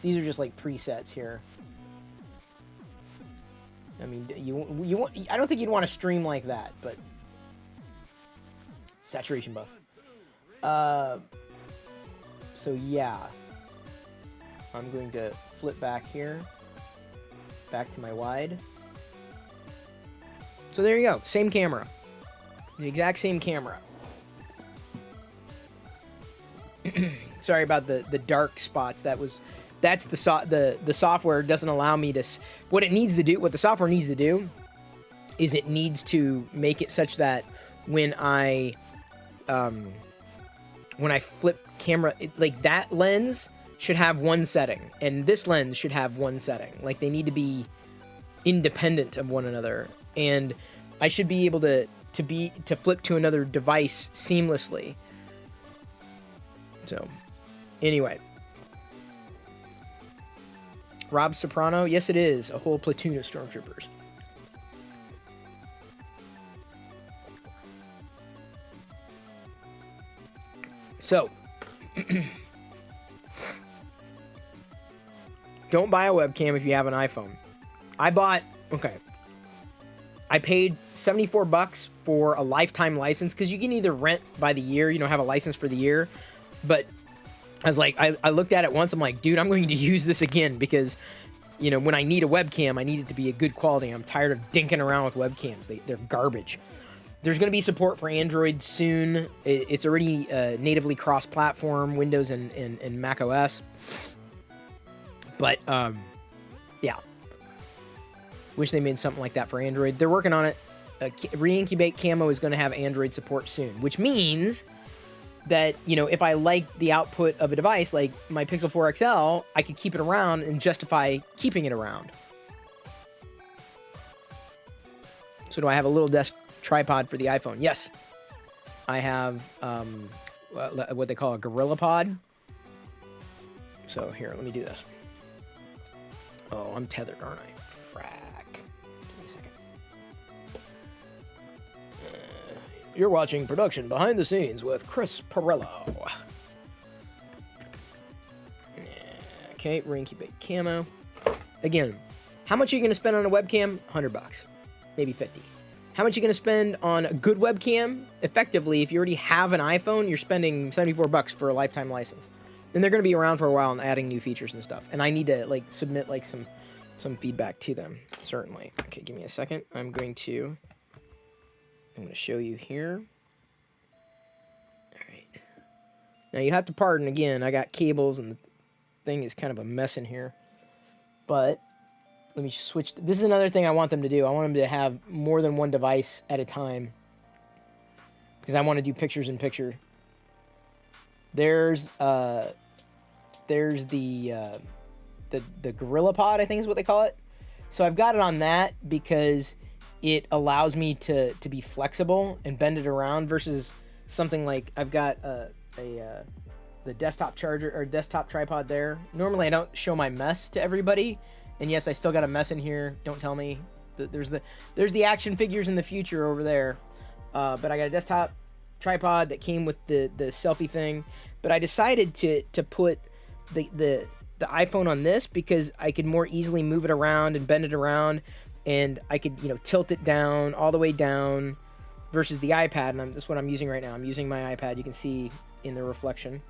These are just like presets here. I mean, I don't think you'd want to stream like that, but So yeah, I'm going to flip back here, back to my wide. So there you go, same camera, the exact same camera. Sorry about the dark spots. That's the software doesn't allow me to. What the software needs to do is it needs to make it such that when I flip camera, like that lens should have one setting and this lens should have one setting. Like they need to be independent of one another, and I should be able to flip to another device seamlessly. So, anyway. Rob Soprano? Yes, it is. A whole platoon of Stormtroopers. So, don't buy a webcam if you have an iPhone. I paid $74 for a lifetime license because you can either rent by the year, have a license for the year. But I was like, I looked at it once. I'm like, dude, I'm going to use this again because, when I need a webcam, I need it to be a good quality. I'm tired of dinking around with webcams. They're garbage. There's going to be support for Android soon. It's already natively cross-platform, Windows and Mac OS. But, yeah. Wish they made something like that for Android. They're working on it. Reincubate Camo is going to have Android support soon, which means that, if I like the output of a device like my Pixel 4 XL, I could keep it around and justify keeping it around. So do I have a little desk tripod for the iPhone? Yes. I have what they call a Gorilla Pod. So here, let me do this. Oh, I'm tethered, aren't I? Frack. Give me a second. You're watching Production Behind the Scenes with Chris Pirillo. Okay, Reincubate Camo. Again, how much are you going to spend on a webcam? $100, maybe 50. How much are you going to spend on a good webcam? Effectively, if you already have an iPhone, you're spending $74 for a lifetime license. And they're going to be around for a while and adding new features and stuff. And I need to submit some feedback to them, certainly. Okay, give me a second. I'm going to show you here. All right. Now you have to pardon again. I got cables and the thing is kind of a mess in here. But let me switch. This is another thing I want them to do. I want them to have more than one device at a time because I want to do pictures in picture. There's the Gorilla Pod, I think is what they call it. So I've got it on that because it allows me to be flexible and bend it around versus something like I've got the desktop charger or desktop tripod there. Normally I don't show my mess to everybody, and yes, I still got a mess in here. Don't tell me. There's the action figures in the future over there, but I got a desktop tripod that came with the selfie thing. But I decided to put the iPhone on this because I could more easily move it around and bend it around, and I could tilt it down all the way down versus the iPad. And that's what I'm using right now. I'm using my iPad. You can see in the reflection.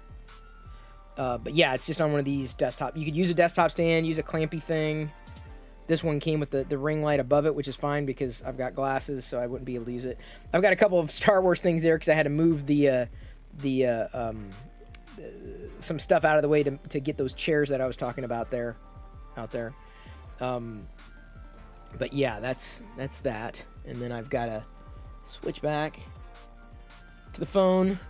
But yeah, it's just on one of these desktop. You could use a desktop stand, use a clampy thing. This one came with the ring light above it, which is fine because I've got glasses, so I wouldn't be able to use it. I've got a couple of Star Wars things there because I had to move some stuff out of the way to get those chairs that I was talking about out there. But yeah, that's that. And then I've got to switch back to the phone.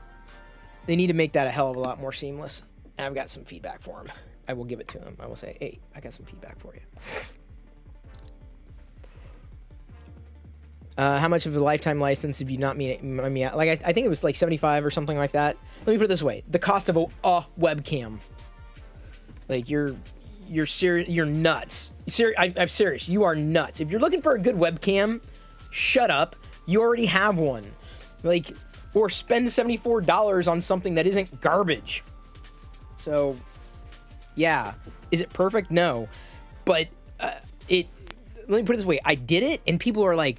They need to make that a hell of a lot more seamless. And I've got some feedback for them. I will give it to them. I will say, hey, I got some feedback for you. How much of a lifetime license have you not I think it was like 75 or something like that. Let me put it this way: the cost of a webcam. Like you're serious. You're nuts. I'm serious. You are nuts. If you're looking for a good webcam, shut up. You already have one. Or spend $74 on something that isn't garbage. So, yeah, is it perfect? No, but let me put it this way: I did it, and people are like,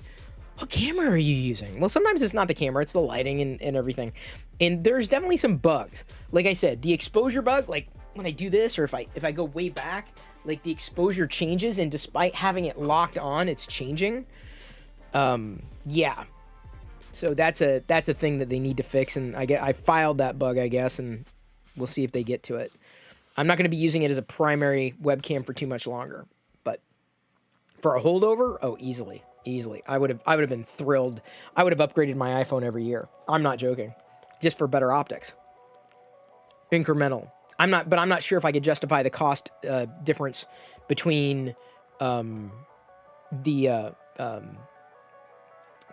what camera are you using? Well, sometimes it's not the camera, it's the lighting and everything. And there's definitely some bugs. Like I said, the exposure bug, like when I do this, or if I go way back, like the exposure changes, and despite having it locked on, it's changing. Yeah. So that's a thing that they need to fix, and I filed that bug, I guess, and we'll see if they get to it. I'm not going to be using it as a primary webcam for too much longer, but for a holdover, oh, easily. I would have been thrilled. I would have upgraded my iPhone every year. I'm not joking. Just for better optics. Incremental. I'm not sure if I could justify the cost difference between the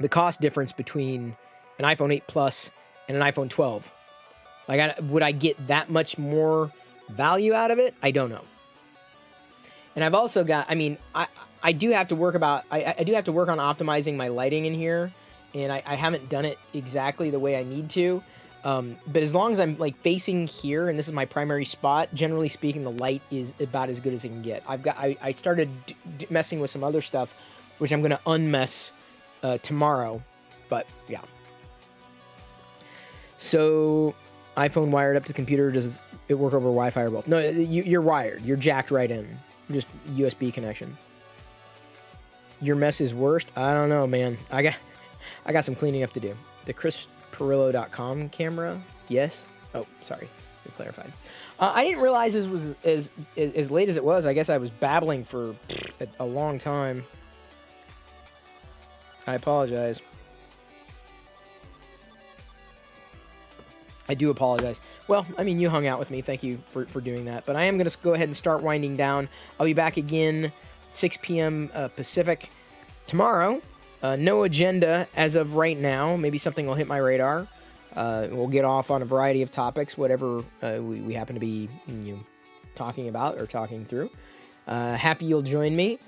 cost difference between an iPhone 8 Plus and an iPhone 12. Like, would I get that much more value out of it? I don't know. And I've also got, I mean, I do have to work I do have to work on optimizing my lighting in here, and I haven't done it exactly the way I need to. But as long as I'm like facing here, and this is my primary spot, generally speaking, the light is about as good as it can get. I started messing with some other stuff, which I'm going to unmess tomorrow, but yeah. So iPhone wired up to the computer, does it work over Wi-Fi or both? No, you're wired. You're jacked right in. Just USB connection. Your mess is worst? I don't know, man. I got some cleaning up to do. The Pirillo.com camera? Yes? Oh, sorry. We clarified. I didn't realize this was as late as it was. I guess I was babbling for a long time. I apologize. I do apologize. Well, I mean, you hung out with me. Thank you for doing that. But I am going to go ahead and start winding down. I'll be back again 6 p.m. Pacific tomorrow. No agenda as of right now. Maybe something will hit my radar. We'll get off on a variety of topics, whatever we happen to be talking about or talking through. Happy you'll join me.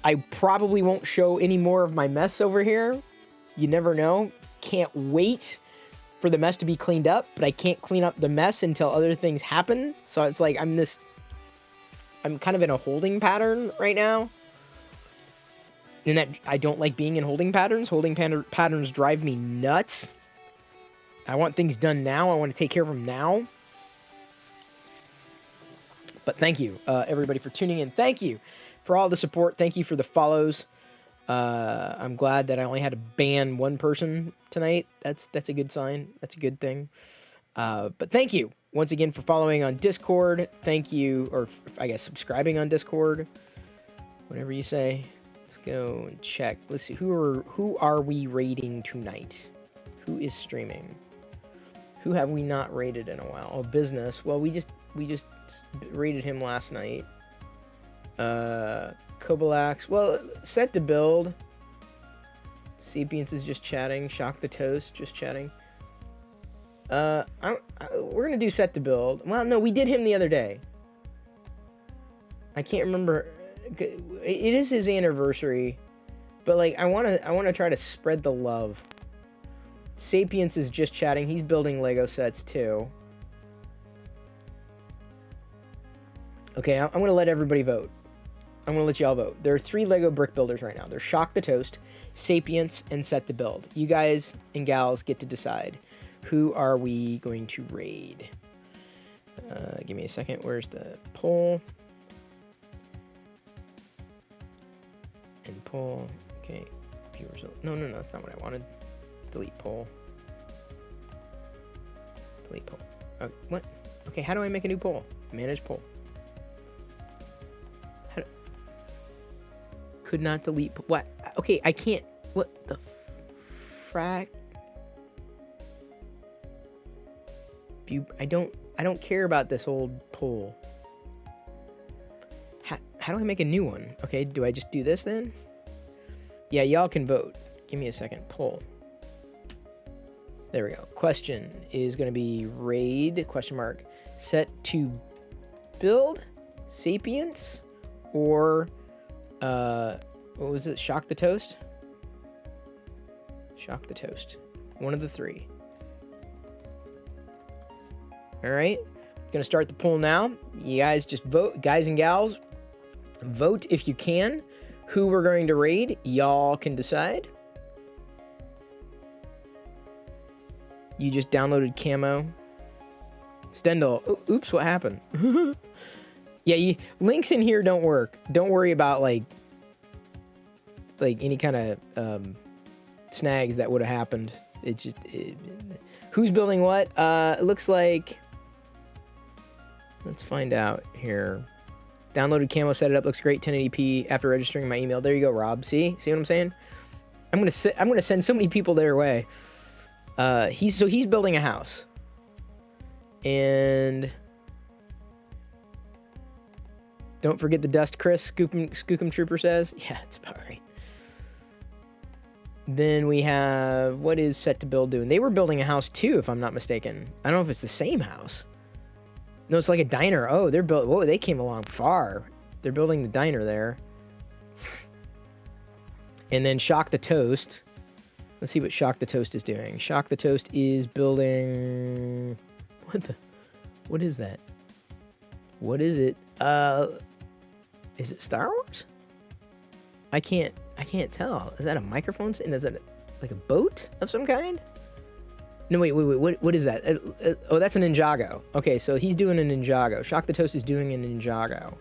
I probably won't show any more of my mess over here. You never know. Can't wait for the mess to be cleaned up, but I can't clean up the mess until other things happen. So it's like I'm kind of in a holding pattern right now. And that I don't like being in holding patterns. Holding patterns drive me nuts. I want things done now. I want to take care of them now. But thank you, everybody, for tuning in. Thank you for all the support. Thank you for the follows. I'm glad that I only had to ban one person tonight. That's a good sign. That's a good thing. But thank you once again for following on Discord. Thank you, or I guess subscribing on Discord. Whatever you say. Let's go and check. Let's see, who are we raiding tonight? Who is streaming? Who have we not raided in a while? Oh, Business. Well, we just raided him last night. Kobalax. Well, Set to Build. Sapiens is just chatting. Shock the Toast, just chatting. We're gonna do Set to Build. Well, no, we did him the other day. I can't remember. It is his anniversary, but like I want to try to spread the love. Sapiens is just chatting. He's building Lego sets too. Okay, I'm going to let everybody vote. I'm going to let y'all vote. There are 3 Lego brick builders right now. There's Shock the Toast, Sapiens, and Set to Build. You guys and gals get to decide. Who are we going to raid? Give me a second. Where's the poll? And poll. Okay. View result. No, that's not what I wanted. Delete poll. Delete poll. What? Okay, how do I make a new poll? Manage poll. Could not delete. What? Okay, I can't. What the frack? I don't care about this old poll. How do I make a new one? Okay, do I just do this then? Yeah, y'all can vote. Give me a second. Poll. There we go. Question is going to be raid, question mark, Set to Build, Sapiens, or, what was it? Shock the Toast? Shock the Toast. One of the 3. All right. Going to start the poll now. You guys just vote. Guys and gals, vote if you can. Who we're going to raid. Y'all can decide. You just downloaded camo. Stendhal. Oops, what happened? Yeah, links in here don't work. Don't worry about like any kind of snags that would have happened. Who's building what? It looks like. Let's find out here. Downloaded camo, set it up. Looks great. 1080p after registering my email. There you go, Rob. See what I'm saying? I'm gonna send so many people their way. He's building a house, and don't forget the dust, Chris. Skookum Trooper says, yeah, it's about right. Then we have, what is Set to Build doing? They were building a house too, if I'm not mistaken. I don't know if it's the same house. No, it's like a diner. Oh, whoa, they came along far. They're building the diner there. And then Shock the Toast. Let's see what Shock the Toast is doing. Shock the Toast is building... What is that? What is it? Is it Star Wars? I can't tell. Is that a microphone? And is that like a boat of some kind? No, wait. What is that? Oh, that's a Ninjago. Okay, so he's doing a Ninjago. Shock the Toast is doing a Ninjago.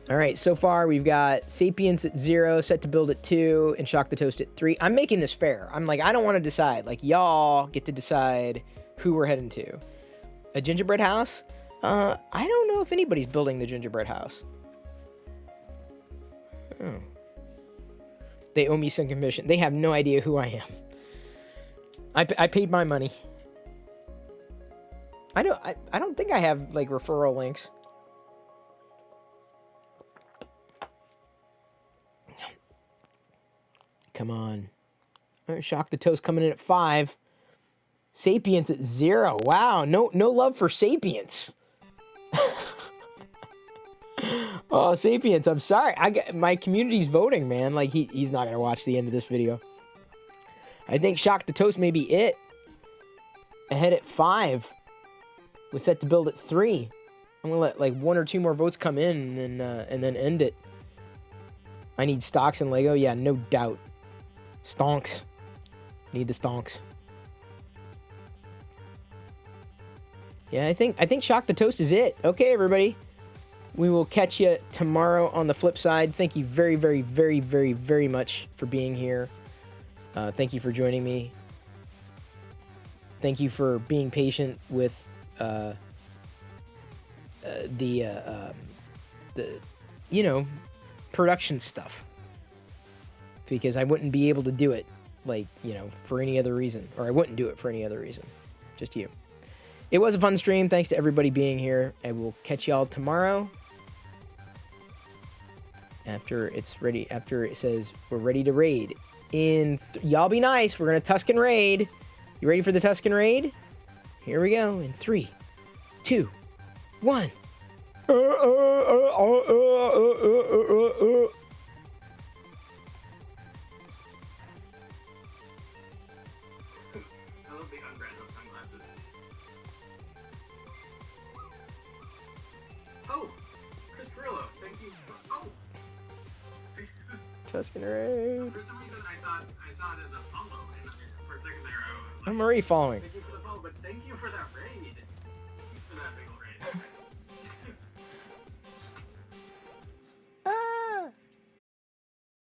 All right, so far we've got Sapiens at 0, Set to Build at 2, and Shock the Toast at 3. I'm making this fair. I'm like, I don't want to decide. Like, y'all get to decide who we're heading to. A gingerbread house? I don't know if anybody's building the gingerbread house. Oh. They owe me some commission. They have no idea who I am. I paid my money. I don't think I have like referral links. Come on. All right, Shock the Toast coming in at 5. Sapiens at 0. Wow, no love for Sapiens. Oh, Sapiens, I'm sorry. My community's voting, man. Like he's not gonna watch the end of this video. I think Shock the Toast may be it. Ahead at 5. We're Set to Build at 3. I'm gonna let like 1 or 2 more votes come in and then end it. I need stocks and Lego. Yeah, no doubt. Stonks. Need the stonks. Yeah, I think Shock the Toast is it. Okay, everybody. We will catch you tomorrow on the flip side. Thank you very, very, very, very, very much for being here. Thank you for joining me. Thank you for being patient with the production stuff, because I wouldn't be able to do it for any other reason, or I wouldn't do it for any other reason. Just you. It was a fun stream. Thanks to everybody being here. I will catch y'all tomorrow after it's ready. After it says we're ready to raid. Y'all be nice. We're gonna Tusken raid. You ready for the Tusken raid? Here we go. In 3, 2, 1. I love the unbranded sunglasses. Oh, Chris Pirillo, thank you. Tusken raid. For some reason, I thought I saw it as a follow, and for a second there, I'm already following. Thank you for the follow, but thank you for that raid.